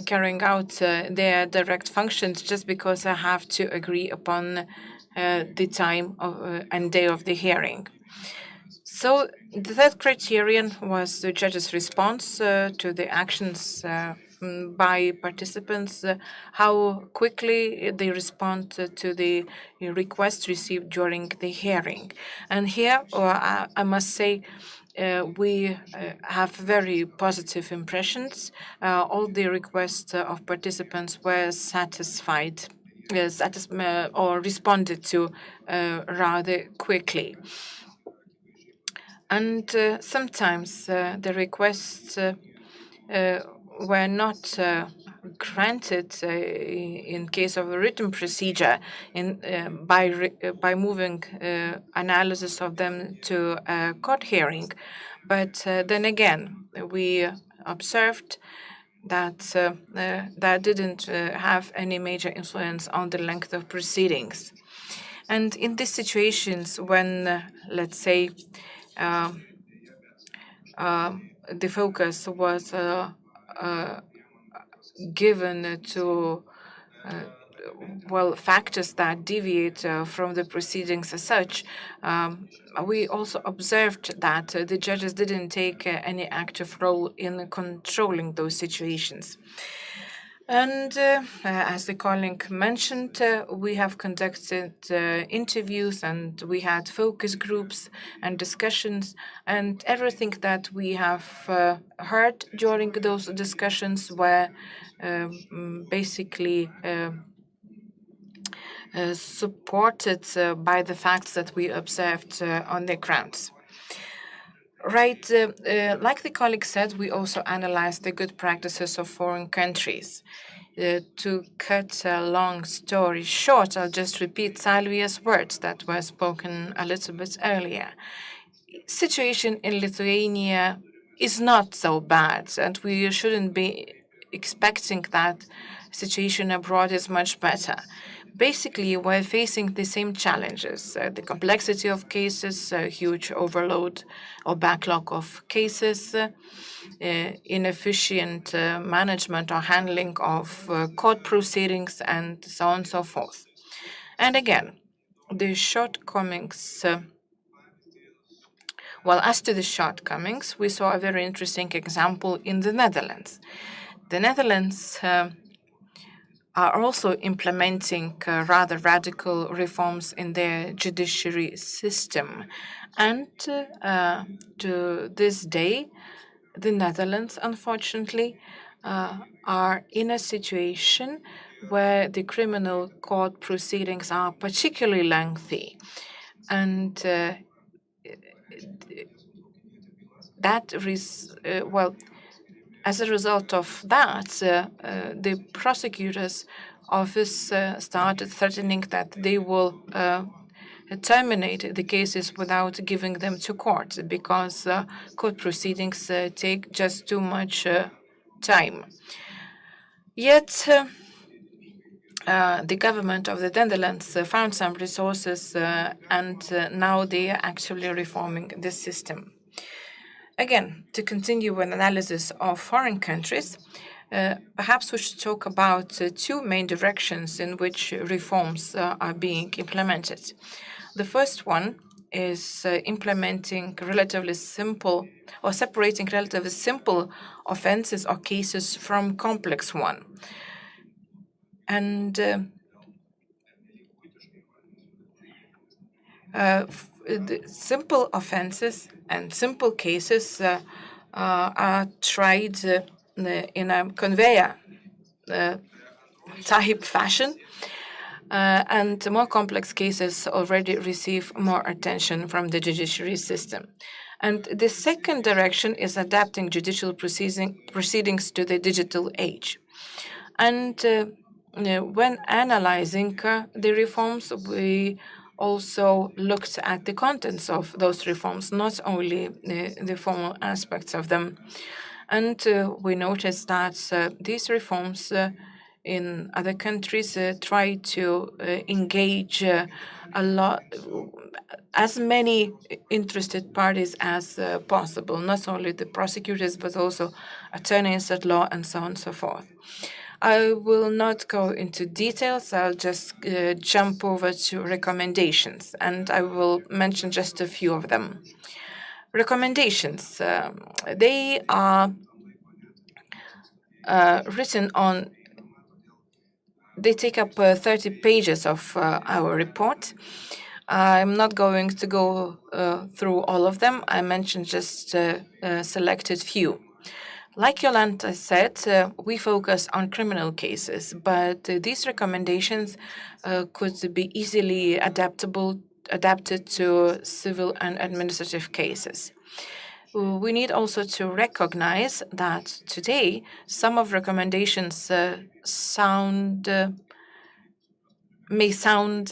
carrying out their direct functions just because they have to agree upon the time and day of the hearing. So the third criterion was the judge's response to the actions by participants, how quickly they respond to the requests received during the hearing. And here, I must say, we have very positive impressions. All the requests of participants were satisfied or responded to rather quickly. And sometimes the requests were not granted in case of a written procedure by moving analysis of them to a court hearing. But then again, we observed that that didn't have any major influence on the length of proceedings. And in these situations when, let's say, the focus was given to factors that deviate from the proceedings as such, we also observed that the judges didn't take any active role in controlling those situations. And as the colleague mentioned, we have conducted interviews and we had focus groups and discussions, and everything that we have heard during those discussions were basically supported by the facts that we observed on the grounds. Right, like the colleague said, we also analyzed the good practices of foreign countries. To cut a long story short, I'll just repeat Salvia's words that were spoken a little bit earlier. Situation in Lithuania is not so bad, and we shouldn't be expecting that situation abroad is much better. Basically, we're facing the same challenges, the complexity of cases, a huge overload or backlog of cases, inefficient management or handling of court proceedings, and so on and so forth. And again, the shortcomings, as to the shortcomings, we saw a very interesting example in the Netherlands. The Netherlands are also implementing rather radical reforms in their judiciary system. And to this day, the Netherlands, unfortunately, are in a situation where the criminal court proceedings are particularly lengthy. And as a result of that, the prosecutor's office started threatening that they will terminate the cases without giving them to court because court proceedings take just too much time. Yet, the government of the Netherlands found some resources and now they are actually reforming the system. Again, to continue with analysis of foreign countries, perhaps we should talk about two main directions in which reforms are being implemented. The first one is implementing relatively simple or separating relatively simple offenses or cases from complex one. And the simple offenses and simple cases are tried in a conveyor type fashion, and more complex cases already receive more attention from the judiciary system. And the second direction is adapting judicial proceedings to the digital age. And when analyzing the reforms, we also looked at the contents of those reforms, not only the formal aspects of them. And we noticed that these reforms in other countries try to engage as many interested parties as possible, not only the prosecutors, but also attorneys at law and so on and so forth. I will not go into details. I'll just jump over to recommendations, and I will mention just a few of them. Recommendations, they are written on, they take up 30 pages of our report. I'm not going to go through all of them. I mentioned just a selected few. Like Yolanta said, we focus on criminal cases, but these recommendations could be easily adapted to civil and administrative cases. We need also to recognize that today some of recommendations may sound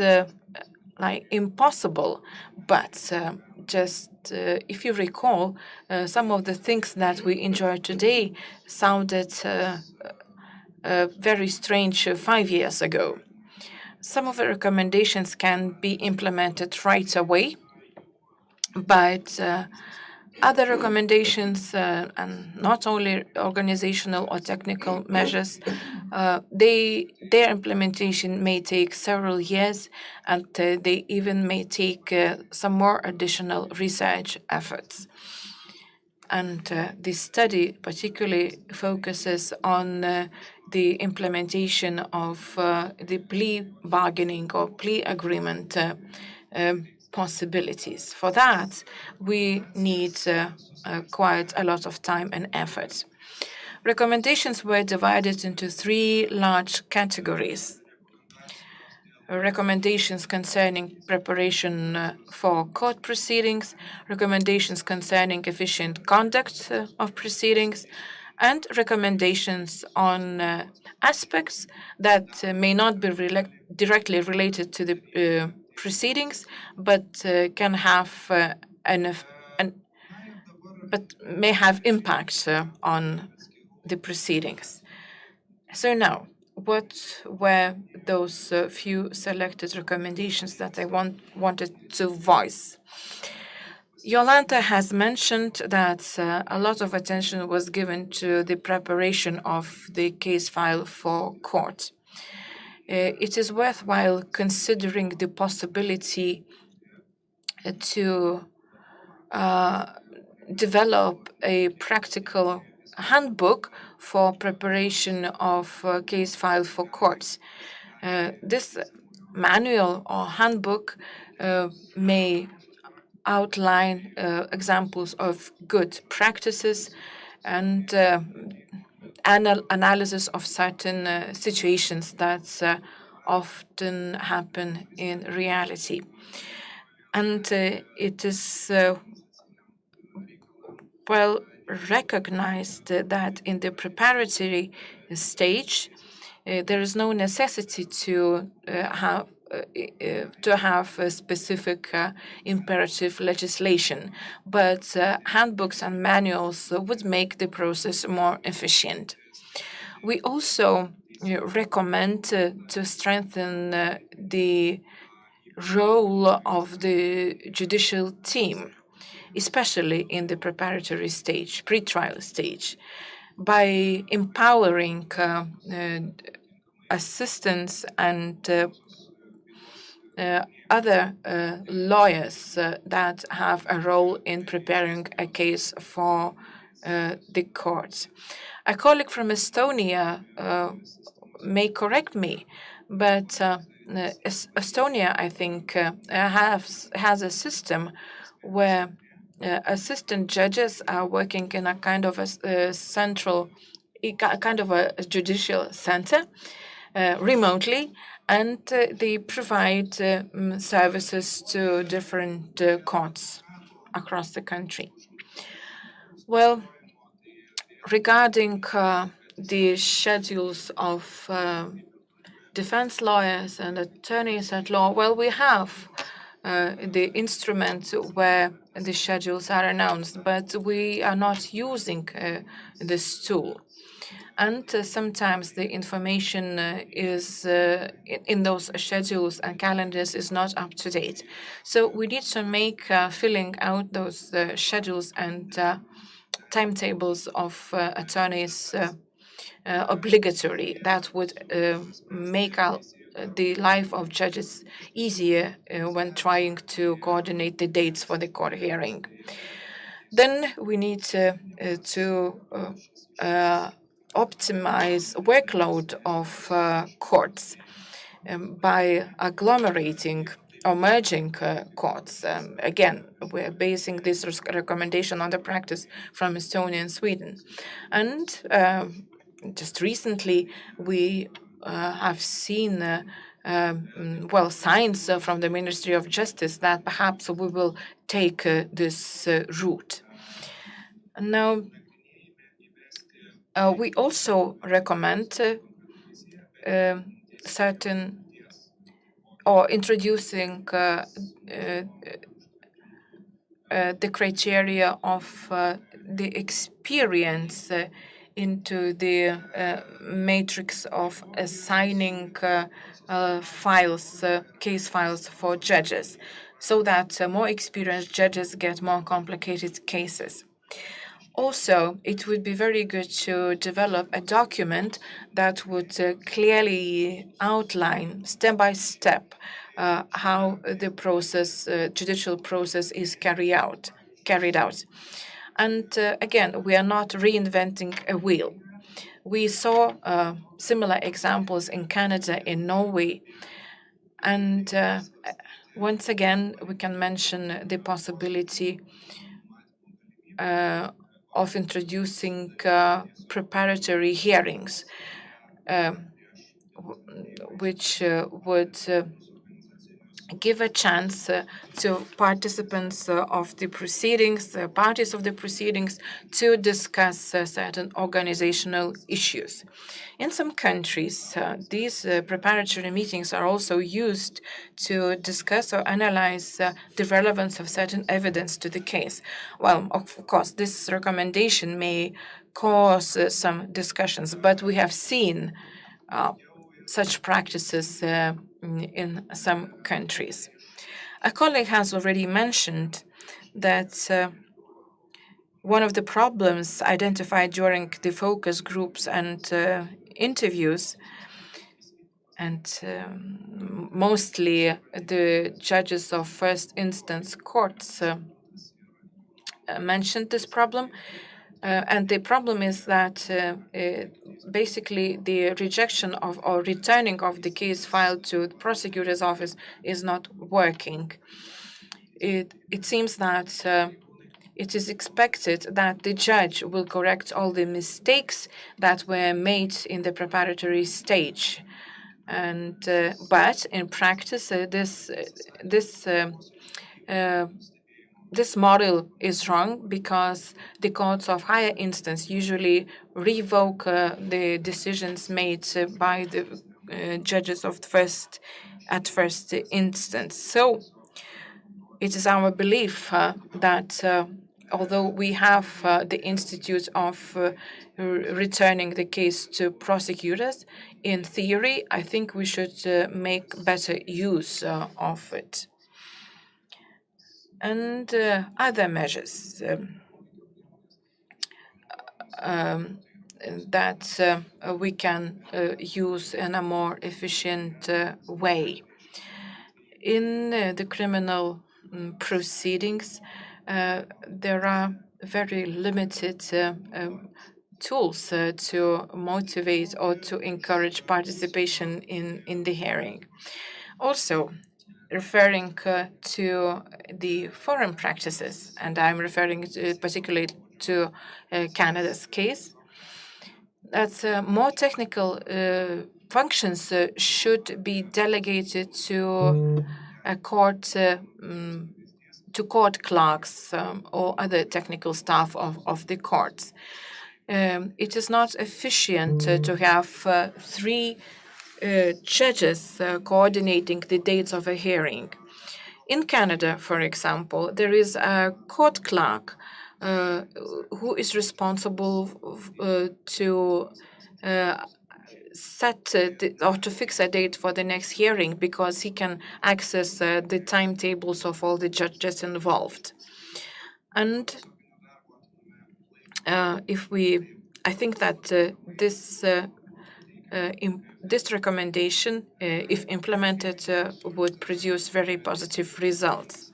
like impossible, but if you recall, some of the things that we enjoy today sounded very strange 5 years ago. Some of the recommendations can be implemented right away, but other recommendations, and not only organizational or technical measures, their implementation may take several years, and they even may take some more additional research efforts. And this study particularly focuses on the implementation of the plea bargaining or plea agreement possibilities. For that, we need quite a lot of time and effort. Recommendations were divided into 3 large categories. Recommendations concerning preparation for court proceedings, recommendations concerning efficient conduct of proceedings, and recommendations on aspects that may not be directly related to the proceedings, but can have but may have impact on the proceedings. So now, what were those few selected recommendations that I wanted to voice? Yolanta has mentioned that a lot of attention was given to the preparation of the case file for court. It is worthwhile considering the possibility to develop a practical handbook for preparation of case file for courts. This manual or handbook may outline examples of good practices and analysis of certain situations that often happen in reality. And it is well recognized that in the preparatory stage, there is no necessity to have a specific imperative legislation, but handbooks and manuals would make the process more efficient. We also recommend to strengthen the role of the judicial team. especially in the preparatory stage, pre-trial stage, by empowering assistants and other lawyers that have a role in preparing a case for the courts. A colleague from Estonia may correct me, but Estonia, I think, has a system where assistant judges are working in a kind of a central, kind of a judicial center remotely, and they provide services to different courts across the country. Well, regarding the schedules of defense lawyers and attorneys at law, well, we have the instrument where the schedules are announced, but we are not using this tool. And sometimes the information is in those schedules and calendars is not up to date. So we need to make filling out those schedules and timetables of attorneys obligatory. That would make the life of judges easier when trying to coordinate the dates for the court hearing. Then we need to optimize workload of courts by agglomerating or merging courts. Again, we're basing this recommendation on the practice from Estonia and Sweden. And just recently, we have seen signs from the Ministry of Justice that perhaps we will take this route. Now, we also recommend certain or introducing the criteria of the experience into the matrix of assigning case files for judges, so that more experienced judges get more complicated cases. Also, it would be very good to develop a document that would clearly outline step by step how the process, judicial process, is carried out. And again, we are not reinventing a wheel. We saw similar examples in Canada, in Norway, and once again, we can mention the possibility of introducing preparatory hearings, which would give a chance to participants of the proceedings, parties of the proceedings, to discuss certain organizational issues. In some countries, these preparatory meetings are also used to discuss or analyze the relevance of certain evidence to the case. Well, of course, this recommendation may cause some discussions, but we have seen such practices in some countries. A colleague has already mentioned that one of the problems identified during the focus groups and interviews, and mostly the judges of first instance courts mentioned this problem. And the problem is that basically the rejection of or returning of the case file to the prosecutor's office is not working. It seems that it is expected that the judge will correct all the mistakes that were made in the preparatory stage. And but in practice, this model is wrong, because the courts of higher instance usually revoke the decisions made by the judges of first instance. So it is our belief that although we have the institute of returning the case to prosecutors, in theory, I think we should make better use of it. and other measures that we can use in a more efficient way. In the criminal proceedings, there are very limited tools to motivate or to encourage participation in the hearing. Also, referring to the foreign practices, and I'm referring particularly to Canada's case, that more technical functions should be delegated to a court, to court clerks or other technical staff of the courts. It is not efficient to have 3 judges coordinating the dates of a hearing. In Canada, for example, there is a court clerk who is responsible to set or to fix a date for the next hearing because he can access the timetables of all the judges involved. And I think that this recommendation, if implemented, would produce very positive results.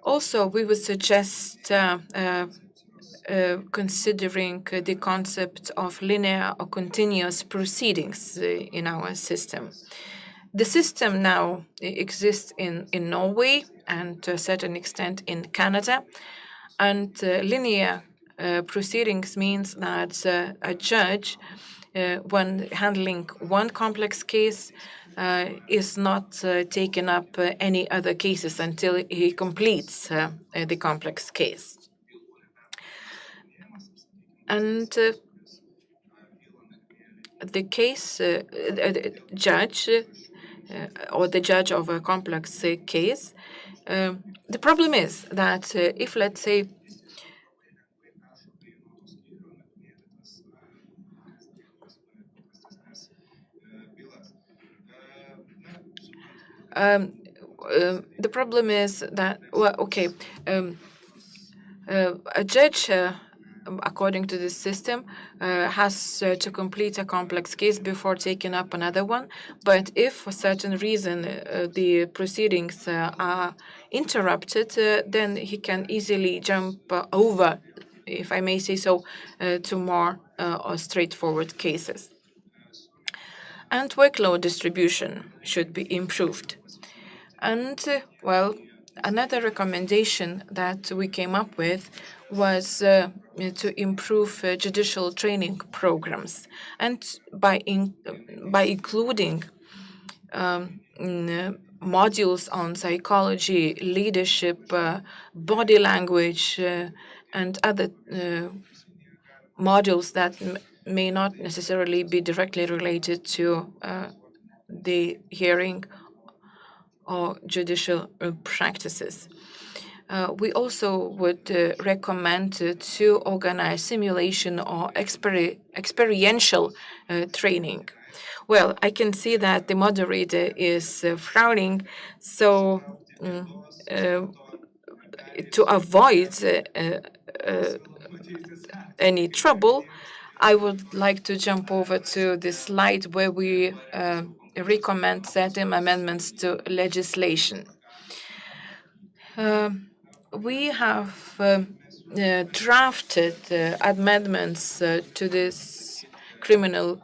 Also, we would suggest considering the concept of linear or continuous proceedings in our system. The system now exists in Norway and to a certain extent in Canada, and linear proceedings means that a judge, when handling one complex case, is not taking up any other cases until he completes the complex case. And the case the judge or the judge of a complex case, the problem is that if, let's say, the problem is that, well, okay, a judge, according to this system, has to complete a complex case before taking up another one. But if for certain reason the proceedings are interrupted, then he can easily jump over, if I may say so, to more or straightforward cases. And workload distribution should be improved. And, well, another recommendation that we came up with was to improve judicial training programs, and by including modules on psychology, leadership, body language, and other modules that may not necessarily be directly related to the hearing or judicial practices. We also would recommend to organize simulation or experiential training. Well, I can see that the moderator is frowning, so to avoid any trouble, I would like to jump over to the slide where we recommend certain amendments to legislation. We have drafted amendments to this criminal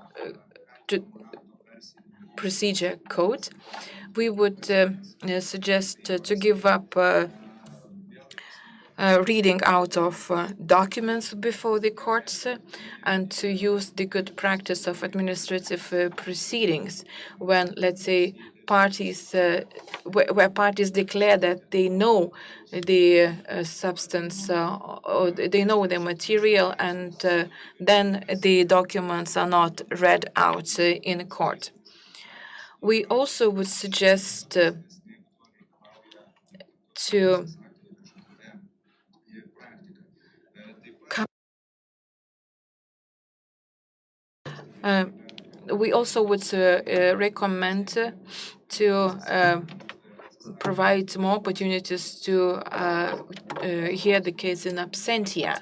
procedure code. We would suggest to give up reading out of documents before the courts and to use the good practice of administrative proceedings when, let's say, parties where parties declare that they know the substance or they know the material, and then the documents are not read out in court. We also would suggest to recommend to provide more opportunities to hear the case in absentia,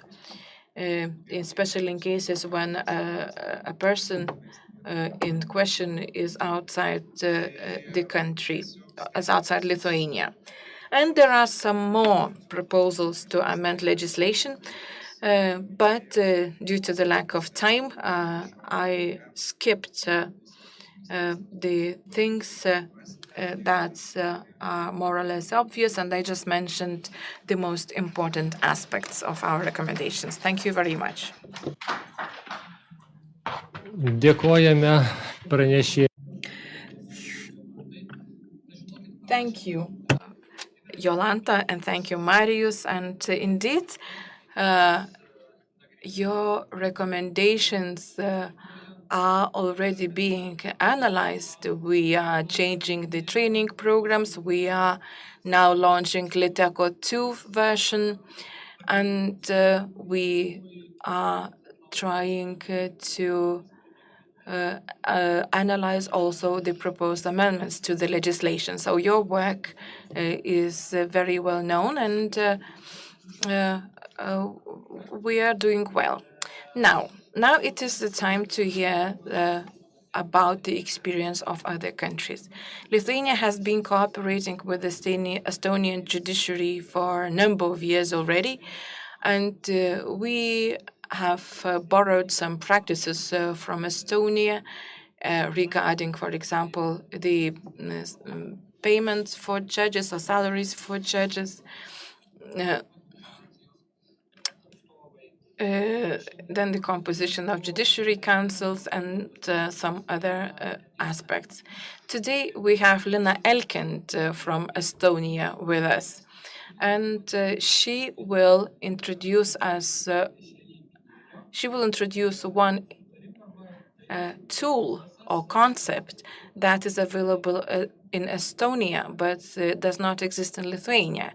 especially in cases when a person in question is outside the country, as outside Lithuania. And there are some more proposals to amend legislation, but due to the lack of time, I skipped the things that are more or less obvious, and I just mentioned the most important aspects of our recommendations. Thank you very much. Dėkojame pranešėjai. Thank you, Jolanta, and thank you, Marius. And indeed, your recommendations are already being analyzed. We are changing the training programs. We are now launching Liteko 2 version, and we are trying to analyze also the proposed amendments to the legislation. So your work is very well known, and we are doing well. Now it is the time to hear about the experience of other countries. Lithuania has been cooperating with the Estonian judiciary for a number of years already, and we have borrowed some practices from Estonia regarding, for example, the payments for judges or salaries for judges. Then the composition of judiciary councils and some other aspects. Today we have Lina Elkind from Estonia with us, and she will introduce us. She will introduce one tool or concept that is available in Estonia, but does not exist in Lithuania.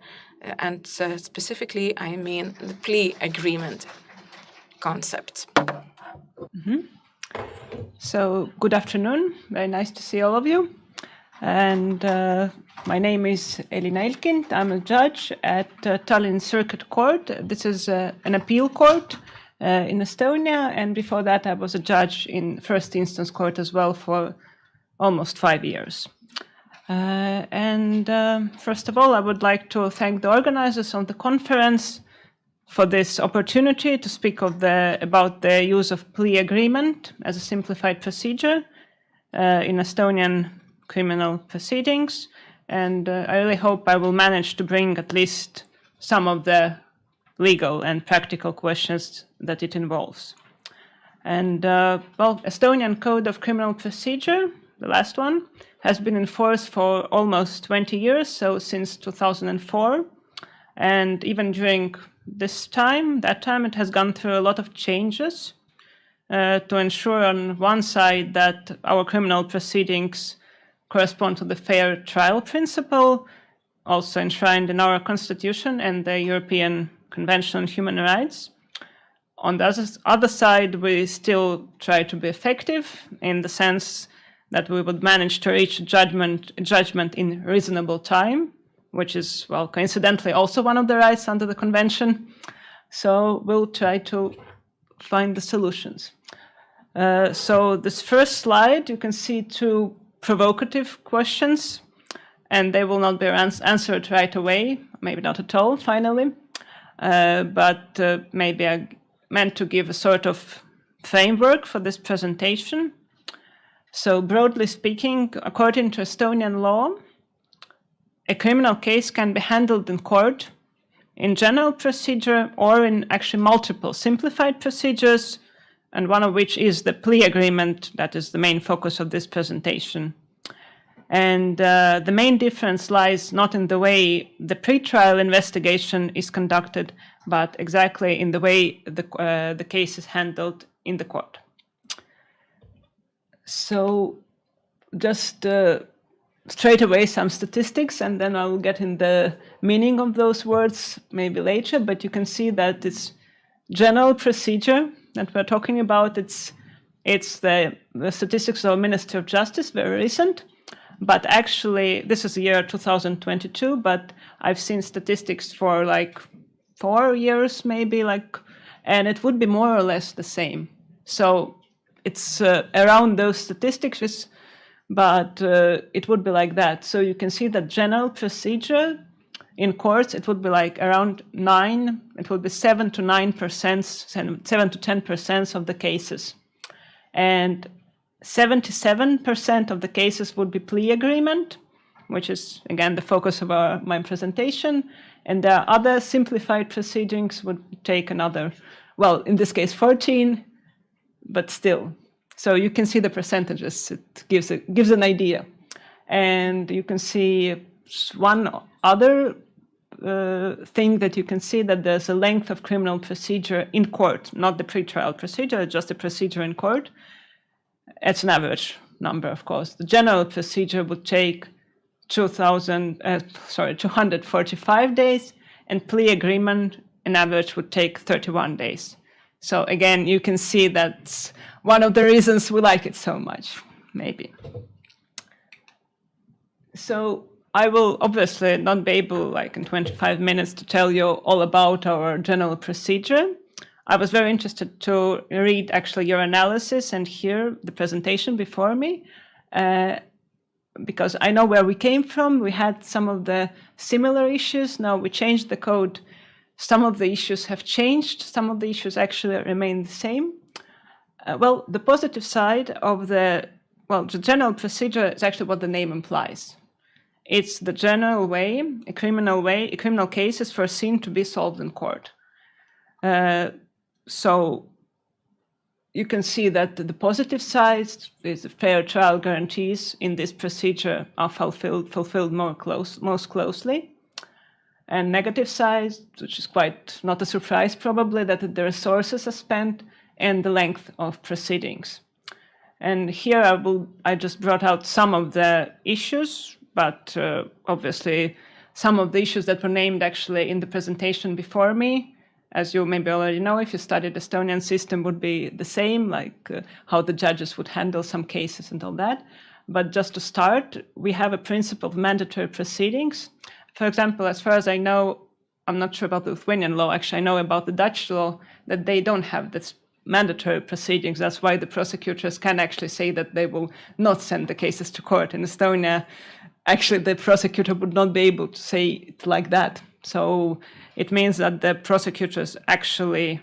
And specifically, I mean the plea agreement concept. So, good afternoon. Very nice to see all of you. And my name is Elina Elkind. I'm a judge at Tallinn Circuit Court. This is an appeal court in Estonia, and before that I was a judge in first instance court as well for almost 5 years. First of all, I would like to thank the organizers of the conference for this opportunity to speak about the use of plea agreement as a simplified procedure in Estonian criminal proceedings. And I really hope I will manage to bring at least some of the legal and practical questions that it involves. And Estonian Code of Criminal Procedure, the last one, has been in force for almost 20 years, so since 2004. And even during that time, it has gone through a lot of changes to ensure on one side that our criminal proceedings correspond to the fair trial principle, also enshrined in our Constitution and the European Convention on Human Rights. On the other side, we still try to be effective in the sense that we would manage to reach judgment in reasonable time, which is, well, coincidentally also one of the rights under the Convention. So we'll try to find the solutions. So this first slide, you can see two provocative questions, and they will not be answered right away, maybe not at all, finally. But maybe I meant to give a sort of framework for this presentation. So broadly speaking, according to Estonian law, a criminal case can be handled in court in general procedure or in actually multiple simplified procedures, and one of which is the plea agreement that is the main focus of this presentation. And the main difference lies not in the way the pretrial investigation is conducted, but exactly in the way the case is handled in the court. So just straight away some statistics, and then I will get in the meaning of those words maybe later, but you can see that it's general procedure that we're talking about. It's the statistics of Ministry of Justice, very recent. But actually, this is the year 2022, but I've seen statistics for like 4 years, maybe, and it would be more or less the same. So it's around those statistics, but it would be like that. So you can see that general procedure in courts, it would be like around 9, it would be 7 to 9%, 7 to 10% of the cases. And 77% of the cases would be plea agreement, which is, again, the focus of my presentation. And the other simplified proceedings would take another, well, in this case, 14, but still. So you can see the percentages. It gives an idea. And you can see one other thing that you can see, that there's a length of criminal procedure in court, not the pretrial procedure, just the procedure in court. It's an average number, of course. The general procedure would take 245 days, and plea agreement, an average, would take 31 days. So again, you can see that's one of the reasons we like it so much, maybe. So I will obviously not be able, like in 25 minutes, to tell you all about our general procedure. I was very interested to read actually your analysis and hear the presentation before me, because I know where we came from. We had some of the similar issues. Now we changed the code. Some of the issues have changed. Some of the issues actually remain the same. Well, the positive side of the general procedure is actually what the name implies. It's the general way, a criminal case is foreseen to be solved in court. So you can see that the positive side is the fair trial guarantees in this procedure are fulfilled most closely. And negative side, which is quite not a surprise probably, that the resources are spent and the length of proceedings. And here I just brought out some of the issues, but obviously some of the issues that were named actually in the presentation before me, as you maybe already know, if you studied the Estonian system, would be the same, like how the judges would handle some cases and all that. But just to start, we have a principle of mandatory proceedings. For example, as far as I know, I'm not sure about the Lithuanian law, actually I know about the Dutch law, that they don't have this mandatory proceedings. That's why the prosecutors can actually say that they will not send the cases to court. In Estonia, actually the prosecutor would not be able to say it like that. So it means that the prosecutors actually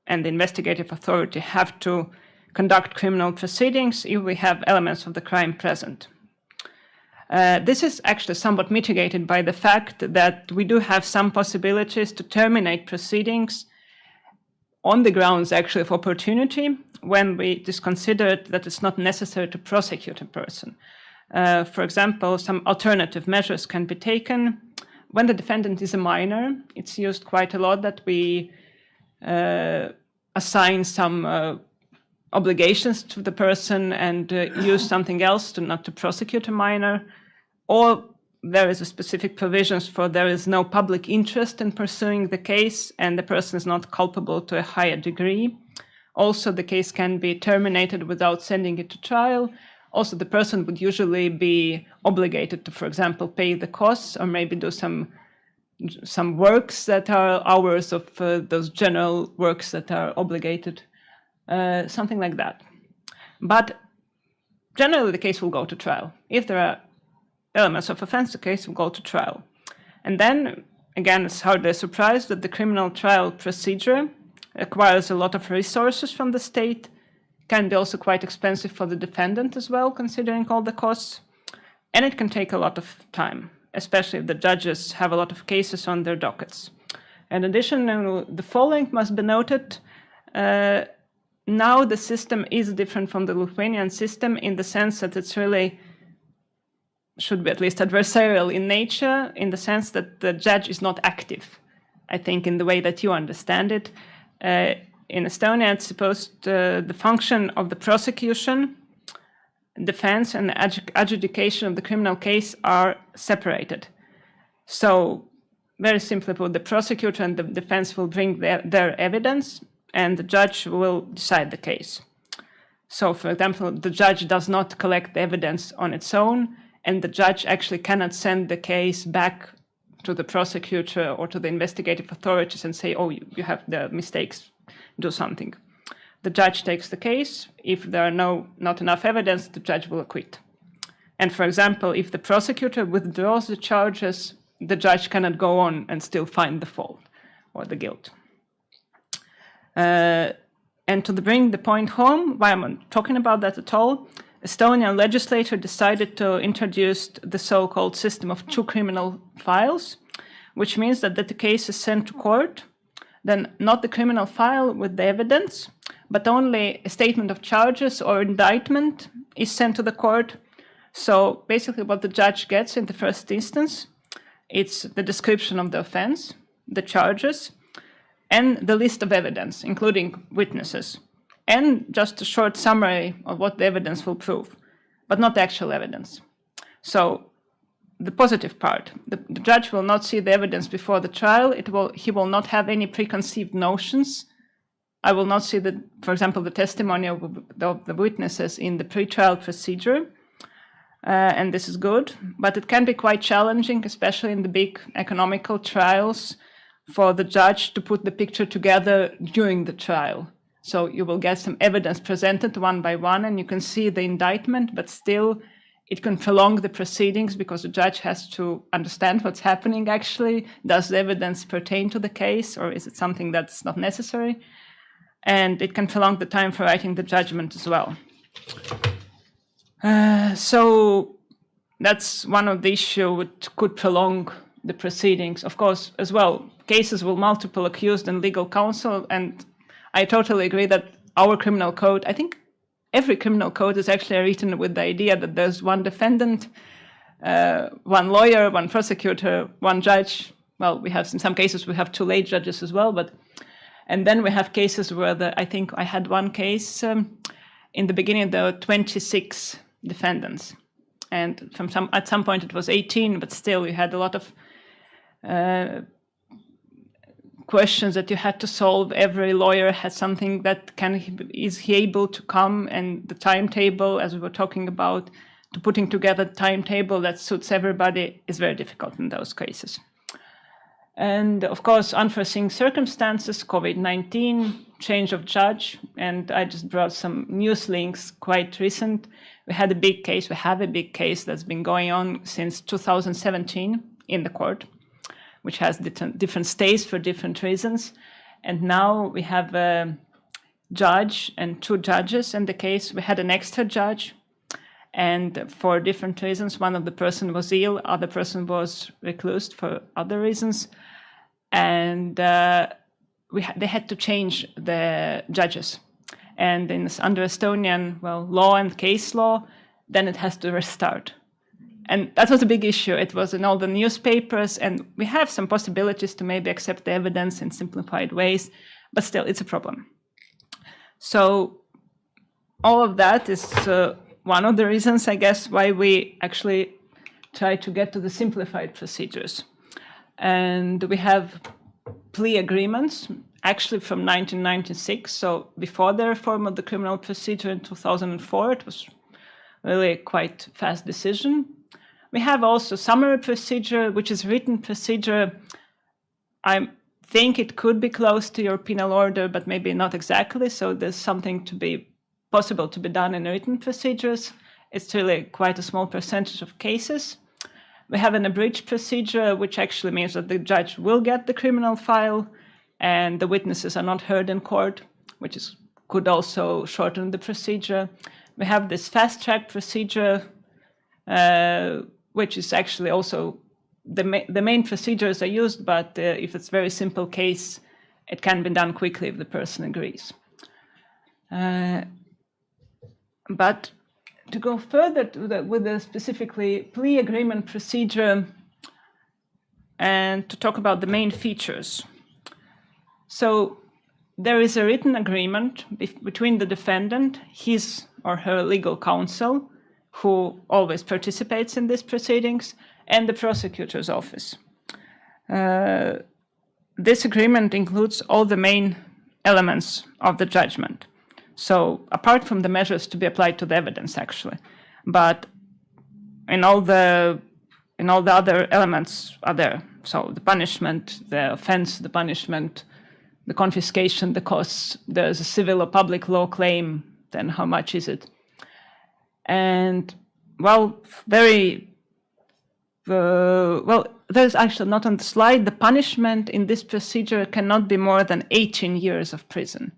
and the investigative authority have to conduct criminal proceedings if we have elements of the crime present. This is actually somewhat mitigated by the fact that we do have some possibilities to terminate proceedings on the grounds actually of opportunity when it is considered that it's not necessary to prosecute a person. For example, some alternative measures can be taken. When the defendant is a minor, it's used quite a lot that we assign some obligations to the person and use something else not to prosecute a minor, or there is a specific provisions for there is no public interest in pursuing the case and the person is not culpable to a higher degree. Also, the case can be terminated without sending it to trial. Also, the person would usually be obligated to, for example, pay the costs or maybe do some works that are hours of those general works that are obligated, something like that. But generally, the case will go to trial. If there are elements of offense, the case will go to trial. And then, again, it's hardly a surprise that the criminal trial procedure requires a lot of resources from the state, can be also quite expensive for the defendant as well, considering all the costs, and it can take a lot of time, especially if the judges have a lot of cases on their dockets. In addition, the following must be noted. Now the system is different from the Lithuanian system in the sense that it's really should be at least adversarial in nature, in the sense that the judge is not active, I think, in the way that you understand it. In Estonia, it's supposed the function of the prosecution, defense, and adjudication of the criminal case are separated. So, very simply put, the prosecutor and the defense will bring their evidence, and the judge will decide the case. So, for example, the judge does not collect the evidence on its own, and the judge actually cannot send the case back to the prosecutor or to the investigative authorities and say, oh, you have the mistakes, do something. The judge takes the case. If there are not enough evidence, the judge will acquit. And for example, if the prosecutor withdraws the charges, the judge cannot go on and still find the fault or the guilt. And to bring the point home, why I'm not talking about that at all, Estonian legislature decided to introduce the so-called system of 2 criminal files, which means that the case is sent to court, then not the criminal file with the evidence, but only a statement of charges or indictment is sent to the court. So basically what the judge gets in the first instance, it's the description of the offense, the charges, and the list of evidence, including witnesses, and just a short summary of what the evidence will prove, but not actual evidence. So the positive part, the judge will not see the evidence before the trial. He will not have any preconceived notions. I will not see, for example, the testimony of the witnesses in the pretrial procedure, and this is good, but it can be quite challenging, especially in the big economical trials, for the judge to put the picture together during the trial. So you will get some evidence presented one by one, and you can see the indictment, but still it can prolong the proceedings because the judge has to understand what's happening actually. Does the evidence pertain to the case, or is it something that's not necessary? And it can prolong the time for writing the judgment as well. So that's one of the issues which could prolong the proceedings. Of course, as well, cases with multiple accused and legal counsel, and I totally agree that our criminal code, I think every criminal code is actually written with the idea that there's one defendant, one lawyer, one prosecutor, one judge. Well, we have, in some cases, we have 2 lay judges as well, and then we have cases where I think I had one case in the beginning, there were 26 defendants. And at some point it was 18, but still you had a lot of questions that you had to solve. Every lawyer has something that is he able to come, and the timetable, as we were talking about, to putting together a timetable that suits everybody is very difficult in those cases. And of course, unforeseen circumstances, COVID-19, change of judge, and I just brought some news links quite recent. We have a big case that's been going on since 2017 in the court, which has different stays for different reasons. And now we have a judge and 2 judges in the case. We had an extra judge, and for different reasons, one of the person was ill, other person was reclused for other reasons. And they had to change the judges. And under Estonian law and case law, then it has to restart. And that was a big issue. It was in all the newspapers, and we have some possibilities to maybe accept the evidence in simplified ways, but still it's a problem. So all of that is one of the reasons, I guess, why we actually try to get to the simplified procedures. And we have plea agreements, actually from 1996, so before the reform of the criminal procedure in 2004, it was really a quite fast decision. We have also summary procedure, which is written procedure. I think it could be close to your penal order, but maybe not exactly, so there's something to be possible to be done in written procedures. It's really quite a small percentage of cases. We have an abridged procedure, which actually means that the judge will get the criminal file and the witnesses are not heard in court, which could also shorten the procedure. We have this fast-track procedure, which is actually also the main procedures are used, but if it's a very simple case, it can be done quickly if the person agrees. But to go further with the specifically plea agreement procedure and to talk about the main features. So there is a written agreement between the defendant, his or her legal counsel, who always participates in these proceedings, and the prosecutor's office. This agreement includes all the main elements of the judgment. So apart from the measures to be applied to the evidence, actually, but and all the other elements are there. So the punishment, the offense, the punishment, the confiscation, the costs. There's a civil or public law claim. Then how much is it? And there's actually not on the slide. The punishment in this procedure cannot be more than 18 years of prison.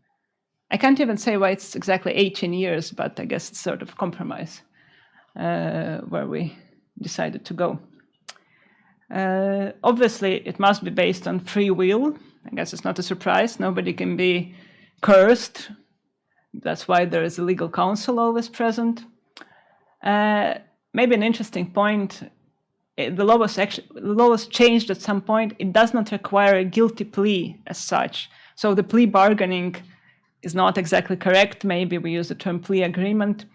I can't even say why it's exactly 18 years, but I guess it's sort of compromise where we decided to go. Obviously, it must be based on free will. I guess it's not a surprise. Nobody can be coerced. That's why there is a legal counsel always present. Maybe an interesting point, the law was changed at some point. It does not require a guilty plea as such. So the plea bargaining is not exactly correct. Maybe we use the term plea agreement.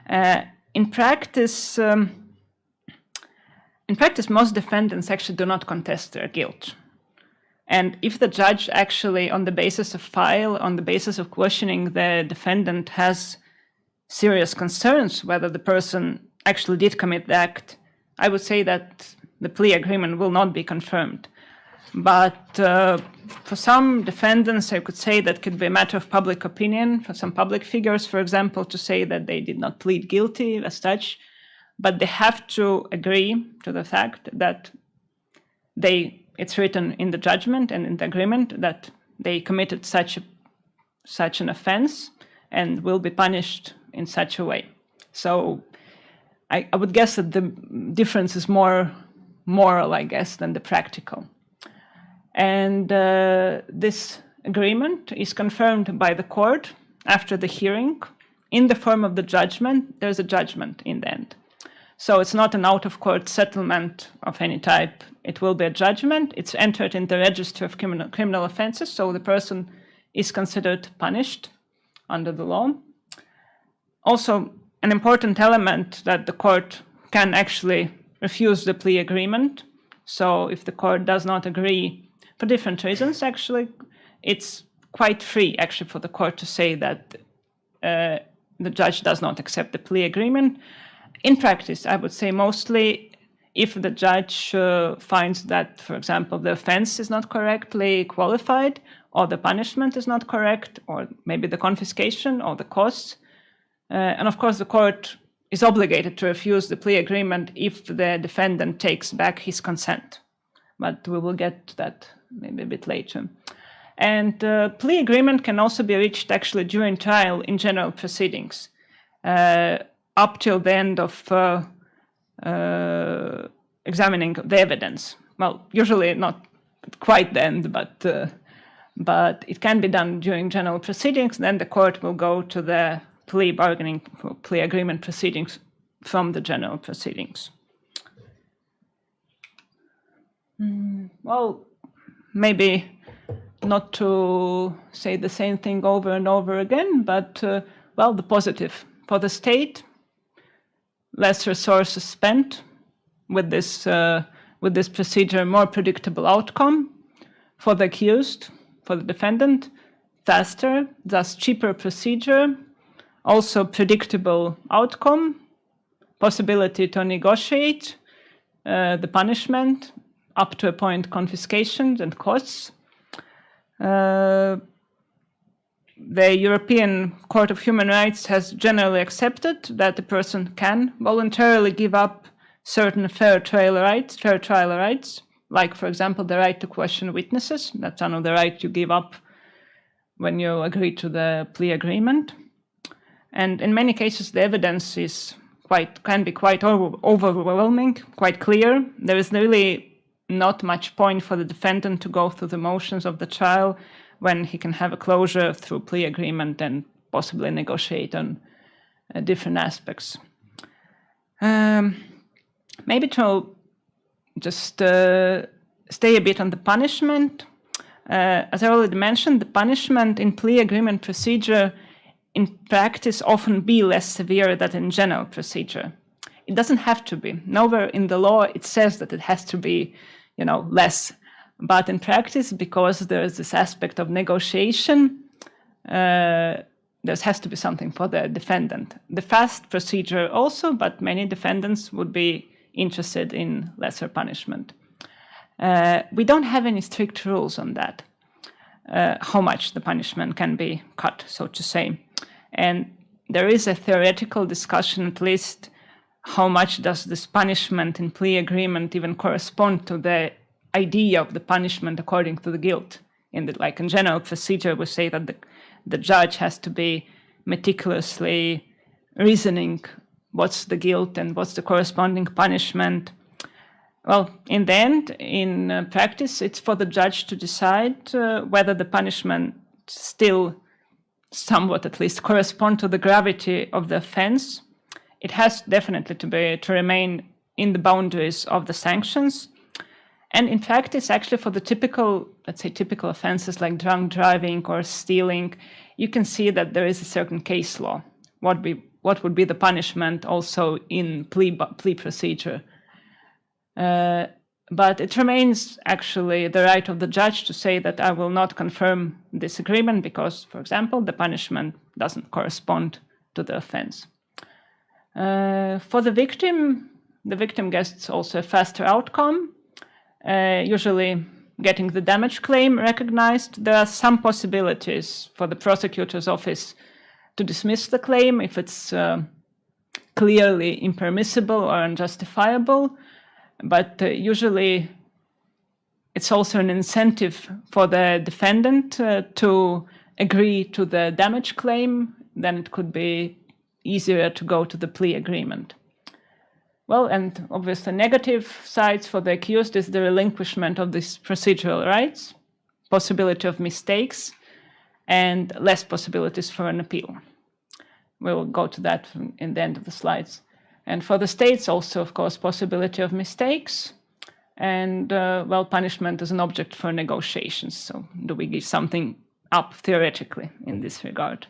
In practice, most defendants actually do not contest their guilt. And if the judge actually, on the basis of file, on the basis of questioning the defendant, has serious concerns whether the person actually did commit the act, I would say that the plea agreement will not be confirmed. But for some defendants, I could say that could be a matter of public opinion, for some public figures, for example, to say that they did not plead guilty as such, but they have to agree to the fact that it's written in the judgment and in the agreement that they committed such an offense and will be punished in such a way. So I would guess that the difference is more moral, I guess, than the practical. And this agreement is confirmed by the court after the hearing. In the form of the judgment, there's a judgment in the end. So it's not an out-of-court settlement of any type. It will be a judgment. It's entered in the register of criminal offenses, so the person is considered punished under the law. Also, an important element that the court can actually refuse the plea agreement. So if the court does not agree for different reasons, actually, it's quite free, actually, for the court to say that the judge does not accept the plea agreement. In practice, I would say mostly if the judge finds that, for example, the offense is not correctly qualified, or the punishment is not correct, or maybe the confiscation or the costs. And of course, the court is obligated to refuse the plea agreement if the defendant takes back his consent. But we will get to that maybe a bit later. And plea agreement can also be reached actually during trial in general proceedings, up till the end of examining the evidence. Well, usually not quite the end, but it can be done during general proceedings. Then the court will go to the plea agreement proceedings from the general proceedings. Well, maybe not to say the same thing over and over again, but the positive for the state, less resources spent with this procedure, more predictable outcome for the accused, for the defendant, faster, thus cheaper procedure, also predictable outcome, possibility to negotiate the punishment, up to a point confiscations and costs. The European Court of Human Rights has generally accepted that a person can voluntarily give up certain fair trial rights, like, for example, the right to question witnesses. That's one of the rights you give up when you agree to the plea agreement. And in many cases, the evidence can be quite overwhelming, quite clear. There is really not much point for the defendant to go through the motions of the trial when he can have a closure through plea agreement and possibly negotiate on different aspects. Maybe to just stay a bit on the punishment. As I already mentioned, the punishment in plea agreement procedure in practice often be less severe than in general procedure. It doesn't have to be. Nowhere in the law it says that it has to be, less. But in practice, because there is this aspect of negotiation, the there has to be something for the defendant. The fast procedure also, but many defendants would be interested in lesser punishment. We don't have any strict rules on that, how much the punishment can be cut, so to say. And there is a theoretical discussion, at least, how much does this punishment in plea agreement even correspond to the idea of the punishment according to the guilt. In general procedure, we say that the judge has to be meticulously reasoning what's the guilt and what's the corresponding punishment. Well, in the end, in practice, it's for the judge to decide whether the punishment still somewhat at least correspond to the gravity of the offense. It has definitely to remain in the boundaries of the sanctions. And in practice, actually, for the typical offenses like drunk driving or stealing, you can see that there is a certain case law. What would be the punishment also in plea procedure? But it remains actually the right of the judge to say that I will not confirm this agreement because, for example, the punishment doesn't correspond to the offense. For the victim gets also a faster outcome, usually getting the damage claim recognized. There are some possibilities for the prosecutor's office to dismiss the claim if it's clearly impermissible or unjustifiable. But usually it's also an incentive for the defendant to agree to the damage claim. Then it could be easier to go to the plea agreement. Well, and obviously negative sides for the accused is the relinquishment of these procedural rights, possibility of mistakes, and less possibilities for an appeal. We will go to that in the end of the slides. And for the states also, of course, possibility of mistakes and, punishment is an object for negotiations. So do we give something up theoretically in this regard?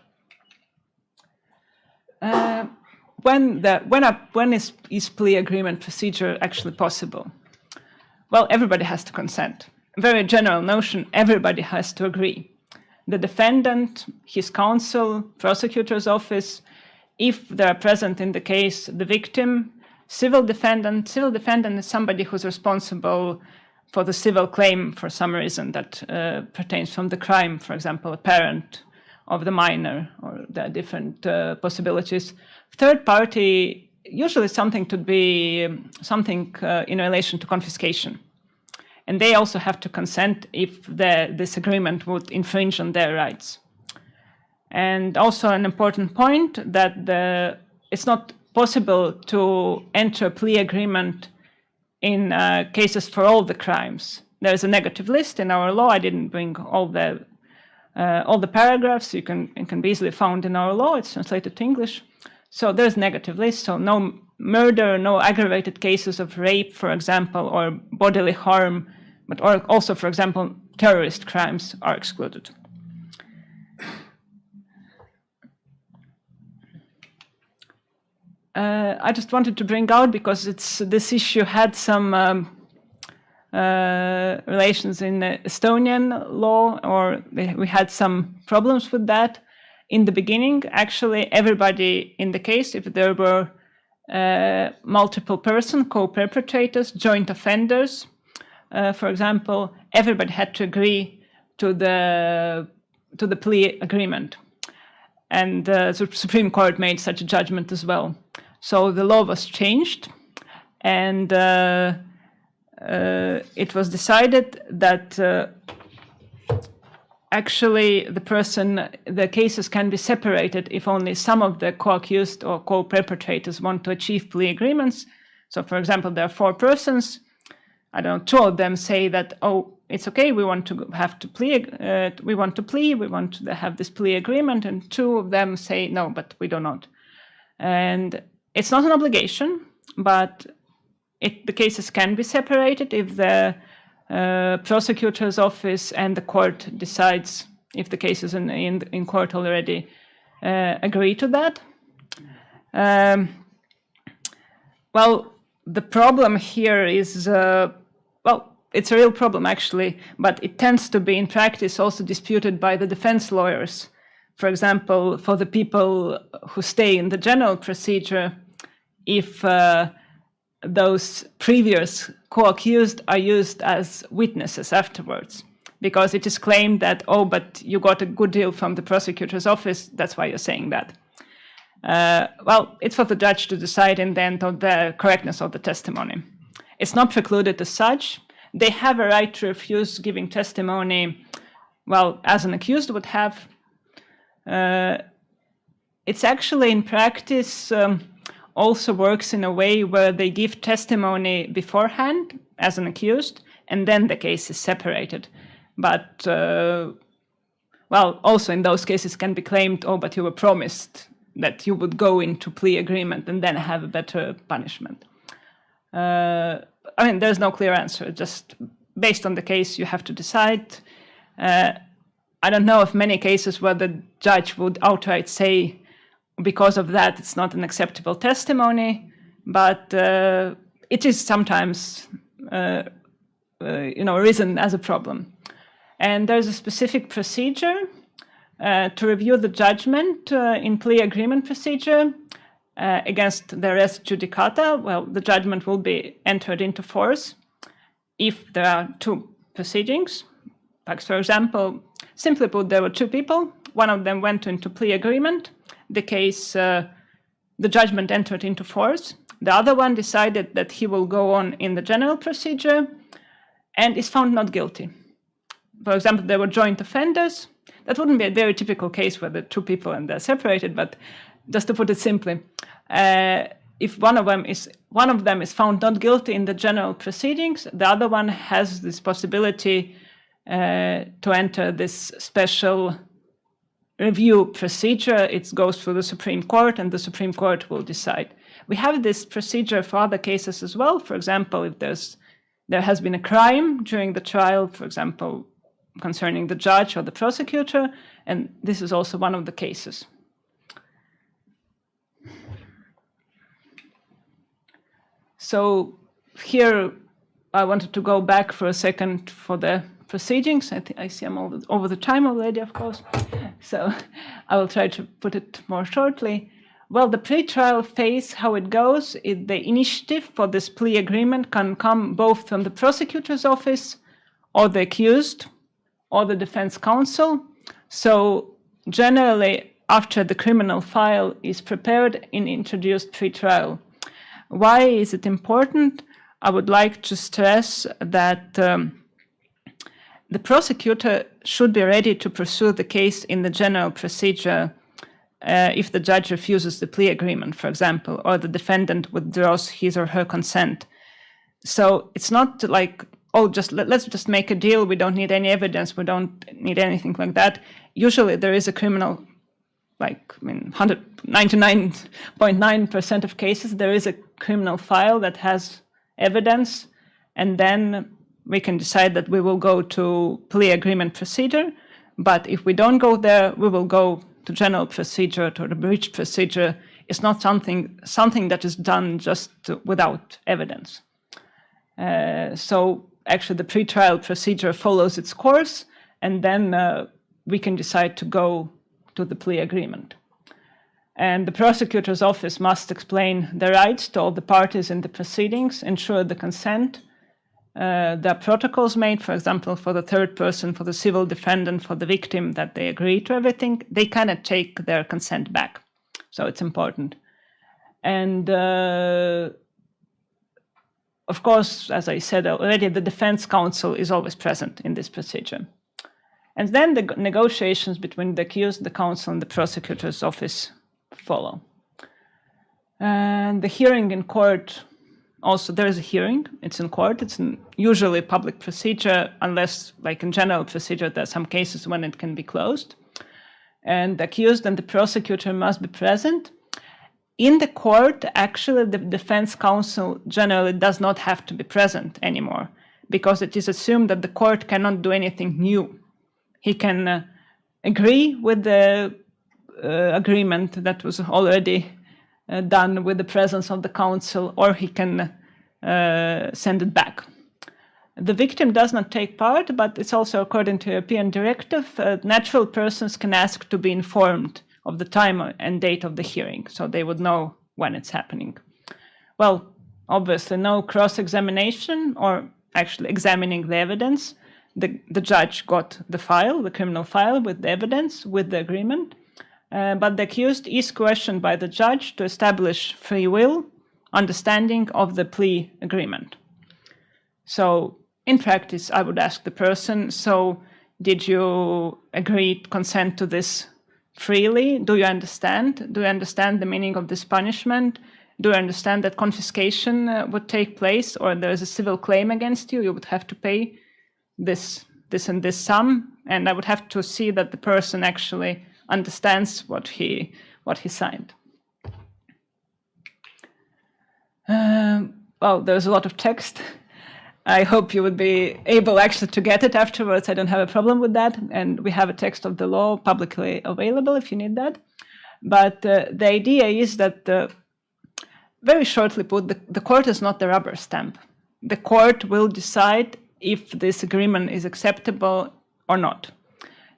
When is plea agreement procedure actually possible? Well, everybody has to consent. Very general notion, everybody has to agree. The defendant, his counsel, prosecutor's office, if they are present in the case, the victim, civil defendant. Civil defendant is somebody who's responsible for the civil claim for some reason that pertains from the crime, for example, a parent of the minor, or there are different possibilities. Third party, usually something in relation to confiscation. And they also have to consent if this agreement would infringe on their rights. And also an important point that it's not possible to enter a plea agreement in cases for all the crimes. There is a negative list in our law. I didn't bring all the paragraphs. It can be easily found in our law. It's translated to English. So there's a negative list. So no murder, no aggravated cases of rape, for example, or bodily harm, but also, for example, terrorist crimes are excluded. I just wanted to bring out, because this issue had some relations in the Estonian law, or we had some problems with that. In the beginning, actually, everybody in the case, if there were multiple person, co-perpetrators, joint offenders, for example, everybody had to agree to the plea agreement. And the Supreme Court made such a judgment as well. So the law was changed, and it was decided that actually the cases can be separated if only some of the co-accused or co-perpetrators want to achieve plea agreements. So, for example, there are 4 persons. I don't know, 2 of them say that, oh, it's okay, we want to have to plea, we want to have this plea agreement, and 2 of them say no, but we do not. And it's not an obligation, but the cases can be separated if the prosecutor's office and the court decides, if the case is in court already, agree to that. Well, the problem here is, it's a real problem actually, but it tends to be in practice also disputed by the defense lawyers. For example, for the people who stay in the general procedure, if those previous co-accused are used as witnesses afterwards, because it is claimed that, oh, but you got a good deal from the prosecutor's office, that's why you're saying that. Well, it's for the judge to decide in the end of the correctness of the testimony. It's not precluded as such. They have a right to refuse giving testimony, well, as an accused would have. It's actually in practice also works in a way where they give testimony beforehand as an accused, and then the case is separated. But, well, also in those cases can be claimed, oh, but you were promised that you would go into plea agreement and then have a better punishment. I mean, there's no clear answer. Just based on the case, you have to decide. I don't know of many cases where the judge would outright say, because of that, it's not an acceptable testimony, but it is sometimes, arisen as a problem. And there's a specific procedure to review the judgment in plea agreement procedure against the res judicata. Well, the judgment will be entered into force if there are two proceedings. Like, for example, simply put, there were two people. One of them went into plea agreement. The case, the judgment entered into force. The other one decided that he will go on in the general procedure and is found not guilty. For example, there were joint offenders. That wouldn't be a very typical case where the two people and they're separated, but just to put it simply, if one of them is found not guilty in the general proceedings, the other one has this possibility to enter this special review procedure. It goes through the Supreme Court, and the Supreme Court will decide. We have this procedure for other cases as well. For example, if there has been a crime during the trial, for example, concerning the judge or the prosecutor, and this is also one of the cases. So here I wanted to go back for a second for the proceedings. I see I'm over the time already, of course, so I will try to put it more shortly. Well, the pre-trial phase, how it goes, the initiative for this plea agreement can come both from the prosecutor's office or the accused or the defense counsel. So generally, after the criminal file is prepared and introduced pre-trial. Why is it important? I would like to stress that the prosecutor should be ready to pursue the case in the general procedure if the judge refuses the plea agreement, for example, or the defendant withdraws his or her consent. So it's not like, oh, let's just make a deal. We don't need any evidence. We don't need anything like that. Usually there is a criminal, 99.9% of cases, there is a criminal file that has evidence, and then we can decide that we will go to plea agreement procedure. But if we don't go there, we will go to general procedure, to the breach procedure. It's not something that is done just without evidence. So actually the pretrial procedure follows its course, and then we can decide to go to the plea agreement. And the prosecutor's office must explain the rights to all the parties in the proceedings, ensure the consent. There are protocols made, for example, for the third person, for the civil defendant, for the victim, that they agree to everything. They cannot take their consent back. So it's important. And of course, as I said already, the defense counsel is always present in this procedure. And then the negotiations between the accused, the counsel, and the prosecutor's office follow. And the hearing in court, also there is a hearing, it's in court, it's usually a public procedure, unless, like in general procedure, there are some cases when it can be closed. And the accused and the prosecutor must be present. In the court, actually, the defense counsel generally does not have to be present anymore, because it is assumed that the court cannot do anything new. He can agree with the agreement that was already done with the presence of the counsel, or he can send it back. The victim does not take part, but it's also according to European directive, natural persons can ask to be informed of the time and date of the hearing, so they would know when it's happening. Well, obviously no cross-examination or actually examining the evidence. The judge got the file, the criminal file with the evidence, with the agreement, but the accused is questioned by the judge to establish free will, understanding of the plea agreement. So in practice, I would ask the person, so did you agree, consent to this freely? Do you understand? Do you understand the meaning of this punishment? Do you understand that confiscation would take place, or there is a civil claim against you? You would have to pay this and this sum, and I would have to see that the person actually understands what he signed. Well, there's a lot of text. I hope you would be able actually to get it afterwards. I don't have a problem with that. And we have a text of the law publicly available if you need that. But the idea is that, very shortly put, the court is not the rubber stamp. The court will decide if this agreement is acceptable or not.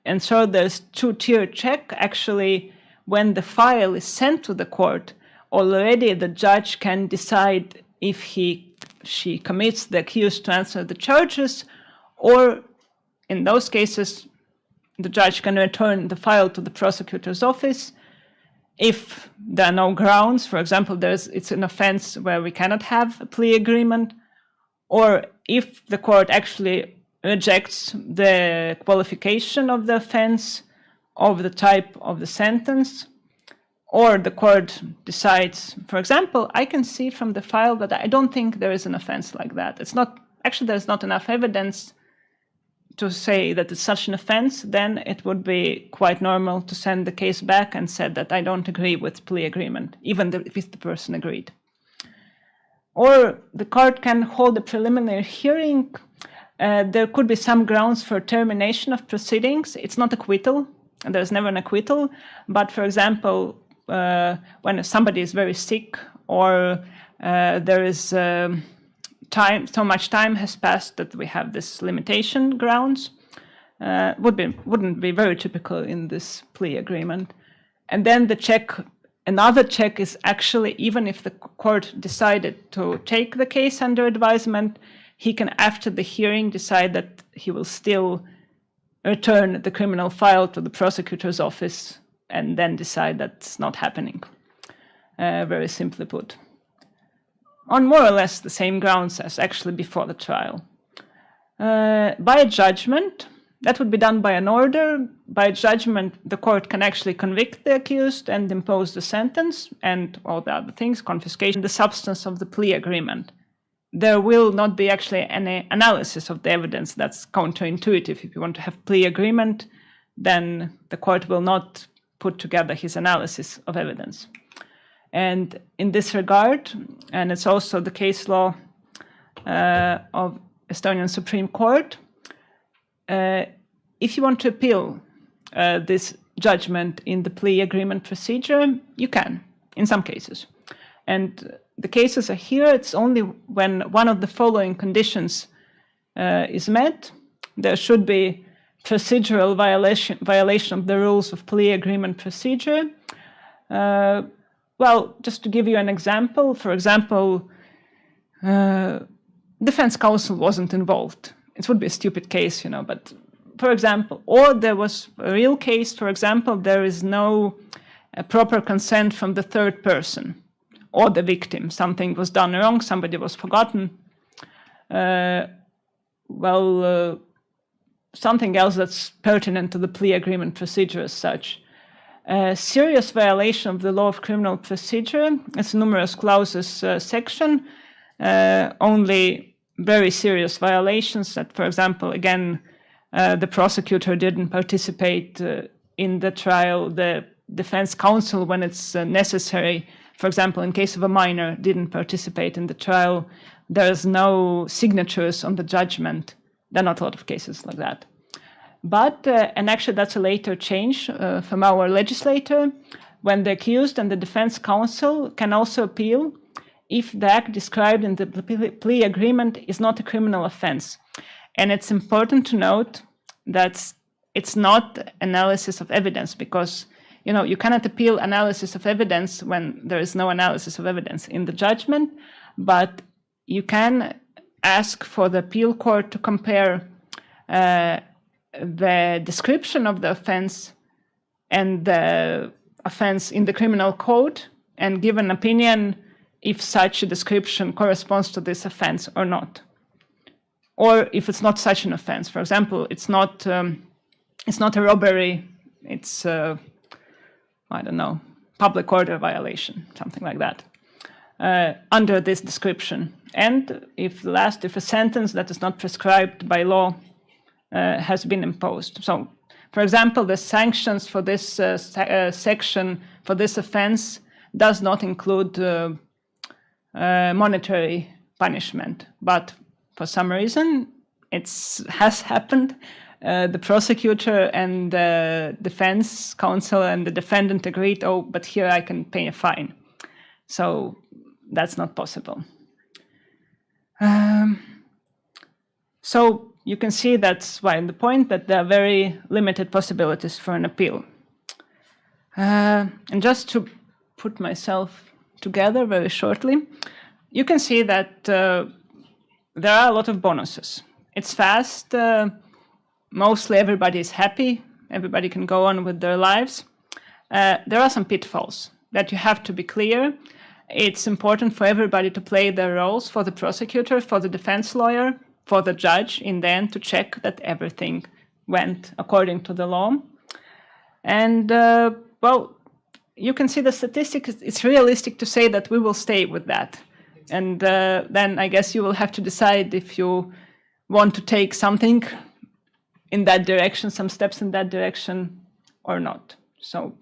And so there's two-tier check. Actually, when the file is sent to the court, already the judge can decide if she commits the accused to answer the charges, or in those cases, the judge can return the file to the prosecutor's office. If there are no grounds, for example, it's an offense where we cannot have a plea agreement, or if the court actually rejects the qualification of the offense, of the type of the sentence, or the court decides, for example, I can see from the file that I don't think there is an offense like that. It's not, actually there's not enough evidence to say that it's such an offense, then it would be quite normal to send the case back and said that I don't agree with plea agreement, even if the person agreed. Or the court can hold a preliminary hearing. There could be some grounds for termination of proceedings. It's not acquittal, and there's never an acquittal, but for example, when somebody is very sick, or there is so much time has passed that we have this limitation grounds, wouldn't be very typical in this plea agreement. And then another check is actually, even if the court decided to take the case under advisement, he can, after the hearing, decide that he will still return the criminal file to the prosecutor's office and then decide that's not happening, very simply put. On more or less the same grounds as actually before the trial. By a judgment, that would be done by an order. By judgment, the court can actually convict the accused and impose the sentence and all the other things, confiscation, the substance of the plea agreement. There will not be actually any analysis of the evidence. That's counterintuitive. If you want to have plea agreement, then the court will not put together his analysis of evidence. And in this regard, and it's also the case law of Estonian Supreme Court, if you want to appeal this judgment in the plea agreement procedure, you can, in some cases. And the cases are here. It's only when one of the following conditions is met. There should be procedural violation of the rules of plea agreement procedure. Well, just to give you an example, for example, defense counsel wasn't involved. It would be a stupid case, but for example, or there was a real case, for example, there is no proper consent from the third person or the victim. Something was done wrong, somebody was forgotten. Something else that's pertinent to the plea agreement procedure as such. Serious violation of the law of criminal procedure, it's numerous clauses section, only very serious violations that, for example, again, the prosecutor didn't participate in the trial, the defense counsel, when it's necessary, for example, in case of a minor, didn't participate in the trial, there's no signatures on the judgment. There are not a lot of cases like that. But, and actually that's a later change from our legislator, when the accused and the defense counsel can also appeal if the act described in the plea agreement is not a criminal offense. And it's important to note that it's not analysis of evidence, because you cannot appeal analysis of evidence when there is no analysis of evidence in the judgment, but you can ask for the appeal court to compare the description of the offense and the offense in the criminal code and give an opinion if such a description corresponds to this offense or not. Or if it's not such an offense. For example, it's not a robbery, it's public order violation, something like that, under this description. And if a sentence that is not prescribed by law has been imposed. So, for example, the sanctions for this section for this offense does not include monetary punishment, but for some reason it has happened. The prosecutor and the defense counsel and the defendant agreed, but here I can pay a fine. So that's not possible. So you can see that's why the point that there are very limited possibilities for an appeal. And just to put myself together very shortly, you can see that there are a lot of bonuses. It's fast. Mostly everybody is happy. Everybody can go on with their lives. There are some pitfalls that you have to be clear. It's important for everybody to play their roles, for the prosecutor, for the defense lawyer, for the judge in the end, to check that everything went according to the law. And, you can see the statistics. It's realistic to say that we will stay with that. And then I guess you will have to decide if you want to take something in that direction, some steps in that direction or not. So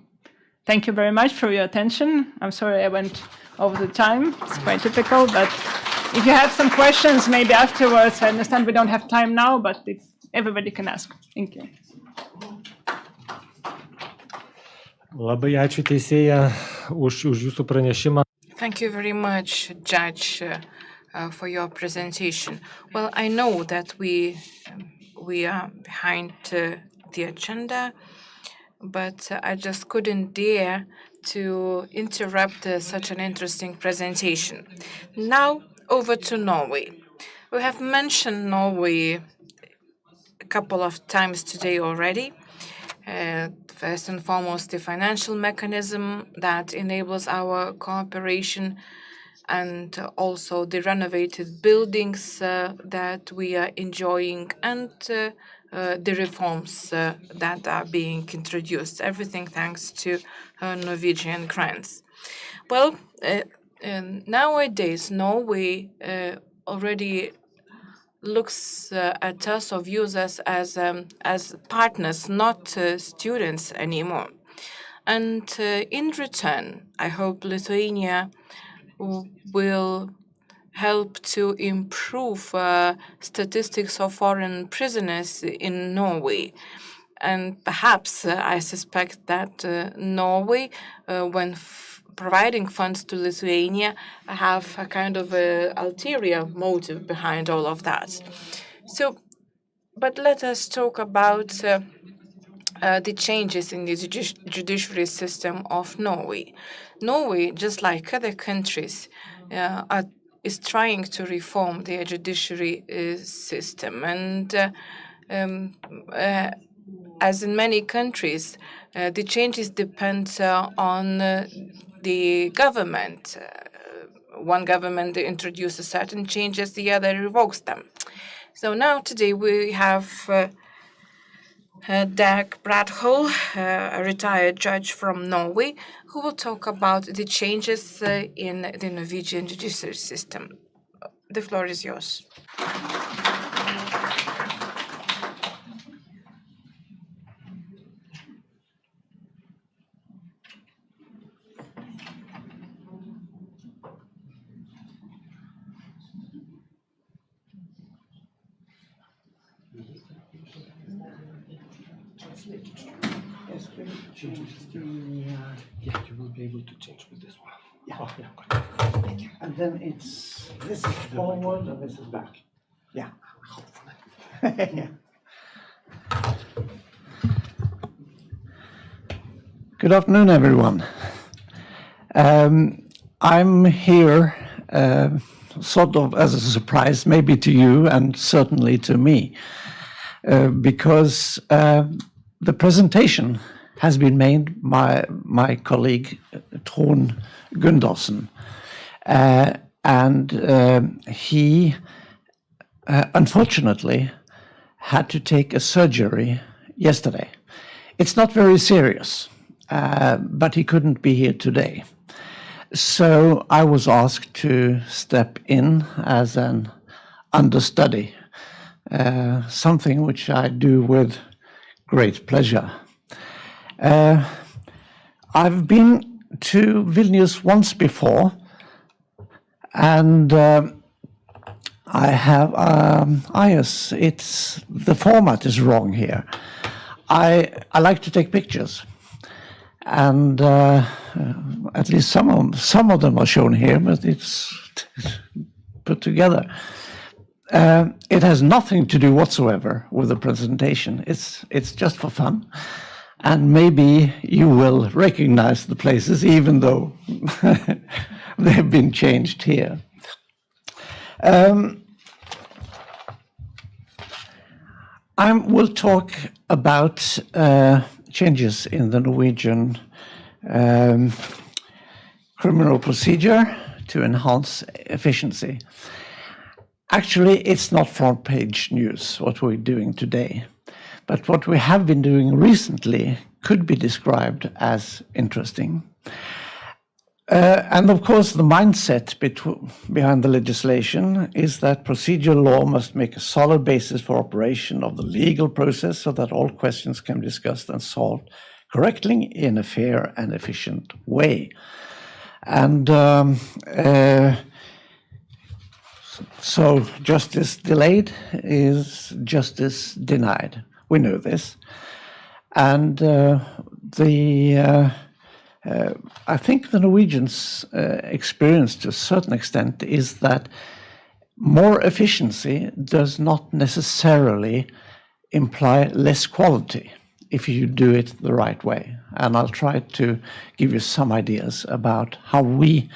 thank you very much for your attention. I'm sorry I went over the time. It's quite typical, but if you have some questions, maybe afterwards, I understand we don't have time now, but everybody can ask. Thank you. Labai ačiū teisėja už jūsų pranešimą. Thank you very much, Judge, for your presentation. Well, I know that we are behind the agenda, but I just couldn't dare to interrupt such an interesting presentation. Now, over to Norway. We have mentioned Norway a couple of times today already. First and foremost, the financial mechanism that enables our cooperation, and also the renovated buildings that we are enjoying, and the reforms that are being introduced. Everything thanks to Norwegian grants. Well, nowadays, Norway already looks at us or views us as partners, not students anymore. And in return, I hope Lithuania will help to improve statistics of foreign prisoners in Norway. And perhaps I suspect that Norway, when providing funds to Lithuania, have a kind of ulterior motive behind all of that. So, but let us talk about the changes in the judiciary system of Norway. Norway, just like other countries, is trying to reform their judiciary system. And as in many countries, the changes depend on the government. One government introduces certain changes, the other revokes them. So now today we have Dag Bradhol, a retired judge from Norway, who will talk about the changes in the Norwegian judiciary system. The floor is yours. Yeah, you will be able to change with this one. Yeah. Oh, yeah, good. And then this is forward and this is back. Yeah. Good afternoon, everyone. I'm here sort of as a surprise, maybe to you and certainly to me, because the presentation has been made by my colleague Trond Gundersen, and he unfortunately had to take a surgery yesterday. It's not very serious, but he couldn't be here today. So I was asked to step in as an understudy, something which I do with great pleasure. I've been to Vilnius once before, and I have, yes, the format is wrong here. I like to take pictures, and at least some of them are shown here, but it's put together. It has nothing to do whatsoever with the presentation. It's just for fun, and maybe you will recognize the places, even though they have been changed here. I will talk about changes in the Norwegian criminal procedure to enhance efficiency. Actually, it's not front-page news, what we're doing today, but what we have been doing recently could be described as interesting. And of course, the mindset behind the legislation is that procedural law must make a solid basis for operation of the legal process so that all questions can be discussed and solved correctly in a fair and efficient way. And so justice delayed is justice denied. We know this. And I think the Norwegians' experience to a certain extent is that more efficiency does not necessarily imply less quality if you do it the right way. And I'll try to give you some ideas about how we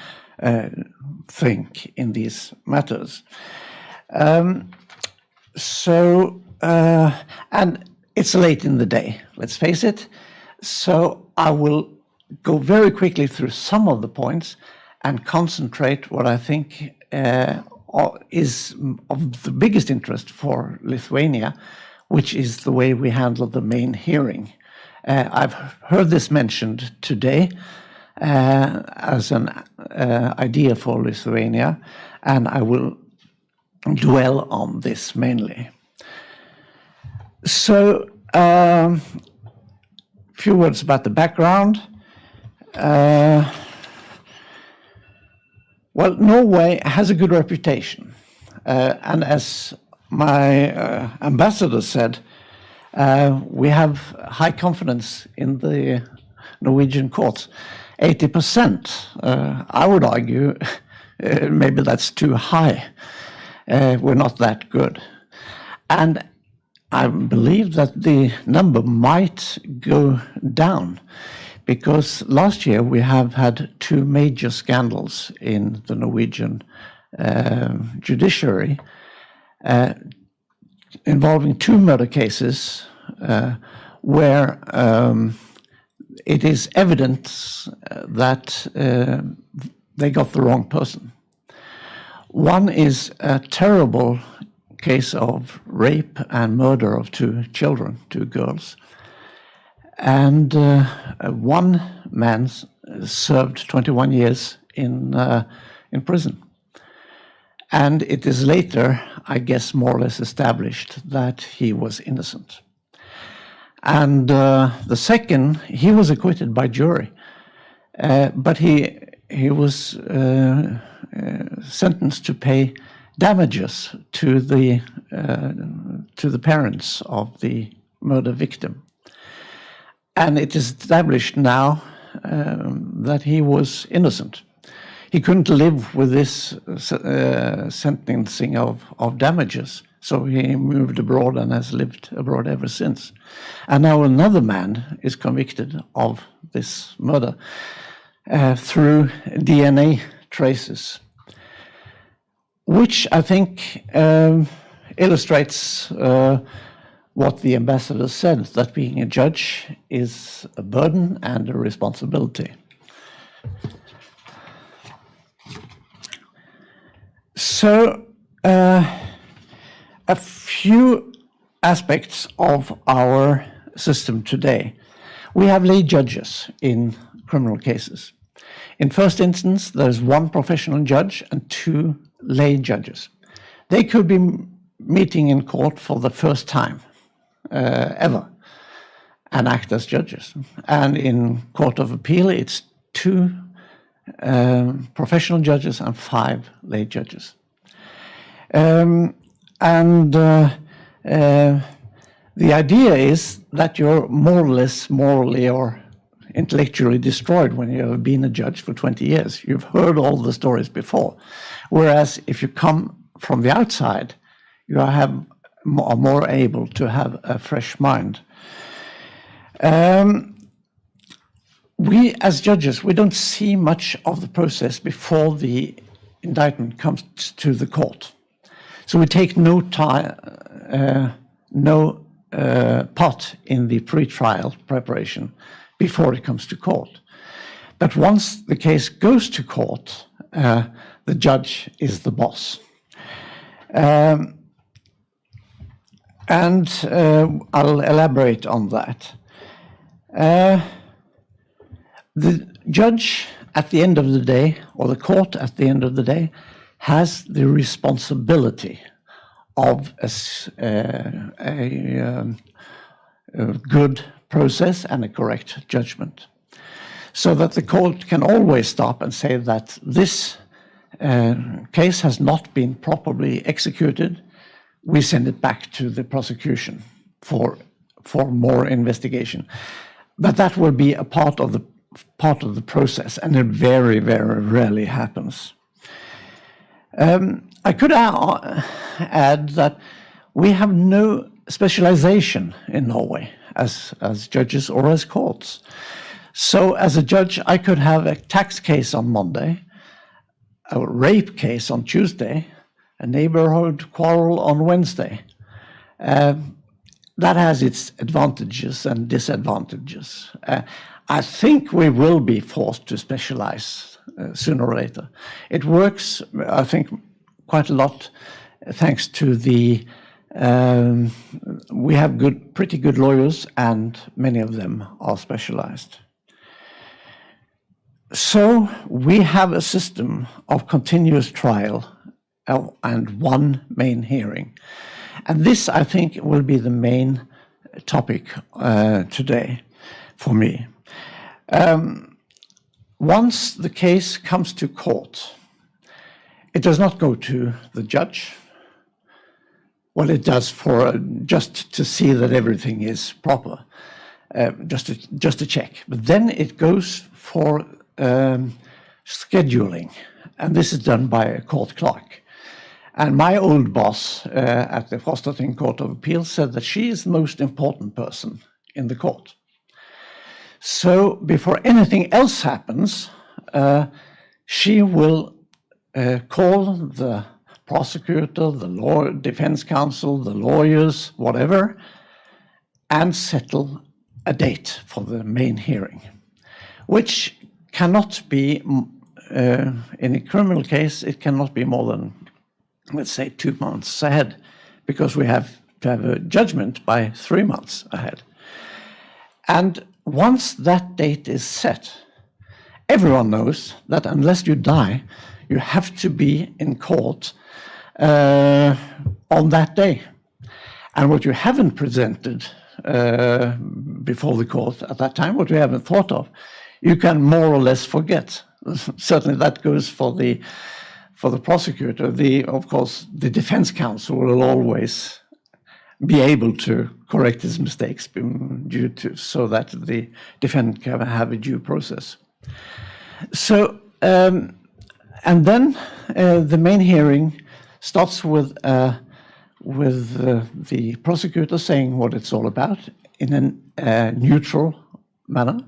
think in these matters. And it's late in the day, let's face it. So I will go very quickly through some of the points and concentrate what I think is of the biggest interest for Lithuania, which is the way we handle the main hearing. I've heard this mentioned today as an idea for Lithuania, and I will dwell on this mainly. So, a few words about the background. Well, Norway has a good reputation, and as my ambassador said, we have high confidence in the Norwegian courts. 80%, I would argue, maybe that's too high. We're not that good. And I believe that the number might go down, because last year we have had two major scandals in the Norwegian judiciary involving two murder cases where it is evident that they got the wrong person. One is a terrible case of rape and murder of two children, two girls. And one man served 21 years in prison. And it is later, I guess, more or less established that he was innocent. And the second, he was acquitted by jury, but he was sentenced to pay damages to the parents of the murder victim. And it is established now that he was innocent. He couldn't live with this sentencing of damages, So he moved abroad and has lived abroad ever since. And now another man is convicted of this murder through DNA traces, which I think illustrates what the ambassador said, that being a judge is a burden and a responsibility. So, a few aspects of our system today. We have lay judges in criminal cases. In first instance, there's one professional judge and two lay judges. They could be meeting in court for the first time ever and act as judges. And in Court of Appeal, it's two professional judges and 5 lay judges. The idea is that you're more or less morally or intellectually destroyed when you have been a judge for 20 years. You've heard all the stories before. Whereas if you come from the outside, you are more able to have a fresh mind. We as judges, we don't see much of the process before the indictment comes to the court. So we take no part in the pre-trial preparation before it comes to court. But once the case goes to court, the judge is the boss. I'll elaborate on that. The judge at the end of the day, or the court at the end of the day, has the responsibility of a good process and a correct judgment. So that the court can always stop and say that this case has not been properly executed. We send it back to the prosecution for more investigation. But that will be a part of the process, and it very, very rarely happens. I could add that we have no specialization in Norway as judges or as courts. So as a judge, I could have a tax case on Monday, a rape case on Tuesday, a neighborhood quarrel on Wednesday. That has its advantages and disadvantages. I think we will be forced to specialize sooner or later. It works, I think, quite a lot thanks to the we have pretty good lawyers, and many of them are specialized. So we have a system of continuous trial and one main hearing. And this, I think, will be the main topic today for me. Once the case comes to court, it does not go to the judge. Well, it does for just to see that everything is proper, just to check. But then it goes for scheduling, and this is done by a court clerk. And my old boss at the Frostating Court of Appeal said that she is the most important person in the court. So before anything else happens, she will call the prosecutor, the defense counsel, the lawyers, whatever, and settle a date for the main hearing, which cannot be, in a criminal case, it cannot be more than, let's say, 2 months ahead, because we have to have a judgment by 3 months ahead. And once that date is set, everyone knows that unless you die, you have to be in court on that day. And what you haven't presented before the court at that time, what you haven't thought of, you can more or less forget. Certainly that goes for the prosecutor. Of course, the defense counsel will always be able to correct his mistakes so that the defendant can have a due process. So, and then the main hearing starts with with the prosecutor saying what it's all about in a neutral manner.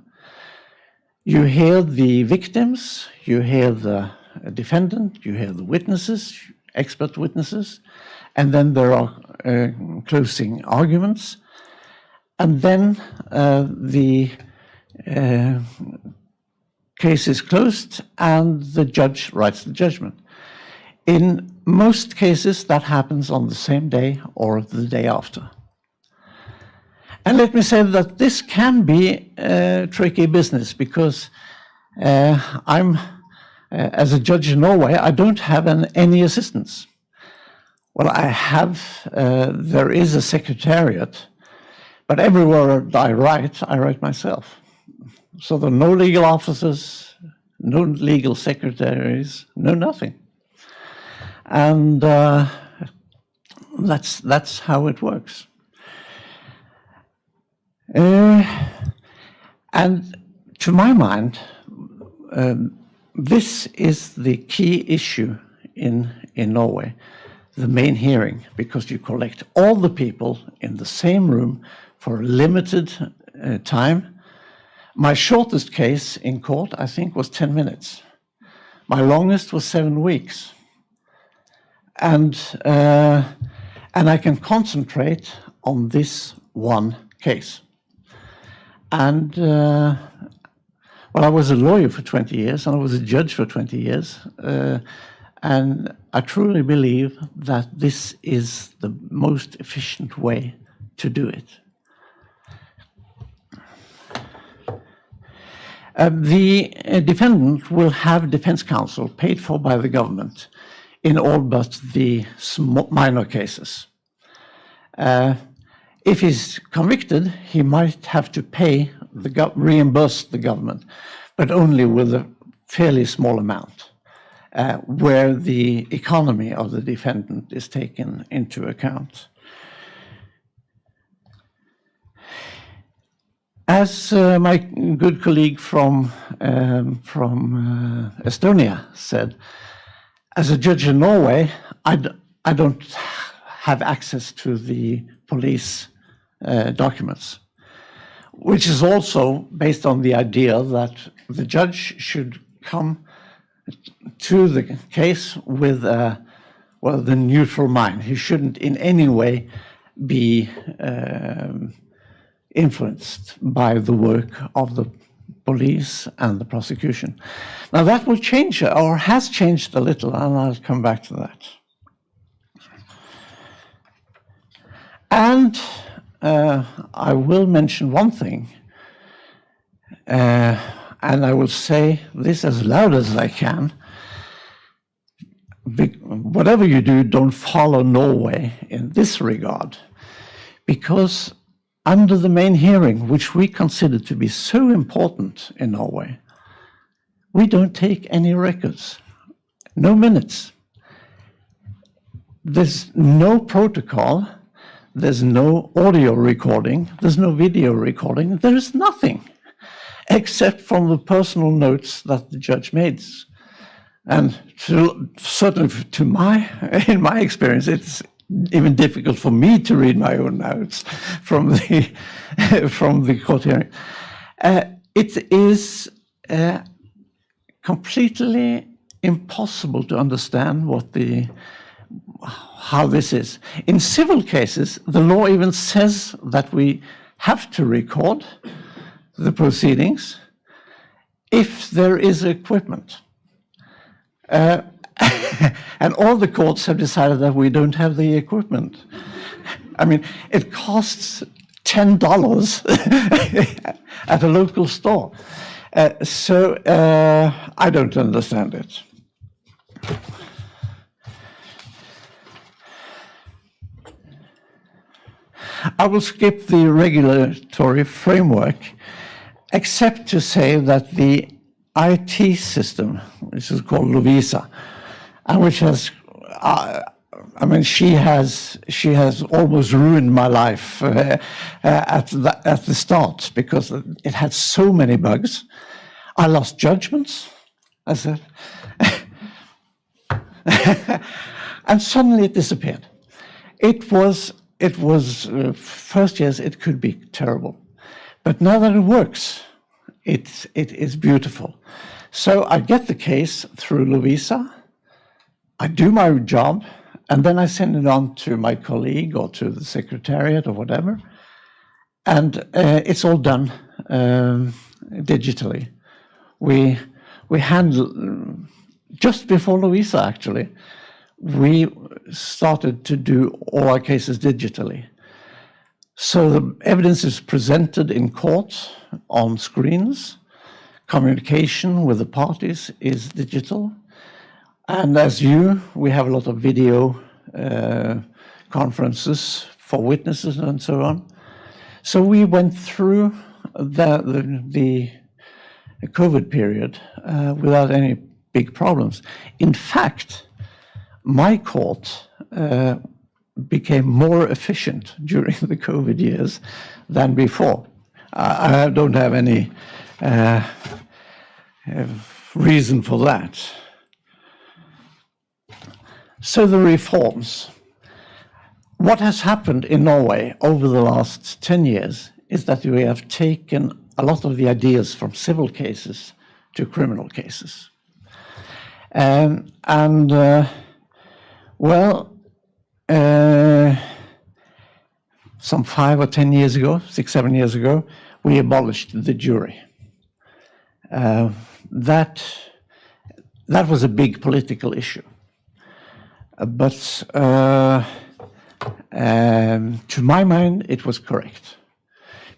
You hear the victims, you hear the defendant, you hear the witnesses, expert witnesses, and then there are closing arguments. And then the case is closed and the judge writes the judgment. In most cases, that happens on the same day or the day after. And let me say that this can be tricky business because I'm, as a judge in Norway, I don't have any assistants. Well, I have, there is a secretariat, but everywhere I write myself. So there are no legal officers, no legal secretaries, no nothing. And that's how it works. And to my mind, this is the key issue in Norway, the main hearing, because you collect all the people in the same room for a limited time. My shortest case in court, I think, was 10 minutes. My longest was 7 weeks. And I can concentrate on this one case. And, well, I was a lawyer for 20 years, and I was a judge for 20 years. And I truly believe that this is the most efficient way to do it. The defendant will have defense counsel paid for by the government in all but the minor cases. If he's convicted, he might have to pay reimburse the government, but only with a fairly small amount, where the economy of the defendant is taken into account. As my good colleague from Estonia said, as a judge in Norway, I don't have access to the police documents, which is also based on the idea that the judge should come to the case with the neutral mind. He shouldn't in any way be influenced by the work of the police and the prosecution. Now that will change, or has changed a little, and I'll come back to that. And I will mention one thing, and I will say this as loud as I can. Whatever you do, don't follow Norway in this regard, because under the main hearing, which we consider to be so important in Norway, we don't take any records, no minutes. There's no protocol, there's no audio recording, there's no video recording, there is nothing except from the personal notes that the judge made. And certainly in my experience, it's even difficult for me to read my own notes from the court hearing. It is completely impossible to understand how this is. In civil cases, the law even says that we have to record the proceedings if there is equipment. And all the courts have decided that we don't have the equipment. I mean, it costs $10 at a local store. So I don't understand it. I will skip the regulatory framework, except to say that the IT system, which is called Lovisa, and which has, I mean, she has almost ruined my life at the start, because it had so many bugs. I lost judgments, I said, and suddenly it disappeared. First years it could be terrible, but now that it works, it is beautiful. So I get the case through Lovisa, I do my job, and then I send it on to my colleague or to the secretariat or whatever, and it's all done digitally. We handle, just before Lovisa actually, we started to do all our cases digitally. So the evidence is presented in court on screens, communication with the parties is digital, and we have a lot of video conferences for witnesses and so on. So we went through the COVID period without any big problems. In fact, my court became more efficient during the COVID years than before. I don't have any reason for that. So the reforms. What has happened in Norway over the last 10 years is that we have taken a lot of the ideas from civil cases to criminal cases. Some 5 or 10 years ago, 6, 7 years ago, we abolished the jury. That was a big political issue. But to my mind, it was correct,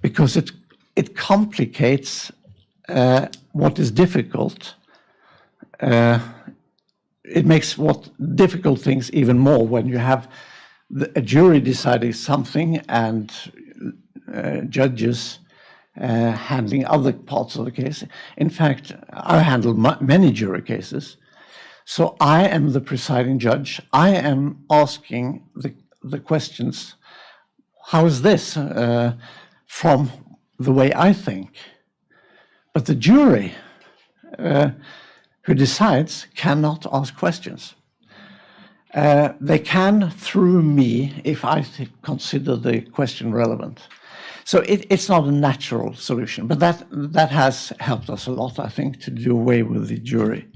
because it complicates what is difficult. It makes difficult things even more when you have a jury deciding something and judges handling other parts of the case. In fact, I handle many jury cases. So I am the presiding judge. I am asking the questions, how is this from the way I think? But the jury who decides cannot ask questions. They can through me if I consider the question relevant. So it's not a natural solution, but that has helped us a lot, I think, to do away with the jury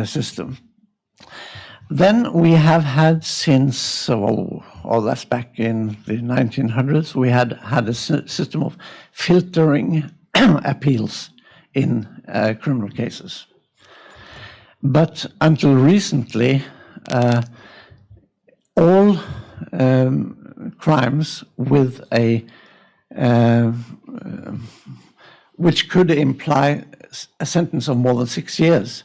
system. Then we have had since, that's back in the 1900s, we had a system of filtering appeals in criminal cases. But until recently, all crimes with which could imply a sentence of more than 6 years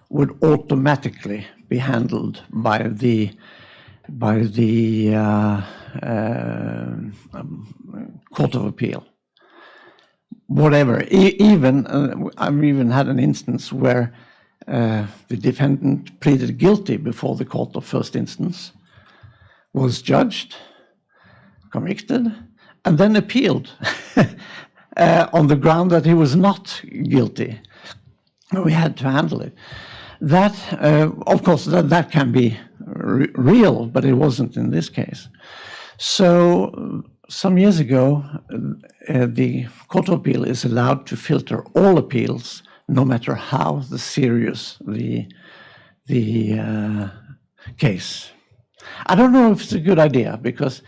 would automatically be handled by the Court of Appeal. Whatever. I've even had an instance where the defendant pleaded guilty before the court of first instance, was judged, convicted, and then appealed on the ground that he was not guilty. We had to handle it. That, of course, that can be real, but it wasn't in this case. So some years ago, the Court of Appeal is allowed to filter all appeals, no matter how serious the case. I don't know if it's a good idea, because,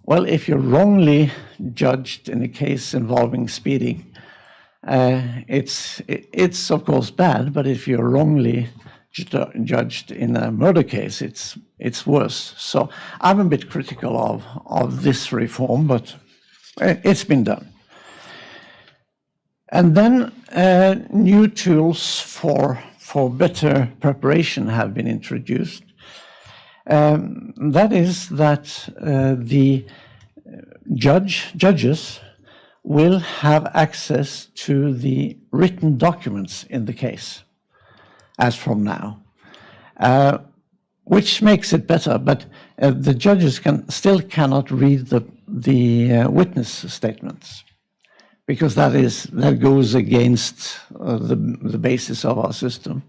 well, if you're wrongly judged in a case involving speeding, it's of course bad, but if you're wrongly judged in a murder case, it's worse. So I'm a bit critical of this reform, but it's been done. And then new tools for better preparation have been introduced. That is that the judges will have access to the written documents in the case, as from now, which makes it better. But the judges still cannot read the witness statements, because that goes against the basis of our system.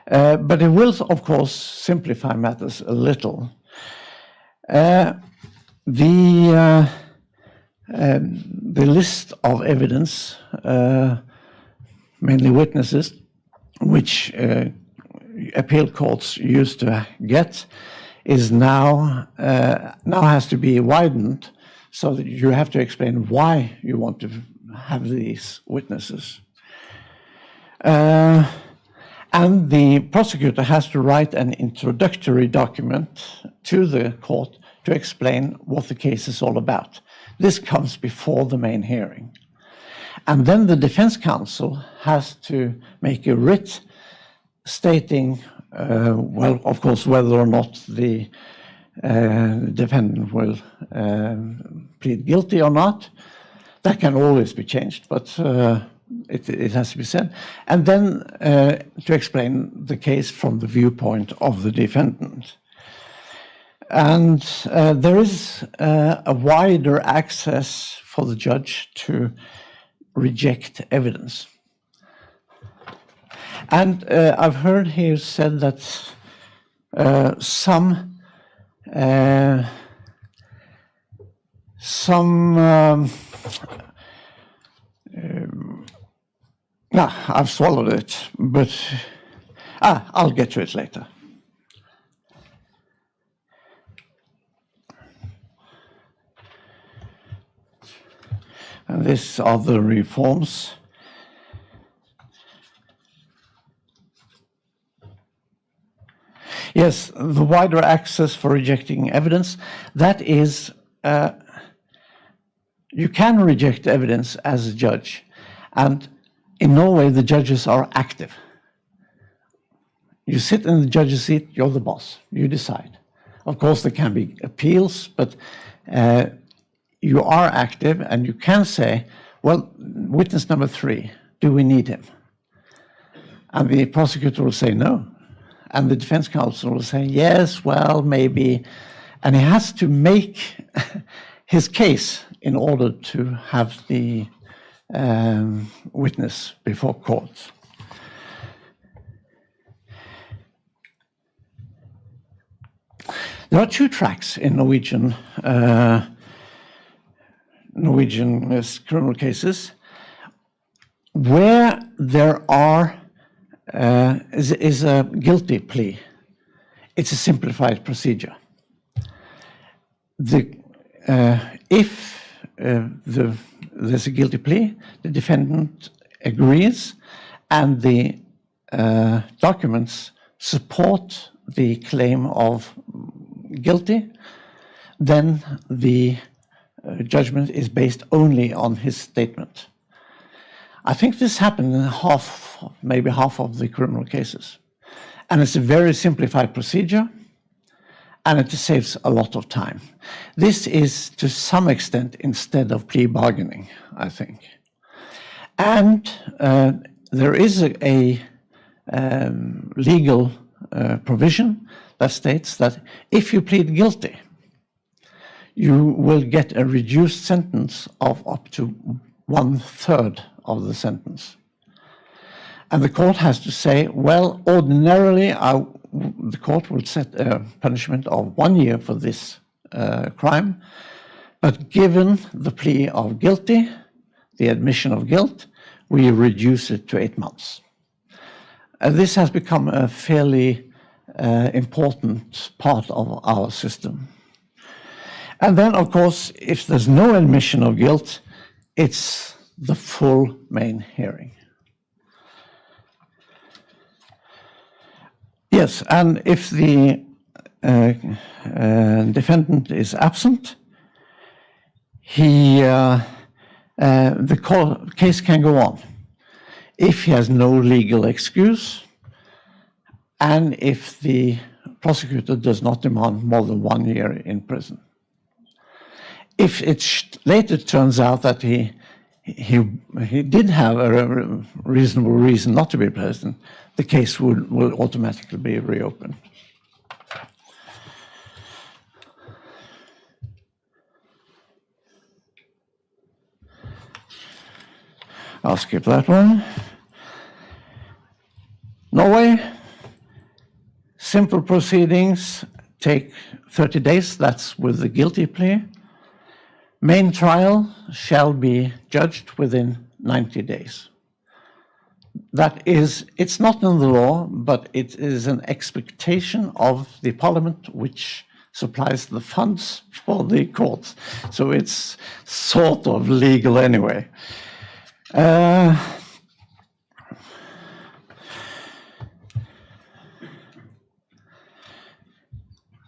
But it will, of course, simplify matters a little. The list of evidence, mainly witnesses, which appeal courts used to get, is now has to be widened, so that you have to explain why you want to have these witnesses. And the prosecutor has to write an introductory document to the court to explain what the case is all about. This comes before the main hearing. And then the defense counsel has to make a writ stating, well, of course, whether or not the defendant will plead guilty or not. That can always be changed, but it has to be said. And then to explain the case from the viewpoint of the defendant. And there is a wider access for the judge to reject evidence. And I've heard here said that I've swallowed it, but I'll get to it later. And these are the reforms. Yes, the wider access for rejecting evidence, that is, you can reject evidence as a judge, and in Norway the judges are active. You sit in the judge's seat, you're the boss, you decide. Of course there can be appeals, but you are active and you can say, well, witness number 3, do we need him? And the prosecutor will say no. And the defense counsel will say, yes, well, maybe. And he has to make his case in order to have the witness before court. There are 2 tracks in Norwegian criminal cases where there are is a guilty plea. It's a simplified procedure. If there's a guilty plea, the defendant agrees, and the documents support the claim of guilty, then the judgment is based only on his statement. I think this happened in maybe half of the criminal cases. And it's a very simplified procedure, and it saves a lot of time. This is, to some extent, instead of plea bargaining, I think. And there is a legal provision that states that if you plead guilty, you will get a reduced sentence of up to 1/3 of the sentence. And the court has to say, well, ordinarily, the court will set a punishment of 1 year for this crime, but given the plea of guilty, the admission of guilt, we reduce it to 8 months. This has become a fairly important part of our system. And then, of course, if there's no admission of guilt, it's the full main hearing. Yes, and if the defendant is absent, the case can go on if he has no legal excuse, and if the prosecutor does not demand more than 1 year in prison. If it later turns out that he did have a reasonable reason not to be present, the case will automatically be reopened. I'll skip that one. Norway, simple proceedings, take 30 days. That's with the guilty plea. Main trial shall be judged within 90 days. That is, it's not in the law, but it is an expectation of the parliament which supplies the funds for the courts. So it's sort of legal anyway.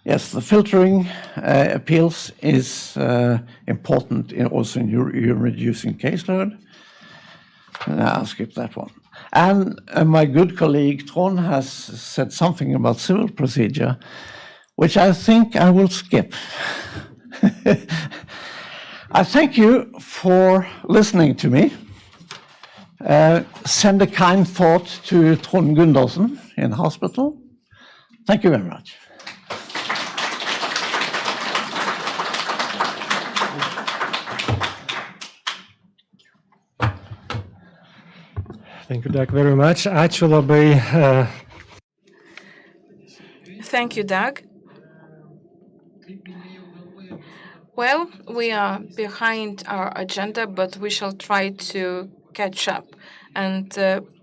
Yes, the filtering appeals is important also in reducing caseload. I'll skip that one. And my good colleague Trond has said something about civil procedure, which I think I will skip. I thank you for listening to me. Send a kind thought to Trond Gundersen in hospital. Thank you very much. Thank you, Doug, very much. Ačiū labai. Thank you, Doug. Well, we are behind our agenda, but we shall try to catch up. And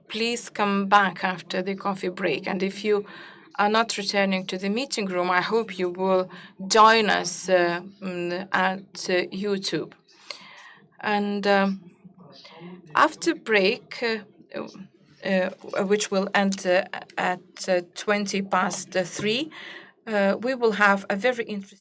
please come back after the coffee break. And if you are not returning to the meeting room, I hope you will join us at YouTube. And after break, which will end at 3:20, we will have a very interesting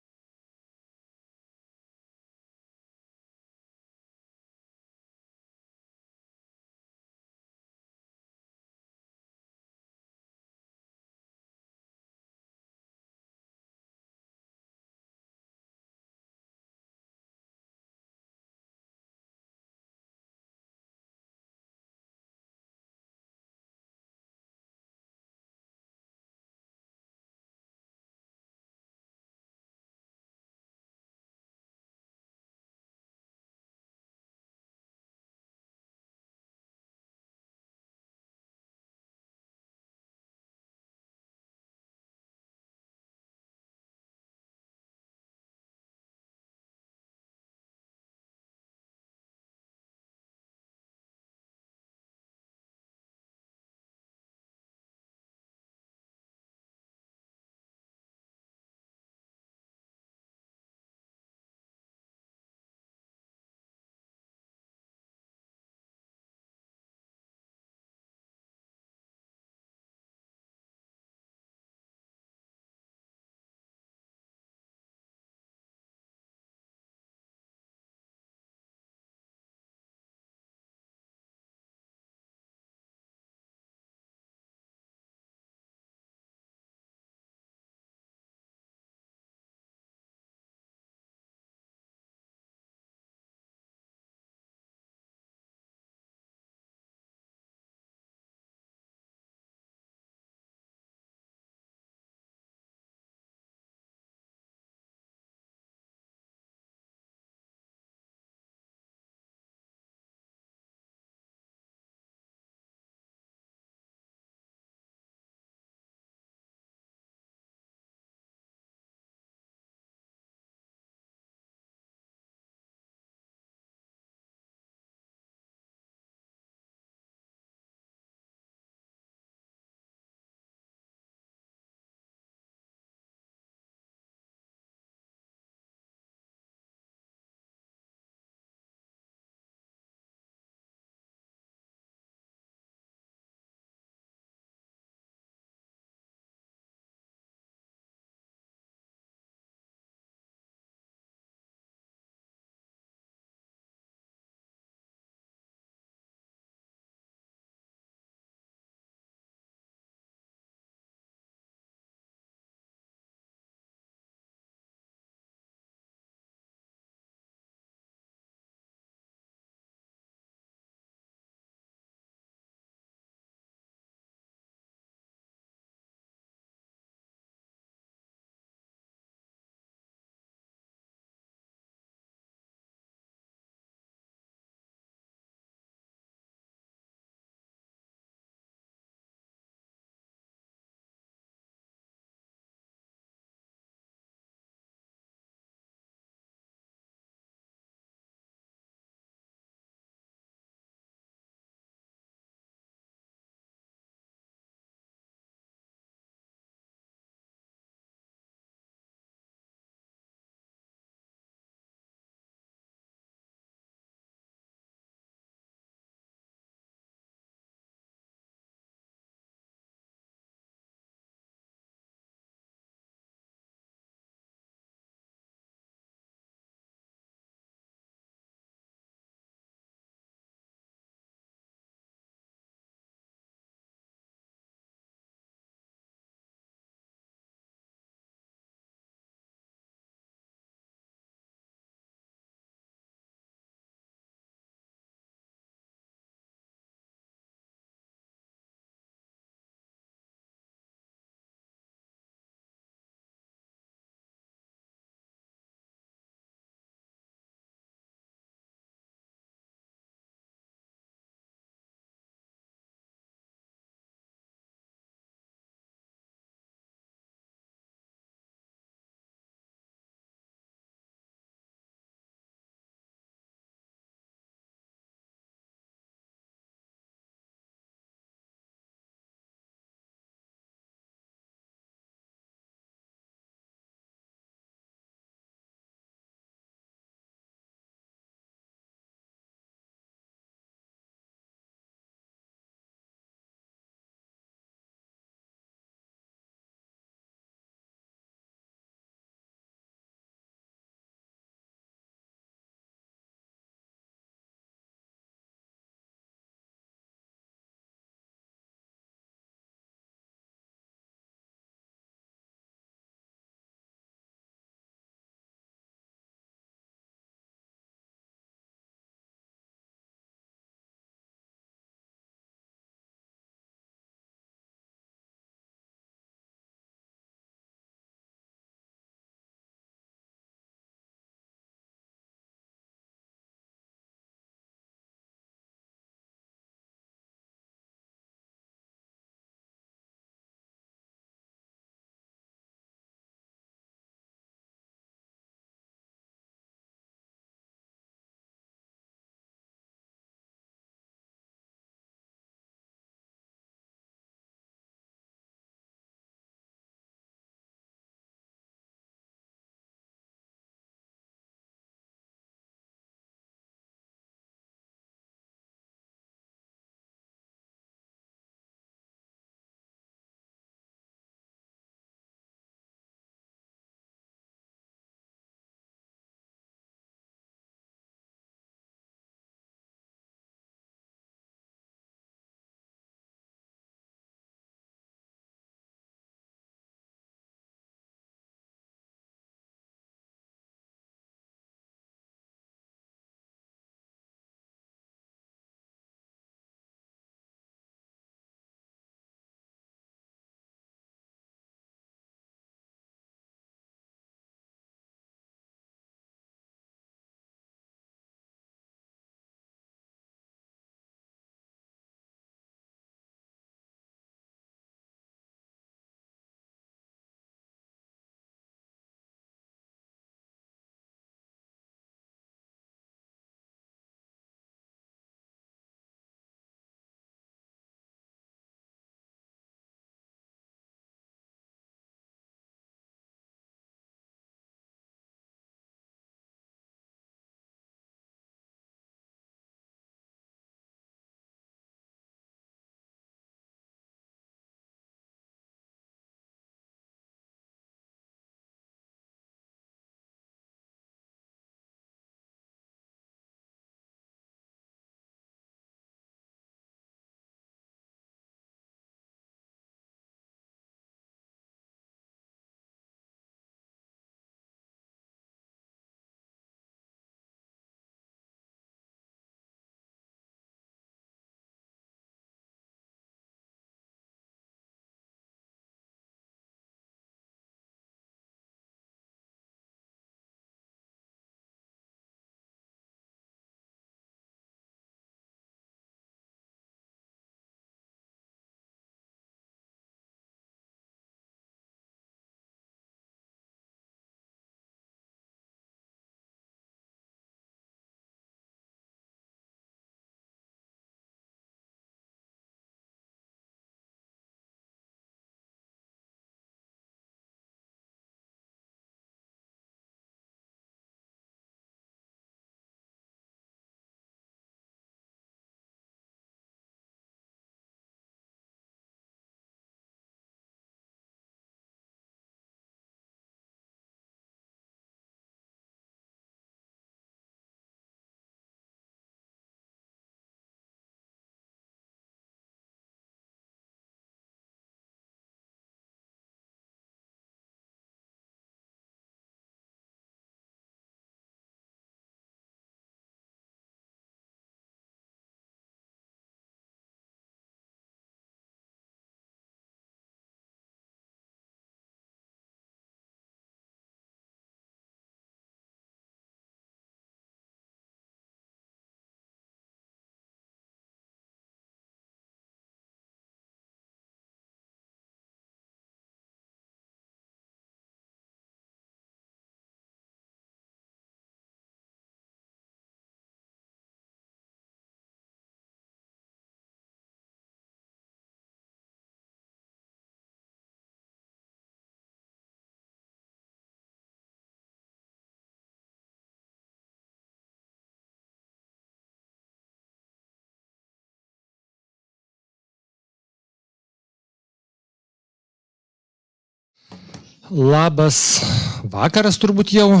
Labas vakaras turbūt jau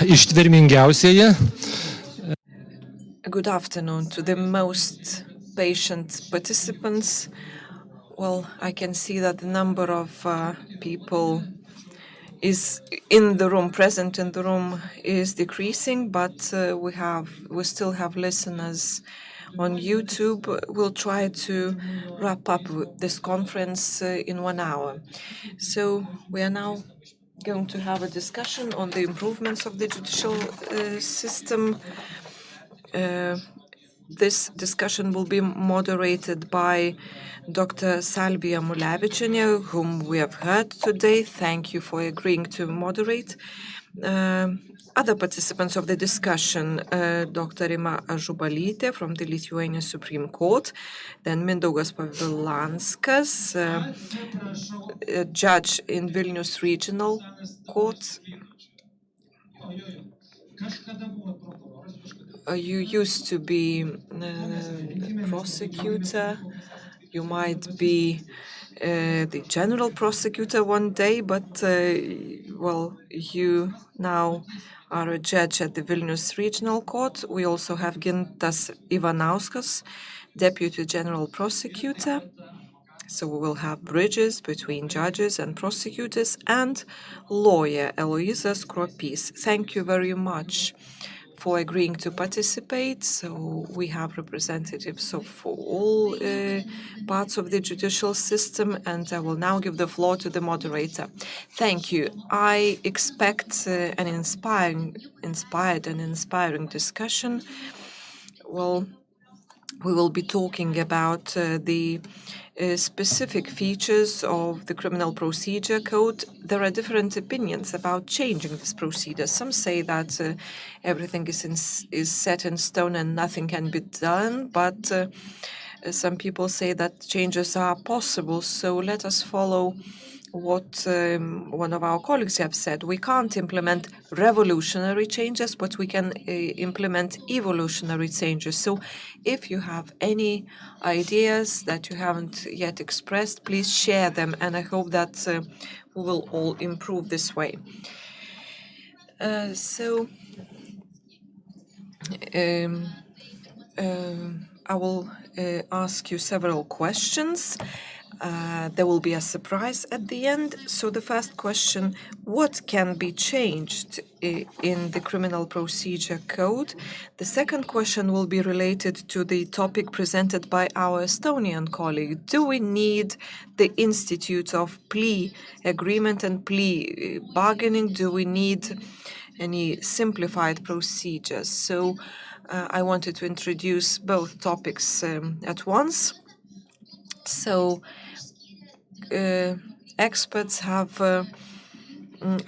ištvermingiausieji. Good afternoon to the most patient participants. Well, I can see that the number of people is in the room, present in the room, is decreasing, but we still have listeners on YouTube. We'll try to wrap up this conference in 1 hour. So we are now going to have a discussion on the improvements of the judicial system. This discussion will be moderated by Dr. Salvija Mulevičienė, whom we have heard today. Thank you for agreeing to moderate. Other participants of the discussion, Dr. Rima Ažubalytė from the Lithuanian Supreme Court, then Mindaugas Pavilanskas, a judge in Vilnius Regional Court. You used to be a prosecutor. You might be the general prosecutor one day, but well, you now are a judge at the Vilnius Regional Court. We also have Gintas Ivanauskas, deputy general prosecutor. So we will have bridges between judges and prosecutors, and lawyer Eloisa Skropis. Thank you very much for agreeing to participate. So we have representatives of all parts of the judicial system, and I will now give the floor to the moderator. Thank you. I expect an inspired and inspiring discussion. Well, we will be talking about the specific features of the Criminal Procedure Code. There are different opinions about changing this procedure. Some say that everything is set in stone and nothing can be done, but some people say that changes are possible. So let us follow what one of our colleagues have said. We can't implement revolutionary changes, but we can implement evolutionary changes. So if you have any ideas that you haven't yet expressed, please share them, and I hope that we will all improve this way. I will ask you several questions. There will be a surprise at the end. So the first question, what can be changed in the Criminal Procedure Code? The second question will be related to the topic presented by our Estonian colleague. Do we need the institute of plea agreement and plea bargaining? Do we need any simplified procedures? So I wanted to introduce both topics at once. So experts have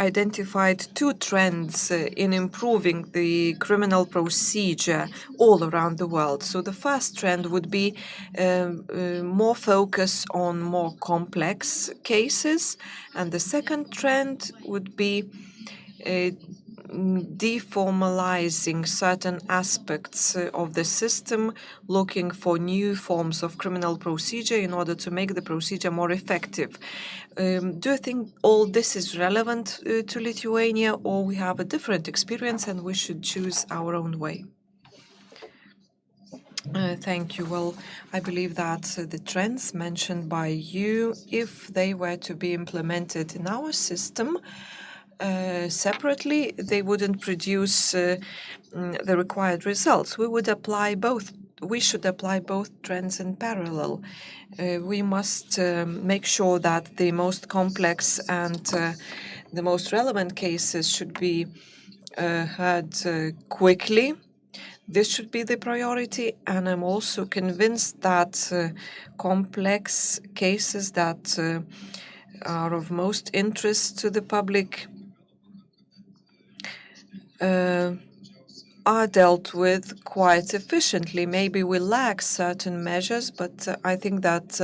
identified two trends in improving the criminal procedure all around the world. So the first trend would be more focus on more complex cases, and the second trend would be deformalizing certain aspects of the system, looking for new forms of criminal procedure in order to make the procedure more effective. Do you think all this is relevant to Lithuania, or we have a different experience and we should choose our own way? Thank you. Well, I believe that the trends mentioned by you, if they were to be implemented in our system, separately, they wouldn't produce the required results. We should apply both trends in parallel. We must make sure that the most complex and the most relevant cases should be heard quickly. This should be the priority, and I'm also convinced that complex cases that are of most interest to the public are dealt with quite efficiently. Maybe we lack certain measures, but I think that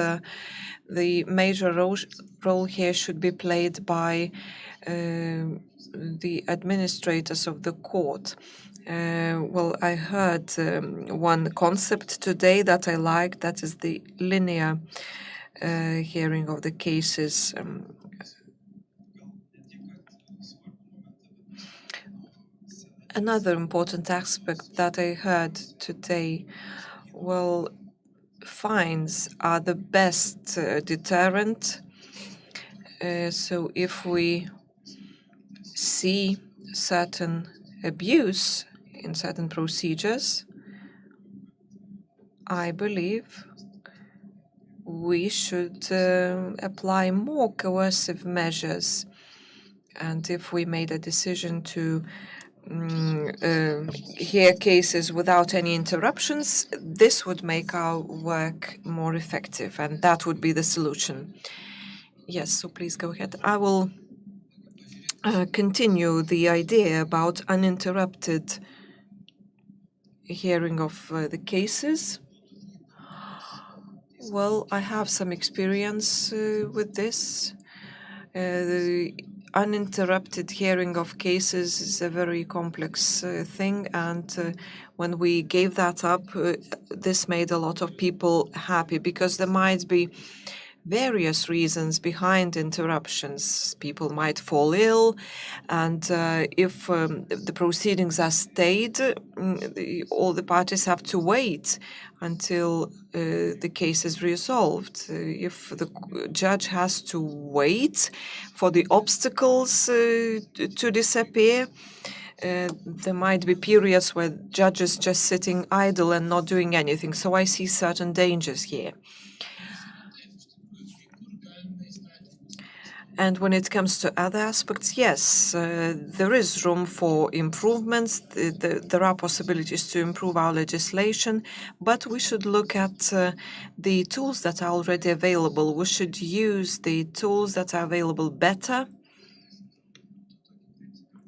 the major role here should be played by the administrators of the court. Well, I heard one concept today that I liked, that is the linear hearing of the cases. Another important aspect that I heard today, well, fines are the best deterrent. So if we see certain abuse in certain procedures, I believe we should apply more coercive measures. And if we made a decision to hear cases without any interruptions, this would make our work more effective, and that would be the solution. Yes, so please go ahead. I will continue the idea about uninterrupted hearing of the cases. Well, I have some experience with this. The uninterrupted hearing of cases is a very complex thing, and when we gave that up, this made a lot of people happy, because there might be various reasons behind interruptions. People might fall ill, and if the proceedings are stayed, all the parties have to wait until the case is resolved. If the judge has to wait for the obstacles to disappear, there might be periods where judges just sitting idle and not doing anything. So I see certain dangers here. And when it comes to other aspects, yes, there is room for improvements. There are possibilities to improve our legislation, but we should look at the tools that are already available. We should use the tools that are available better.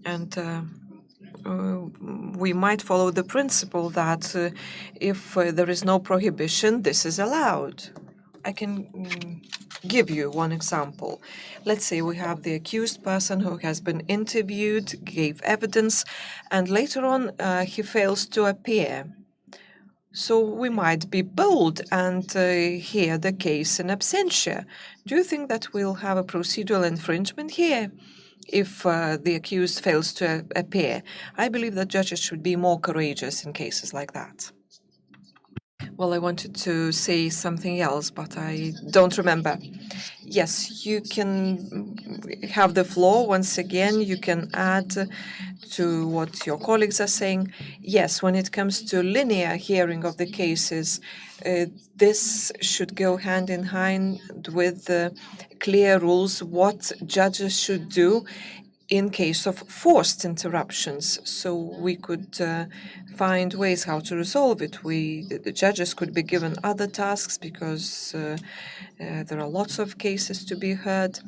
And we might follow the principle that if there is no prohibition, this is allowed. I can give you one example. Let's say we have the accused person who has been interviewed, gave evidence, and later on he fails to appear. So we might be bold and hear the case in absentia. Do you think that we'll have a procedural infringement here if the accused fails to appear? I believe that judges should be more courageous in cases like that. Well, I wanted to say something else, but I don't remember. Yes, you can have the floor once again. You can add to what your colleagues are saying. Yes, when it comes to linear hearing of the cases, this should go hand in hand with clear rules what judges should do in case of forced interruptions. So we could find ways how to resolve it. The judges could be given other tasks because there are lots of cases to be heard.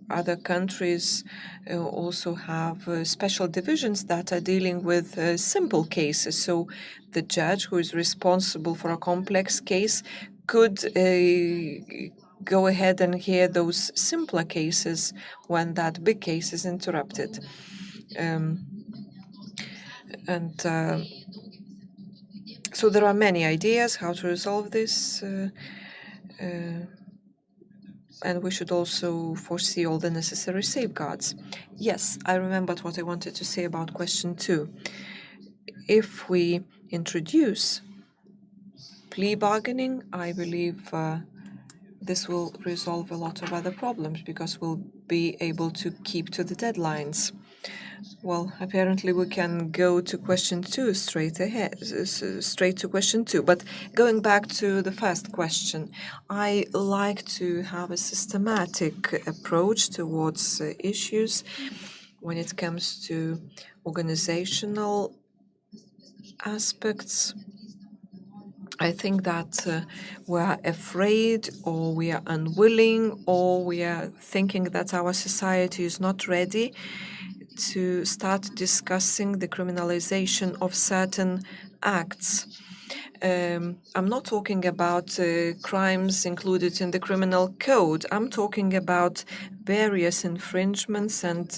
Other countries also have special divisions that are dealing with simple cases. So the judge who is responsible for a complex case could go ahead and hear those simpler cases when that big case is interrupted. So there are many ideas how to resolve this, and we should also foresee all the necessary safeguards. Yes, I remembered what I wanted to say about question 2. If we introduce plea bargaining, I believe this will resolve a lot of other problems because we'll be able to keep to the deadlines. Well, apparently we can go to question 2 straight to question 2. But going back to the first question, I like to have a systematic approach towards issues when it comes to organizational aspects. I think that we are afraid, or we are unwilling, or we are thinking that our society is not ready to start discussing the criminalization of certain acts. I'm not talking about crimes included in the criminal code. I'm talking about various infringements and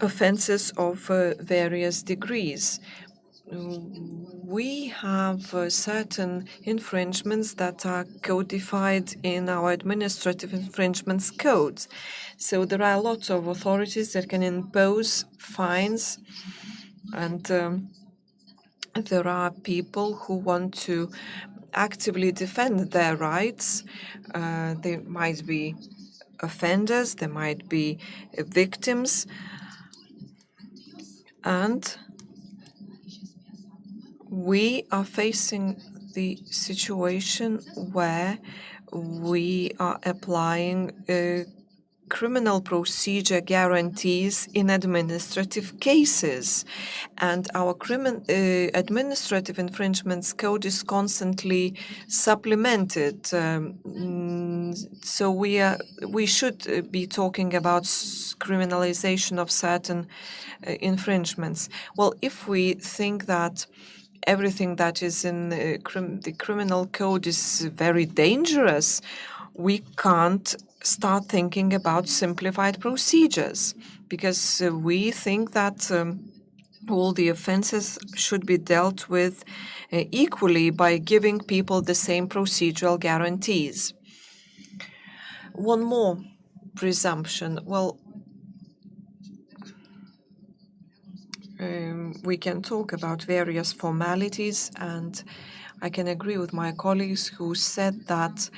offenses of various degrees. we have certain infringements that are codified in our administrative infringements codes. So there are lots of authorities that can impose fines, and there are people who want to actively defend their rights. They might be offenders, they might be victims, and we are facing the situation where we are applying criminal procedure guarantees in administrative cases, and our administrative infringements code is constantly supplemented. So we should be talking about criminalization of certain infringements. Well, if we think that everything that is in the criminal code is very dangerous, we can't start thinking about simplified procedures, because we think that all the offenses should be dealt with equally by giving people the same procedural guarantees. One more presumption. Well, we can talk about various formalities, and I can agree with my colleagues who said that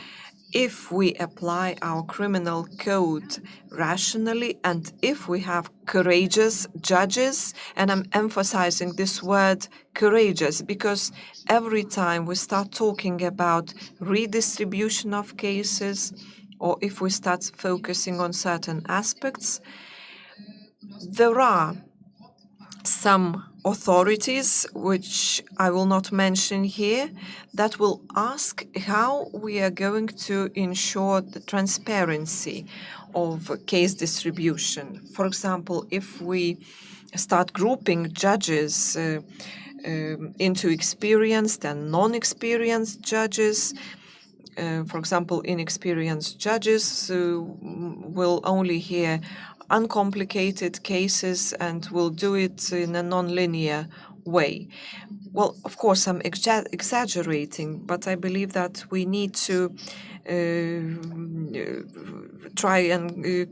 if we apply our criminal code rationally, and if we have courageous judges, and I'm emphasizing this word courageous, because every time we start talking about redistribution of cases, or if we start focusing on certain aspects, there are some authorities, which I will not mention here, that will ask how we are going to ensure the transparency of case distribution. For example, if we start grouping judges into experienced and non-experienced judges, for example, inexperienced judges will only hear uncomplicated cases and will do it in a non-linear way. Well, of course, I'm exaggerating, but I believe that we need to try and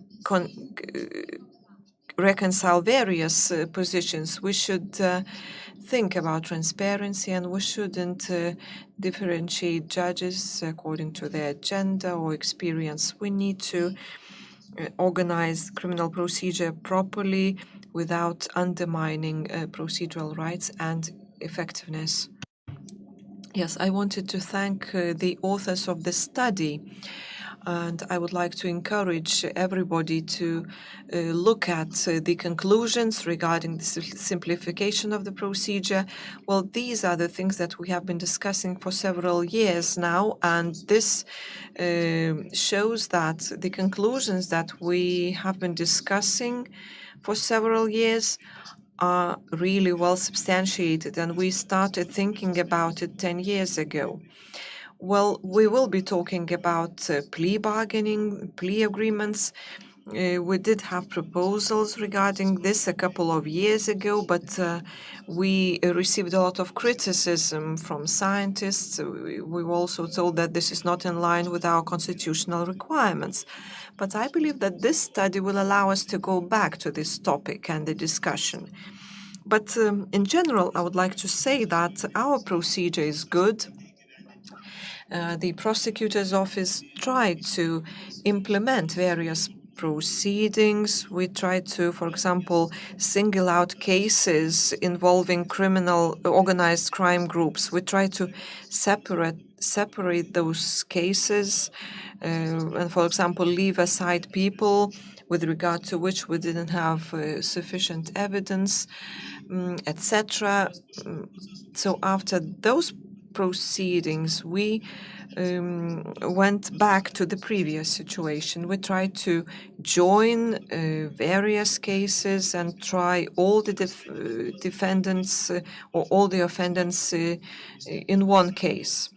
reconcile various positions. We should think about transparency, and we shouldn't differentiate judges according to their gender or experience. We need to organize criminal procedure properly without undermining procedural rights and effectiveness. Yes, I wanted to thank the authors of the study, and I would like to encourage everybody to look at the conclusions regarding the simplification of the procedure. Well, these are the things that we have been discussing for several years now, and this shows that the conclusions that we have been discussing for several years are really well substantiated, and we started thinking about it 10 years ago. Well, we will be talking about plea bargaining, plea agreements. We did have proposals regarding this a couple of years ago, but we received a lot of criticism from scientists. We were also told that this is not in line with our constitutional requirements. But I believe that this study will allow us to go back to this topic and the discussion. But in general, I would like to say that our procedure is good. The prosecutor's office tried to implement various proceedings. We tried to, for example, single out cases involving criminal organized crime groups. We tried to separate those cases and, for example, leave aside people with regard to which we didn't have sufficient evidence, etc. So after those proceedings, we went back to the previous situation. We tried to join various cases and try all the defendants or all the offendants in one case.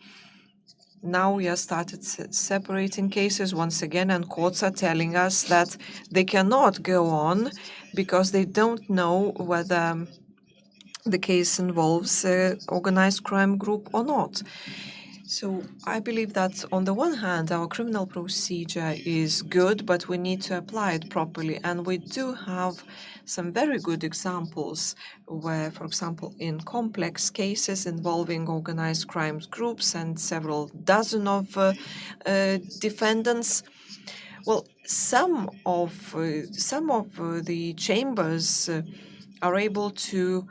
Now we have started separating cases once again, and courts are telling us that they cannot go on because they don't know whether the case involves organized crime group or not. So I believe that on the one hand, our criminal procedure is good, but we need to apply it properly. And we do have some very good examples where, for example, in complex cases involving organized crime groups and several dozen of defendants, well, some of the chambers are able to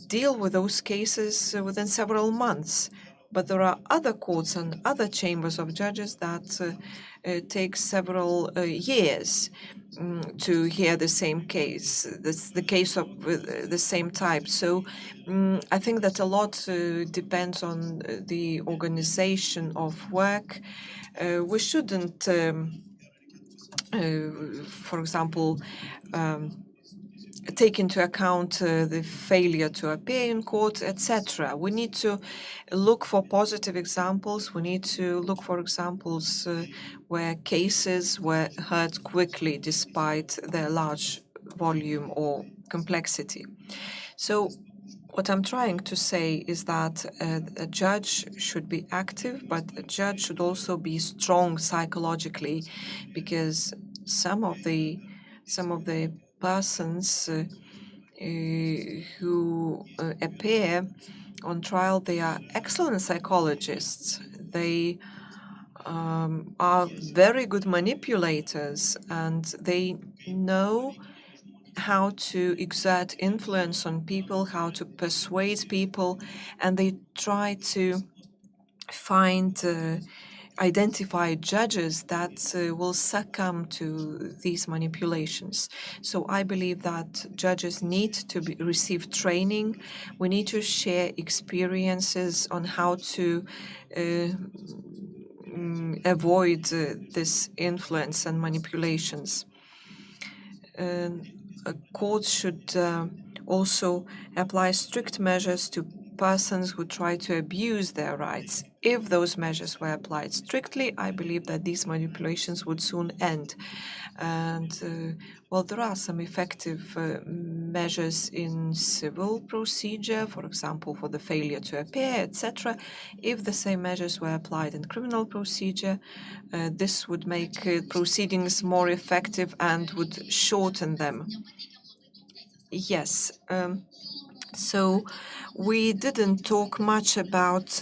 deal with those cases within several months. But there are other courts and other chambers of judges that take several years to hear the same case, the case of the same type. So I think that a lot depends on the organization of work. We shouldn't, for example, take into account the failure to appear in court, etc. We need to look for positive examples. We need to look for examples where cases were heard quickly despite their large volume or complexity. So what I'm trying to say is that a judge should be active, but a judge should also be strong psychologically, because some of the persons who appear on trial, they are excellent psychologists. They are very good manipulators, and they know how to exert influence on people, how to persuade people, and they try to identify judges that will succumb to these manipulations. So I believe that judges need to receive training. We need to share experiences on how to avoid this influence and manipulations. Courts should also apply strict measures to persons who try to abuse their rights. If those measures were applied strictly, I believe that these manipulations would soon end. And, well, there are some effective measures in civil procedure, for example, for the failure to appear, etc. If the same measures were applied in criminal procedure, this would make proceedings more effective and would shorten them. Yes. So we didn't talk much about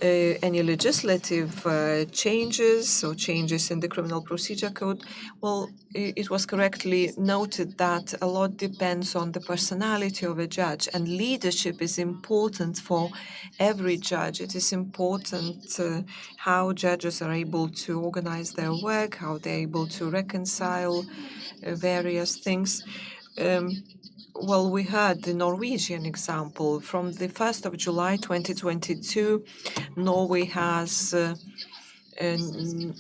any legislative changes or changes in the criminal procedure code. Well, it was correctly noted that a lot depends on the personality of a judge, and leadership is important for every judge. It is important how judges are able to organize their work, how they're able to reconcile various things. Well, we heard the Norwegian example. From the 1st of July 2022, Norway has a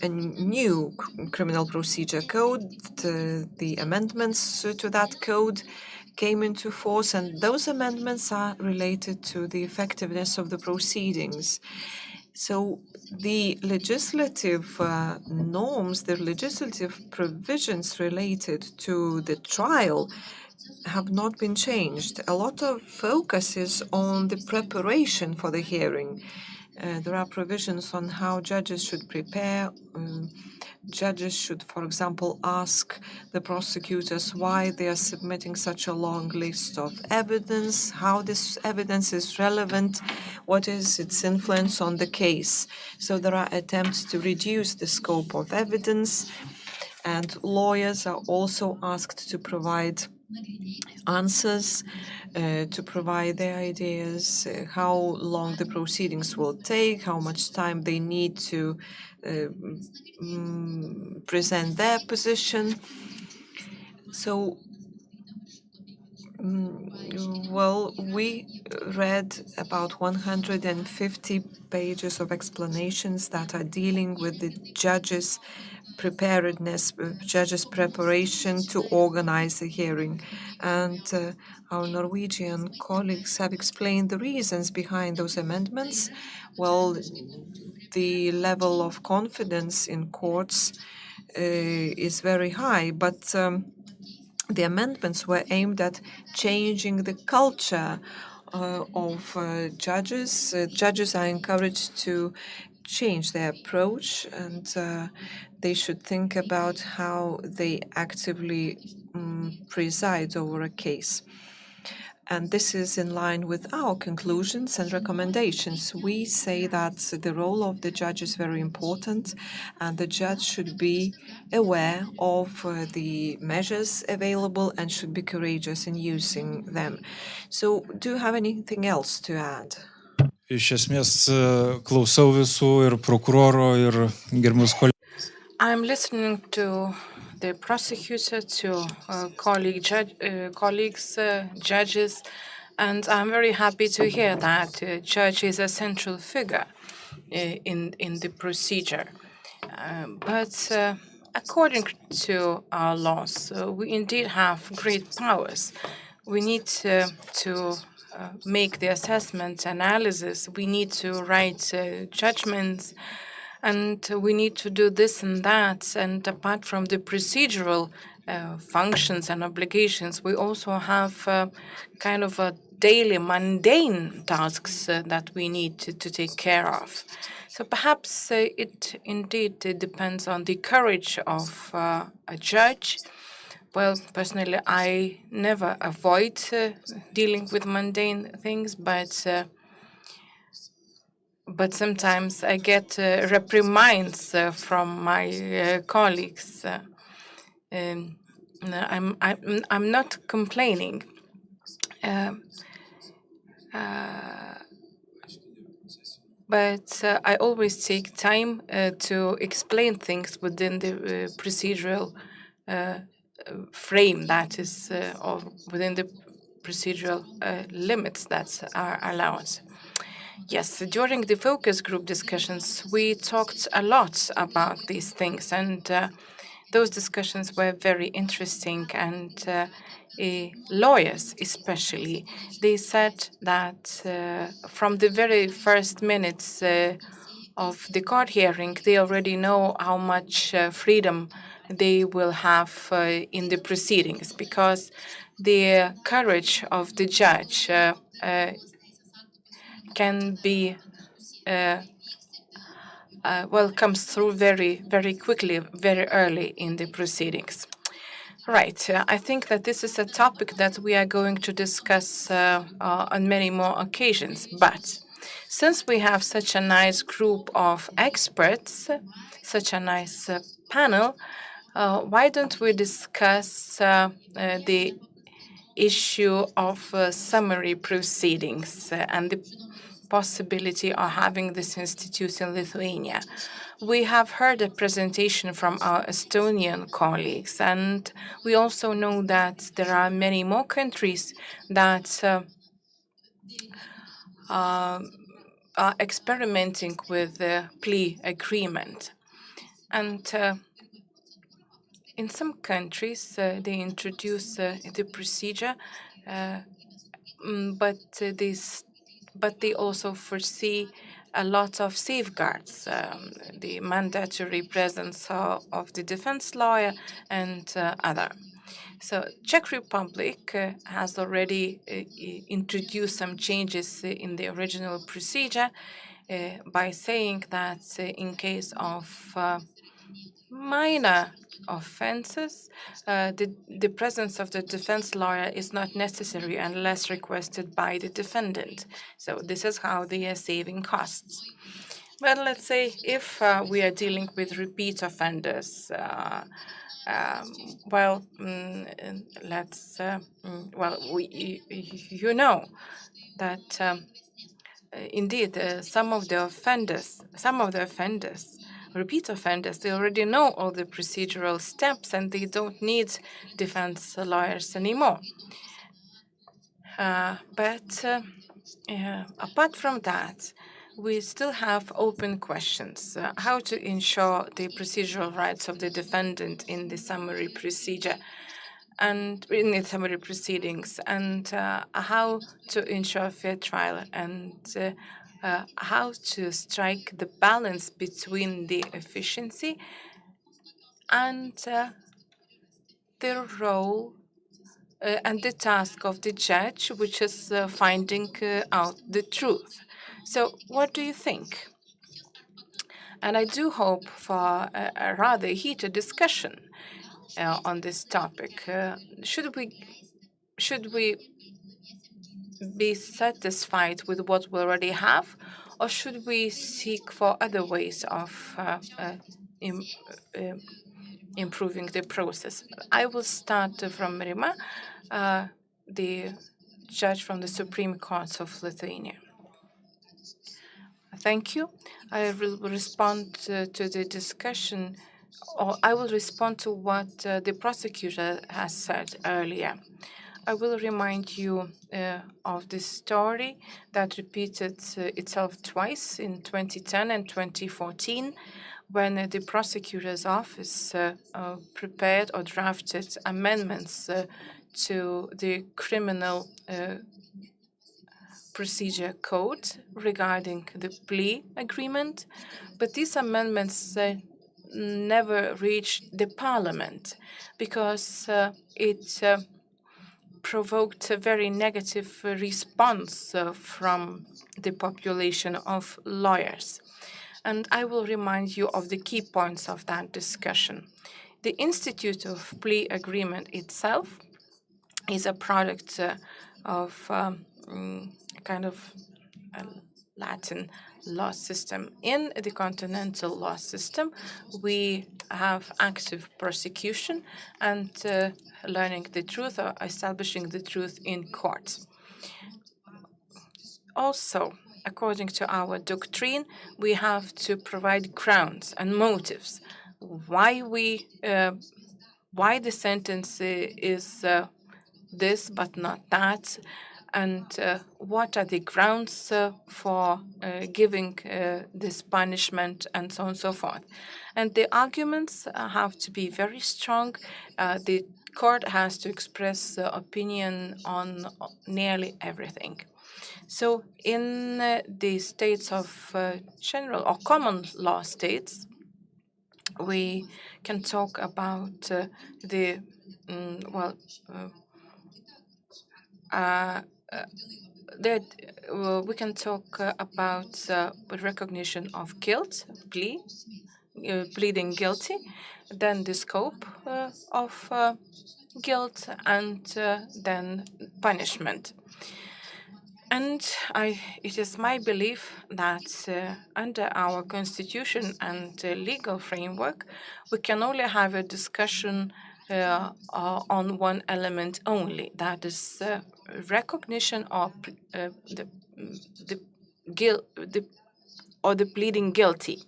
new criminal procedure code. The amendments to that code came into force, and those amendments are related to the effectiveness of the proceedings. So the legislative norms, the legislative provisions related to the trial have not been changed. A lot of focus is on the preparation for the hearing. There are provisions on how judges should prepare. Judges should, for example, ask the prosecutors why they are submitting such a long list of evidence, how this evidence is relevant, what is its influence on the case. So there are attempts to reduce the scope of evidence, and lawyers are also asked to provide answers, to provide their ideas, how long the proceedings will take, how much time they need to present their position. So, well, we read about 150 pages of explanations that are dealing with the judges' preparedness, judges' preparation to organize the hearing. And our Norwegian colleagues have explained the reasons behind those amendments. Well, the level of confidence in courts is very high, but The amendments were aimed at changing the culture of judges. Judges are encouraged to change their approach, and they should think about how they actively preside over a case. And this is in line with our conclusions and recommendations. We say that the role of the judge is very important, and the judge should be aware of the measures available and should be courageous in using them. So, do you have anything else to add? Iš esmės klausau visų ir prokuroro, ir gerbiamus kolegos. I'm listening to the prosecutor, to colleagues, judges, and I'm very happy to hear that judge is a central figure in the procedure. But according to our laws, we indeed have great powers. We need to make the assessment analysis. We need to write judgments. And we need to do this and that. And apart from the procedural functions and obligations, we also have kind of a daily mundane tasks that we need to take care of. So perhaps it indeed depends on the courage of a judge. Well, personally, I never avoid dealing with mundane things, but sometimes I get reprimands from my colleagues. I'm not complaining, but I always take time to explain things within the procedural frame that is, or within the procedural limits that are allowed. Yes, during the focus group discussions, we talked a lot about these things, and those discussions were very interesting. And lawyers, especially, they said that from the very first minutes of the court hearing, they already know how much freedom they will have in the proceedings, because the courage of the judge can be, comes through very, very quickly, very early in the proceedings. Right. I think that this is a topic that we are going to discuss on many more occasions. But since we have such a nice group of experts, such a nice panel, why don't we discuss the issue of summary proceedings and the possibility of having this institute in Lithuania? We have heard a presentation from our Estonian colleagues, and we also know that there are many more countries that are experimenting with the plea agreement. And in some countries, they introduce the procedure, but they also foresee a lot of safeguards, the mandatory presence of the defense lawyer and other. So Czech Republic has already introduced some changes in the original procedure by saying that in case of minor offenses, the presence of the defense lawyer is not necessary unless requested by the defendant. So this is how they are saving costs. Well, let's say if we are dealing with repeat offenders, you know that indeed some of the offenders, repeat offenders, they already know all the procedural steps and they don't need defense lawyers anymore. But apart from that, we still have open questions. How to ensure the procedural rights of the defendant in the summary procedure and in the summary proceedings, and how to ensure fair trial, and how to strike the balance between the efficiency and the role and the task of the judge, which is finding out the truth. So what do you think? And I do hope for a rather heated discussion on this topic. Should we be satisfied with what we already have, or should we seek for other ways of improving the process? I will start from Rima, the judge from the Supreme Court of Lithuania. Thank you. I will respond to the discussion, or I will respond to what the prosecutor has said earlier. I will remind you of this story that repeated itself twice in 2010 and 2014, when the prosecutor's office prepared or drafted amendments to the criminal procedure code regarding the plea agreement. But these amendments never reached the parliament because it provoked a very negative response from the population of lawyers. And I will remind you of the key points of that discussion. The institute of plea agreement itself is a product of kind of a Latin law system. In the continental law system, we have active prosecution and learning the truth or establishing the truth in court. Also, according to our doctrine, we have to provide grounds and motives why the sentence is this but not that, and what are the grounds for giving this punishment, and so on and so forth. And the arguments have to be very strong. The court has to express opinion on nearly everything. So in the states of general or common law states, we can talk about we can talk about recognition of guilt, pleading guilty, then the scope of guilt, and then punishment. And it is my belief that under our constitution and legal framework, we can only have a discussion on one element only, that is recognition of the pleading guilty.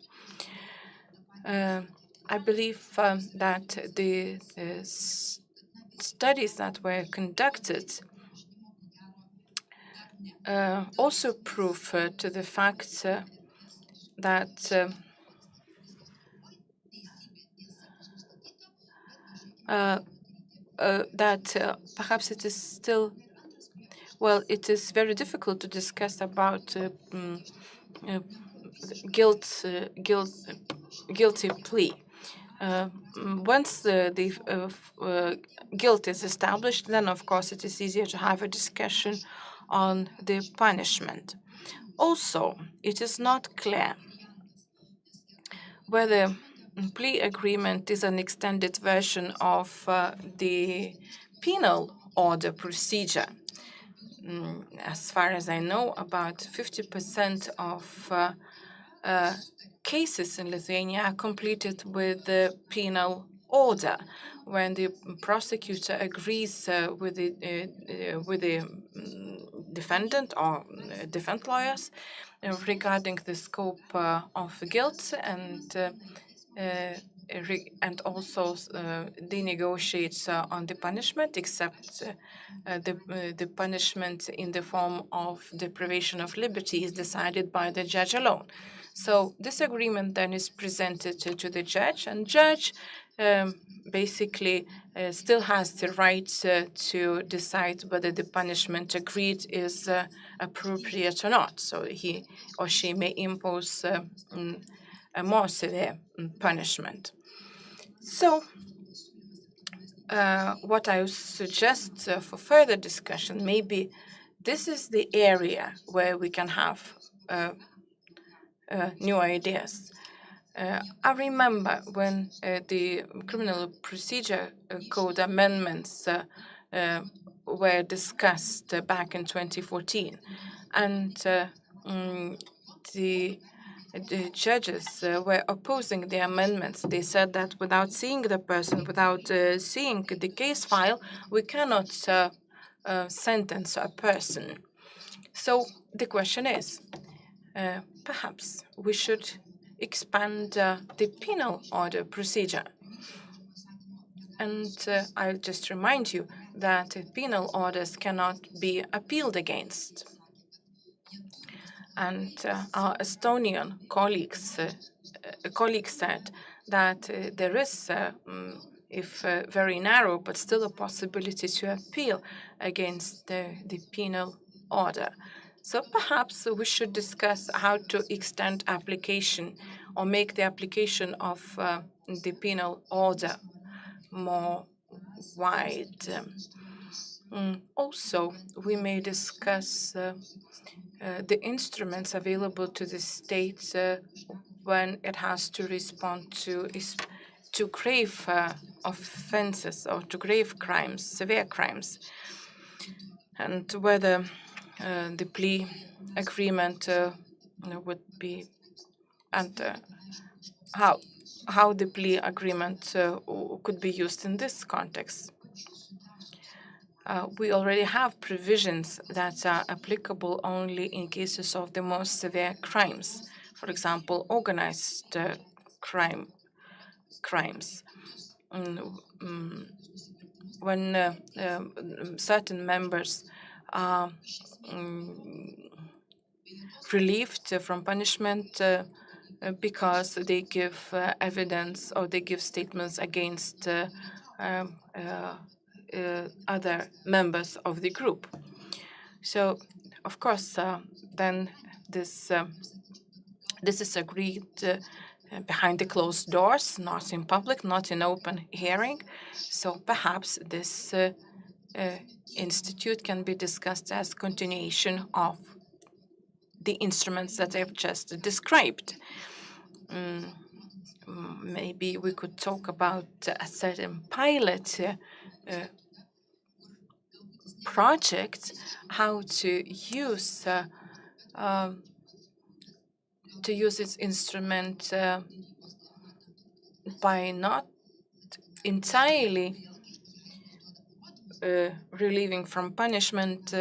I believe that the studies that were conducted also prove to the fact that perhaps it is still, it is very difficult to discuss about guilty plea. Once the guilt is established, then of course it is easier to have a discussion on the punishment. Also, it is not clear whether plea agreement is an extended version of the penal order procedure. As far as I know, about 50% of cases in Lithuania are completed with the penal order, when the prosecutor agrees with the defendant or defense lawyers regarding the scope of guilt, and also they negotiate on the punishment, except the punishment in the form of deprivation of liberty is decided by the judge alone. So this agreement then is presented to the judge, and judge basically still has the right to decide whether the punishment agreed is appropriate or not. So he or she may impose a more severe punishment. So what I would suggest for further discussion, maybe this is the area where we can have new ideas. I remember when the Criminal Procedure Code amendments were discussed back in 2014, and the judges were opposing the amendments. They said that without seeing the person, without seeing the case file, we cannot sentence a person. So the question is, perhaps we should expand the penal order procedure. And I'll just remind you that penal orders cannot be appealed against. And our Estonian colleagues said that there is, if very narrow, but still a possibility to appeal against the penal order. So perhaps we should discuss how to extend application or make the application of the penal order more wide. Also, we may discuss the instruments available to the state when it has to respond to grave offenses or to grave crimes, severe crimes, and whether the plea agreement would be, and how the plea agreement could be used in this context. We already have provisions that are applicable only in cases of the most severe crimes. For example, organized crimes. When certain members are relieved from punishment because they give evidence or they give statements against other members of the group. So, of course, then this is agreed behind the closed doors, not in public, not in open hearing. So perhaps this institute can be discussed as continuation of the instruments that I've just described. Maybe we could talk about a certain pilot project, how to use this instrument by not entirely relieving from punishment,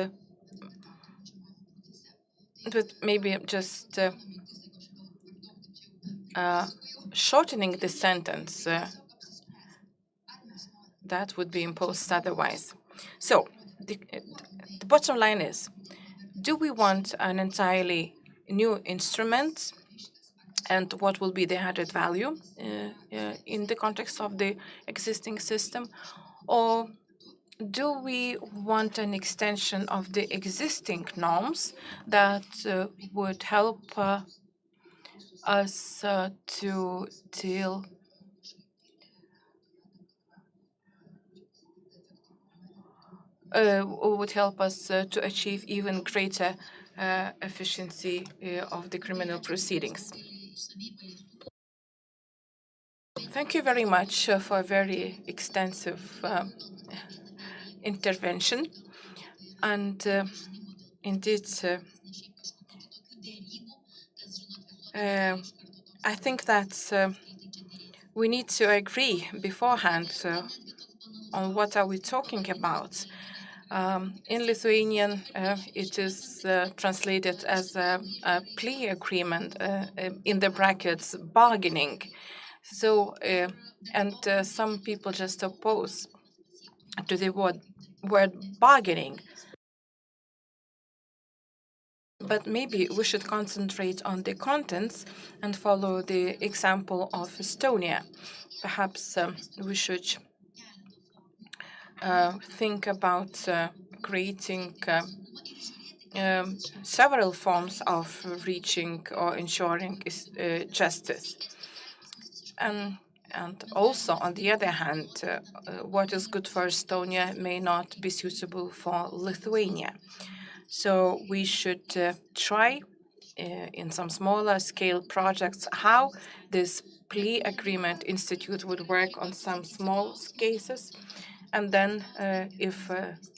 but maybe just shortening the sentence that would be imposed otherwise. So the bottom line is, do we want an entirely new instrument, and what will be the added value in the context of the existing system? Or do we want an extension of the existing norms that would help us to deal would help us to achieve even greater efficiency of the criminal proceedings? Thank you very much for a very extensive intervention. And indeed, I think that we need to agree beforehand on what are we talking about. In Lithuanian, it is translated as a plea agreement, in the brackets, bargaining. So, and some people just oppose to the word bargaining. But maybe we should concentrate on the contents and follow the example of Estonia. Perhaps we should think about creating several forms of reaching or ensuring justice. And And also, on the other hand, what is good for Estonia may not be suitable for Lithuania. So we should try in some smaller scale projects how this plea agreement institute would work on some small cases. And then if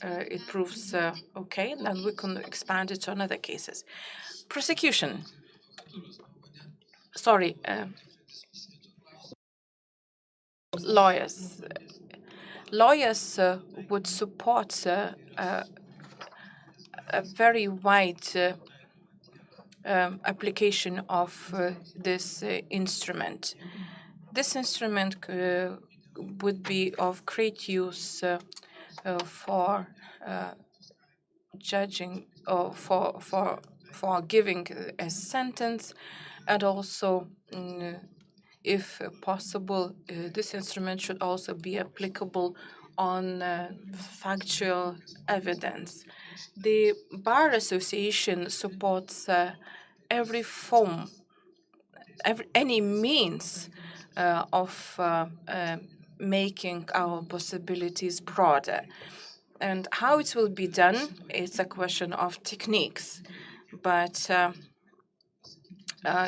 it proves okay, then we can expand it to other cases. Prosecution. Sorry. Lawyers. Lawyers would support a very wide application of this instrument. This instrument would be of great use for judging or for giving a sentence, and also, if possible, this instrument should also be applicable on factual evidence. The Bar Association supports every form, any means of making our possibilities broader. And how it will be done, it's a question of techniques, but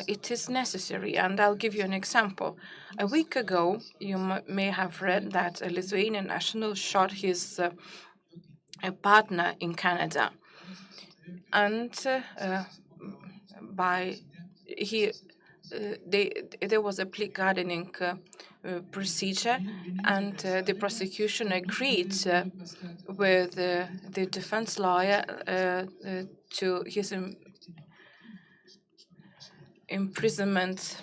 it is necessary. And I'll give you an example. A week ago, you may have read that a Lithuanian national shot his partner in Canada. And there was a plea bargaining procedure, and the prosecution agreed with the defense lawyer to his imprisonment,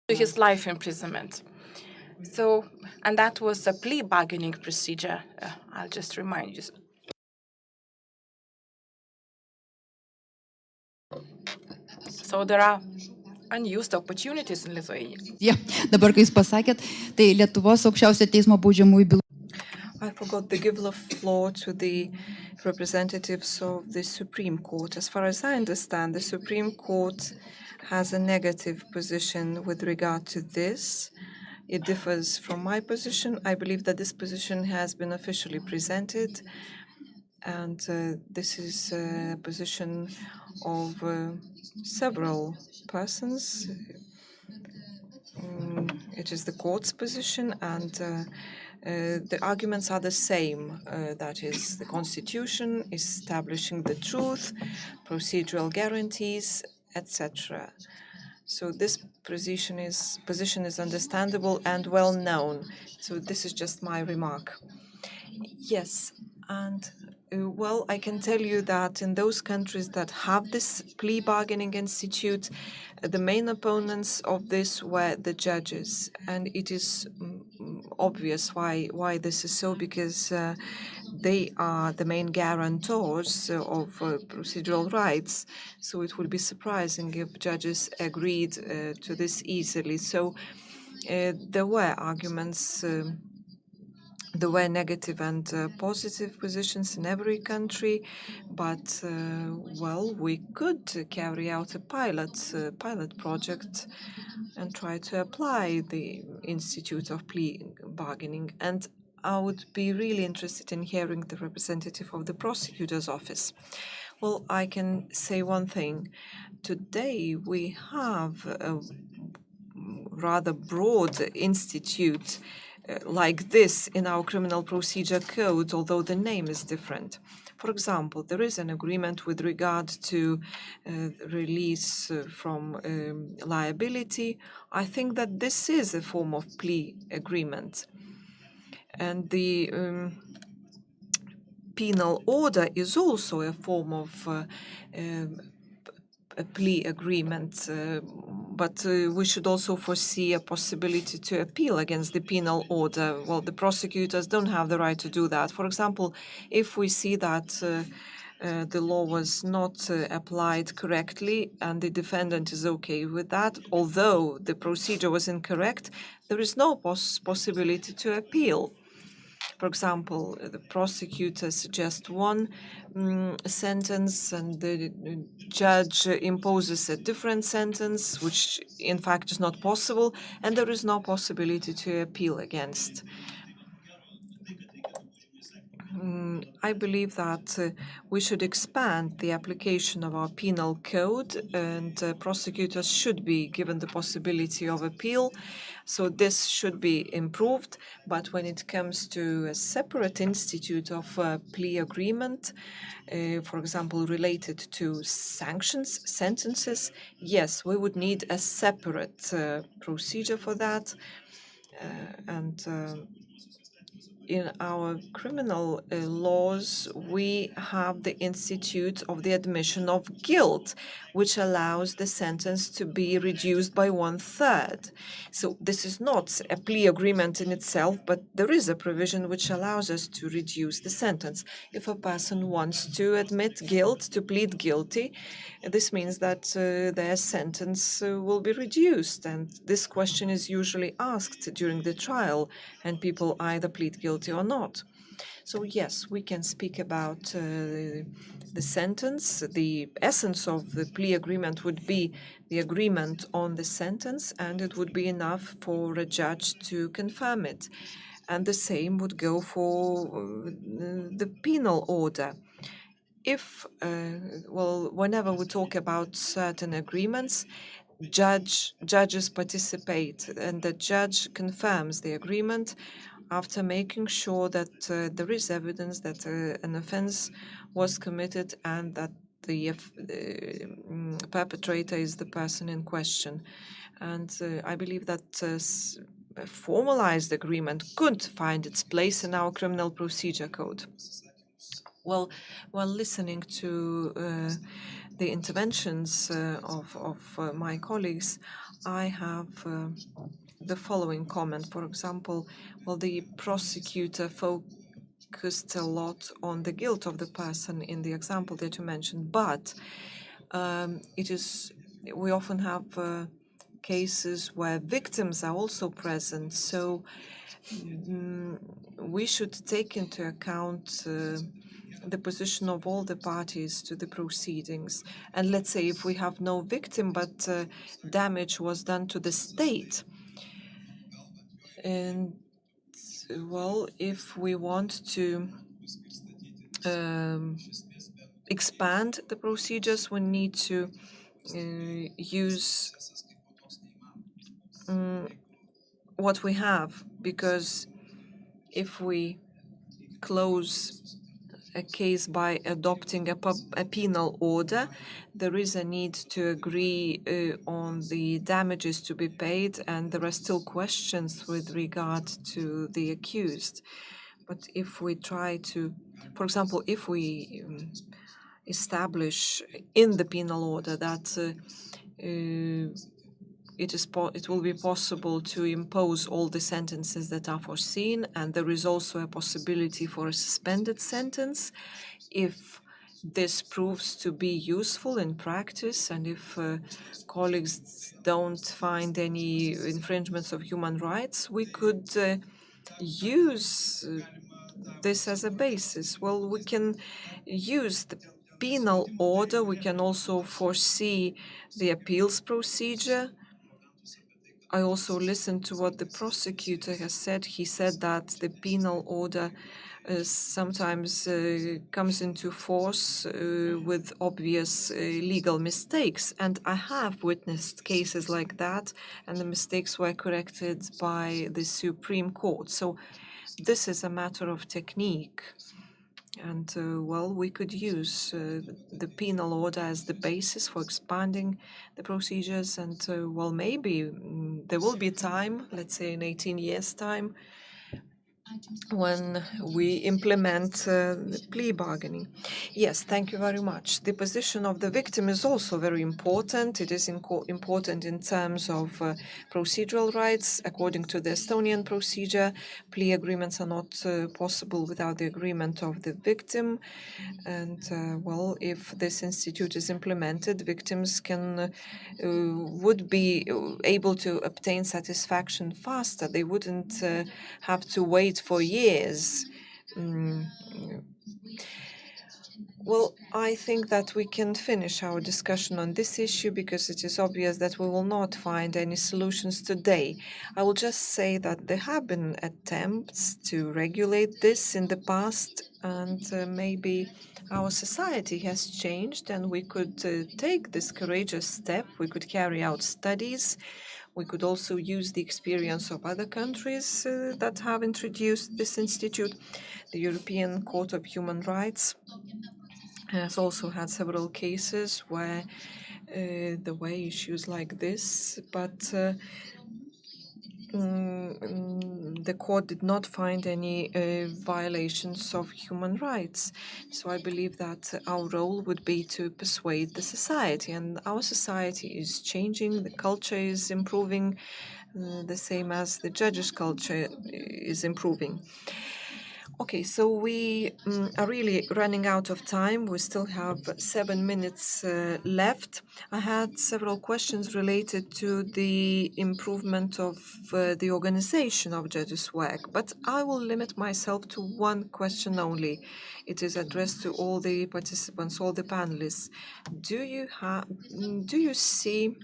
to his life imprisonment. So, and that was a plea bargaining procedure. I'll just remind you. So there are unused opportunities in Lithuania. Dabar, kai jūs pasakėt, tai Lietuvos aukščiausio teismo baudžiamųjų bylų. I forgot to give the floor to the representatives of the Supreme Court. As far as I understand, the Supreme Court has a negative position with regard to this. It differs from my position. I believe that this position has been officially presented, and this is a position of several persons. It is the court's position, and the arguments are the same. That is, the Constitution, establishing the truth, procedural guarantees, etc. So this position is understandable and well known. So this is just my remark. Yes, and well, I can tell you that in those countries that have this plea bargaining institute, the main opponents of this were the judges, and it is obvious why this is so, because they are the main guarantors of procedural rights. So it would be surprising if judges agreed to this easily. So there were arguments. There were negative and positive positions in every country, but well, we could carry out a pilot project and try to apply the Institute of Plea Bargaining. And I would be really interested in hearing the representative of the prosecutor's office. Well, I can say one thing. Today we have a rather broad institute like this in our criminal procedure code, although the name is different. For example, there is an agreement with regard to release from liability. I think that this is a form of plea agreement. And the penal order is also a form of a plea agreement, but we should also foresee a possibility to appeal against the penal order. Well, the prosecutors don't have the right to do that. For example, if we see that the law was not applied correctly and the defendant is okay with that, although the procedure was incorrect, there is no possibility to appeal. For example, the prosecutor suggests one sentence and the judge imposes a different sentence, which in fact is not possible, and there is no possibility to appeal against. I believe that we should expand the application of our penal code, and prosecutors should be given the possibility of appeal. So this should be improved. But when it comes to a separate institute of plea agreement, for example, related to sanctions, sentences, yes, we would need a separate procedure for that. In our criminal laws, we have the institute of the admission of guilt, which allows the sentence to be reduced by 1/3. So this is not a plea agreement in itself, but there is a provision which allows us to reduce the sentence. If a person wants to admit guilt, to plead guilty, this means that their sentence will be reduced. And this question is usually asked during the trial, and people either plead guilty or not. So yes, we can speak about the sentence. The essence of the plea agreement would be the agreement on the sentence, and it would be enough for a judge to confirm it. And the same would go for the penal order. If, whenever we talk about certain agreements, judges participate, and the judge confirms the agreement after making sure that there is evidence that an offense was committed and that the perpetrator is the person in question. And I believe that a formalized agreement could find its place in our criminal procedure code. Well, while listening to the interventions of my colleagues, I have the following comment. For example, the prosecutor focused a lot on the guilt of the person in the example that you mentioned, but we often have cases where victims are also present, so we should take into account the position of all the parties to the proceedings. And let's say if we have no victim, but damage was done to the state. And if we want to expand the procedures, we need to use what we have, because if we close a case by adopting a penal order, there is a need to agree on the damages to be paid, and there are still questions with regard to the accused. But if we try to, for example, if we establish in the penal order that it will be possible to impose all the sentences that are foreseen, and there is also a possibility for a suspended sentence if this proves to be useful in practice, and if colleagues don't find any infringements of human rights, we could use this as a basis. Well, we can use the penal order. We can also foresee the appeals procedure. I also listened to what the prosecutor has said. He said that the penal order sometimes comes into force with obvious legal mistakes. And I have witnessed cases like that, and the mistakes were corrected by the Supreme Court. So this is a matter of technique. And, we could use the penal order as the basis for expanding the procedures. And, maybe there will be time, let's say in 18 years' time, when we implement the plea bargaining. Yes, thank you very much. The position of the victim is also very important. It is important in terms of procedural rights. According to the Estonian procedure, plea agreements are not possible without the agreement of the victim. And, if this institute is implemented, victims would be able to obtain satisfaction faster. They wouldn't have to wait for years. Well, I think that we can finish our discussion on this issue because it is obvious that we will not find any solutions today. I will just say that there have been attempts to regulate this in the past, and maybe our society has changed and we could take this courageous step. We could carry out studies. We could also use the experience of other countries that have introduced this institute. The European Court of Human Rights has also had several cases where there were issues like this, but the court did not find any violations of human rights. So I believe that our role would be to persuade the society, and our society is changing, the culture is improving, the same as the judges' culture is improving. Okay, so we are really running out of time. We still have 7 minutes left. I had several questions related to the improvement of the organization of judges' work, but I will limit myself to one question only. It is addressed to all the participants, all the panelists. Do you see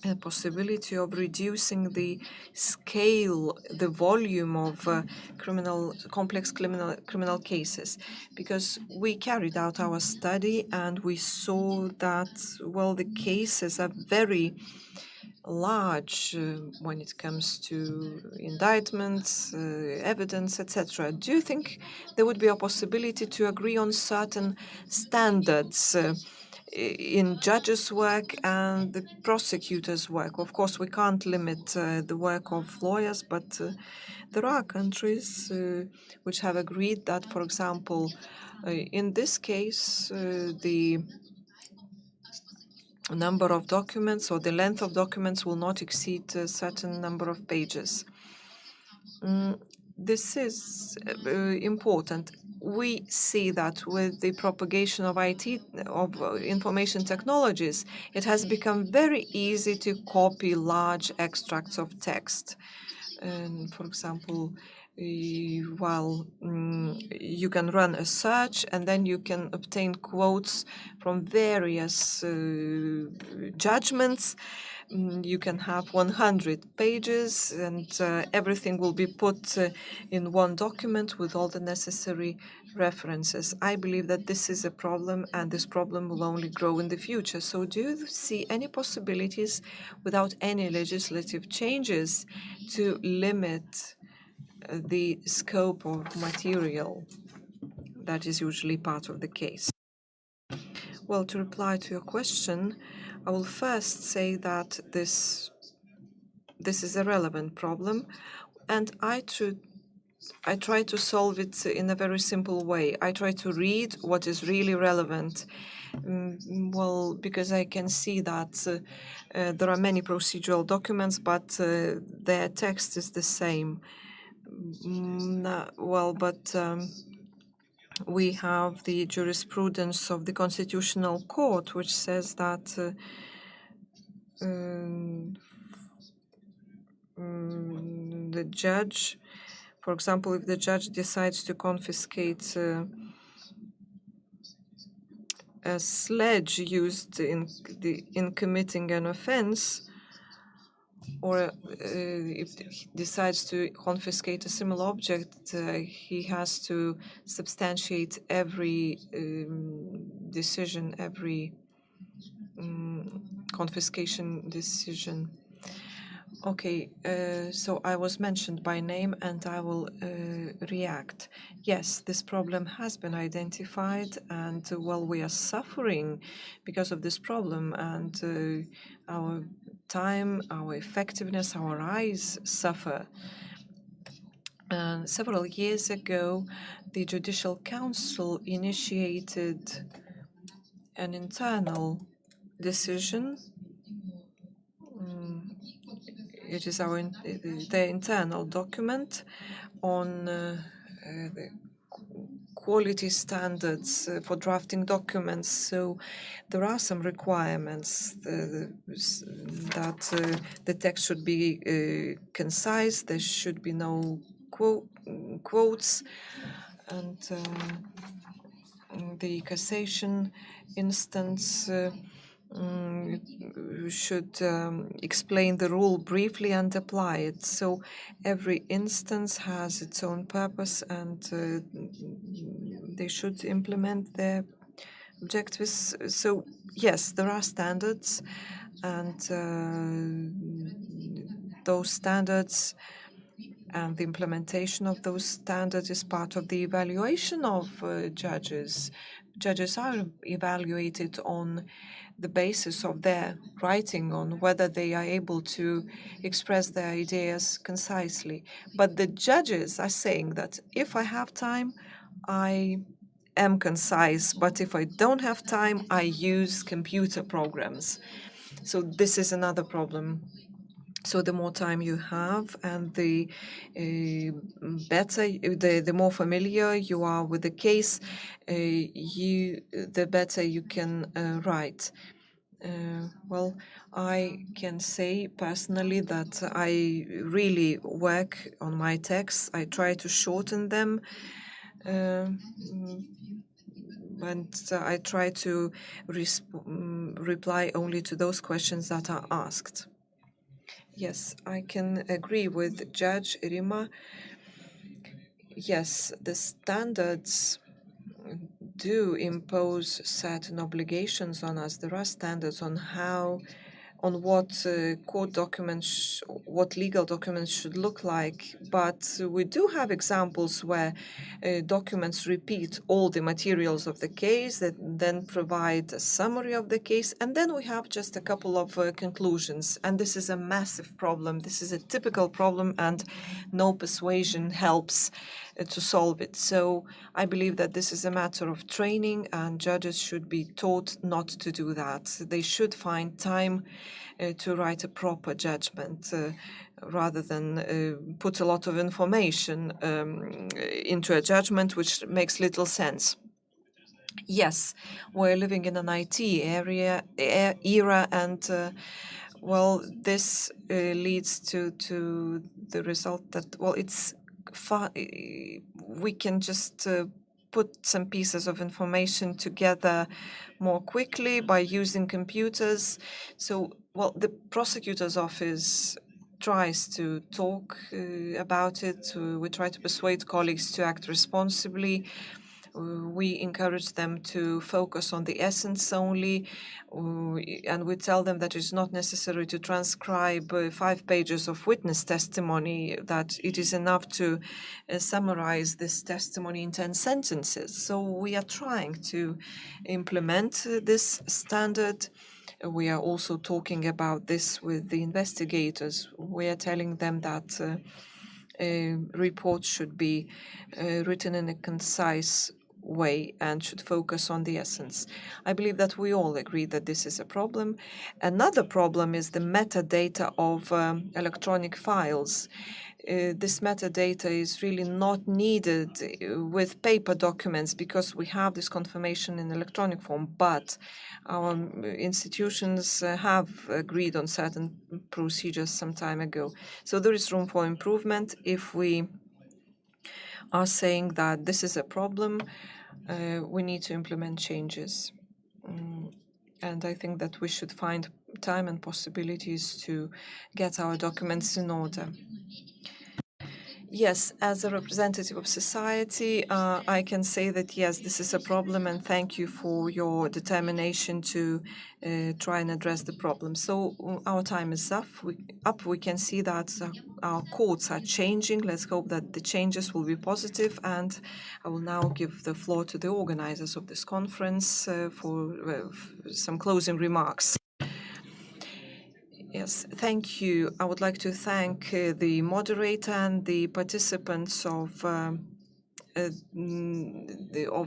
a possibility of reducing the scale, the volume of complex criminal cases? Because we carried out our study and we saw that, well, the cases are very large when it comes to indictments, evidence, etc. Do you think there would be a possibility to agree on certain standards in judges' work and the prosecutors' work? Of course, we can't limit the work of lawyers, but there are countries which have agreed that, for example, in this case, the number of documents or the length of documents will not exceed a certain number of pages. This is important. We see that with the propagation of information technologies, it has become very easy to copy large extracts of text. And for example, while you can run a search and then you can obtain quotes from various judgments. You can have 100 pages and everything will be put in one document with all the necessary references. I believe that this is a problem and this problem will only grow in the future. So do you see any possibilities without any legislative changes to limit the scope of material that is usually part of the case? Well, to reply to your question, I will first say that this is a relevant problem, and I try to solve it in a very simple way. I try to read what is really relevant. Well, because I can see that there are many procedural documents, but their text is the same. We have the jurisprudence of the Constitutional Court, which says that the judge, for example, if the judge decides to confiscate a sledge used in committing an offense, or if he decides to confiscate a similar object, he has to substantiate every decision, every confiscation decision. Okay, so I was mentioned by name and I will react. Yes, this problem has been identified and, well, we are suffering because of this problem, and our time, our effectiveness, our eyes suffer. Several years ago, the Judicial Council initiated an internal decision. It is the internal document on the quality standards for drafting documents. So there are some requirements that the text should be concise. There should be no quotes, and the cassation instance should explain the rule briefly and apply it. So every instance has its own purpose, and they should implement their objectives. So yes, there are standards, and those standards and the implementation of those standards is part of the evaluation of judges. Judges are evaluated on the basis of their writing, on whether they are able to express their ideas concisely. But the judges are saying that if I have time, I am concise, but if I don't have time, I use computer programs. So this is another problem. So the more time you have, and the better, the more familiar you are with the case, the better you can write. Well, I can say personally that I really work on my texts. I try to shorten them, and I try to reply only to those questions that are asked. Yes, I can agree with Judge Rima. Yes, the standards do impose certain obligations on us. There are standards on what court documents, what legal documents should look like, but we do have examples where documents repeat all the materials of the case, that then provide a summary of the case, and then we have just a couple of conclusions. And this is a massive problem. This is a typical problem, and no persuasion helps to solve it. So I believe that this is a matter of training, and judges should be taught not to do that. They should find time to write a proper judgment rather than put a lot of information into a judgment which makes little sense. Yes, we're living in an IT era, and well, this leads to the result that, well, it's we can just put some pieces of information together more quickly by using computers. So, well, the prosecutor's office tries to talk about it. We try to persuade colleagues to act responsibly. We encourage them to focus on the essence only, and we tell them that it's not necessary to transcribe 5 pages of witness testimony, that it is enough to summarize this testimony in 10 sentences. So we are trying to implement this standard. We are also talking about this with the investigators. We are telling them that reports should be written in a concise way and should focus on the essence. I believe that we all agree that this is a problem. Another problem is the metadata of electronic files. This metadata is really not needed with paper documents because we have this confirmation in electronic form, but our institutions have agreed on certain procedures some time ago. So there is room for improvement. If we are saying that this is a problem, we need to implement changes. And I think that we should find time and possibilities to get our documents in order. Yes, as a representative of society, I can say that yes, this is a problem, and thank you for your determination to try and address the problem. So our time is up. We can see that our courts are changing. Let's hope that the changes will be positive, and I will now give the floor to the organizers of this conference for some closing remarks. Yes, thank you. I would like to thank the moderator and the participants of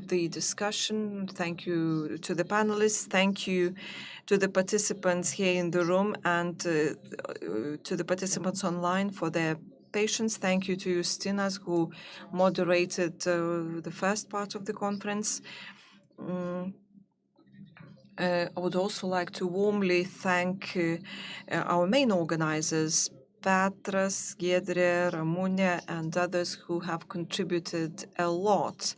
the discussion. Thank you to the panelists. Thank you to the participants here in the room and to the participants online for their patience. Thank you to Justinas, who moderated the first part of the conference. I would also like to warmly thank our main organizers, Petras, Giedrė, Ramune, and others who have contributed a lot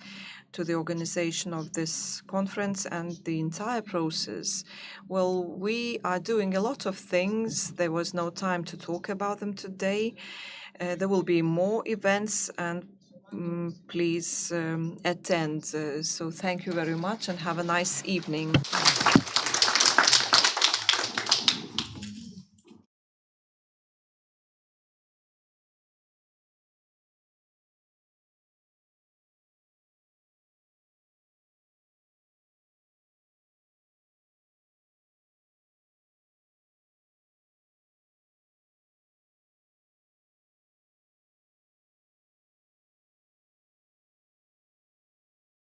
to the organization of this conference and the entire process. Well, we are doing a lot of things. There was no time to talk about them today. There will be more events, and please attend. So thank you very much and have a nice evening.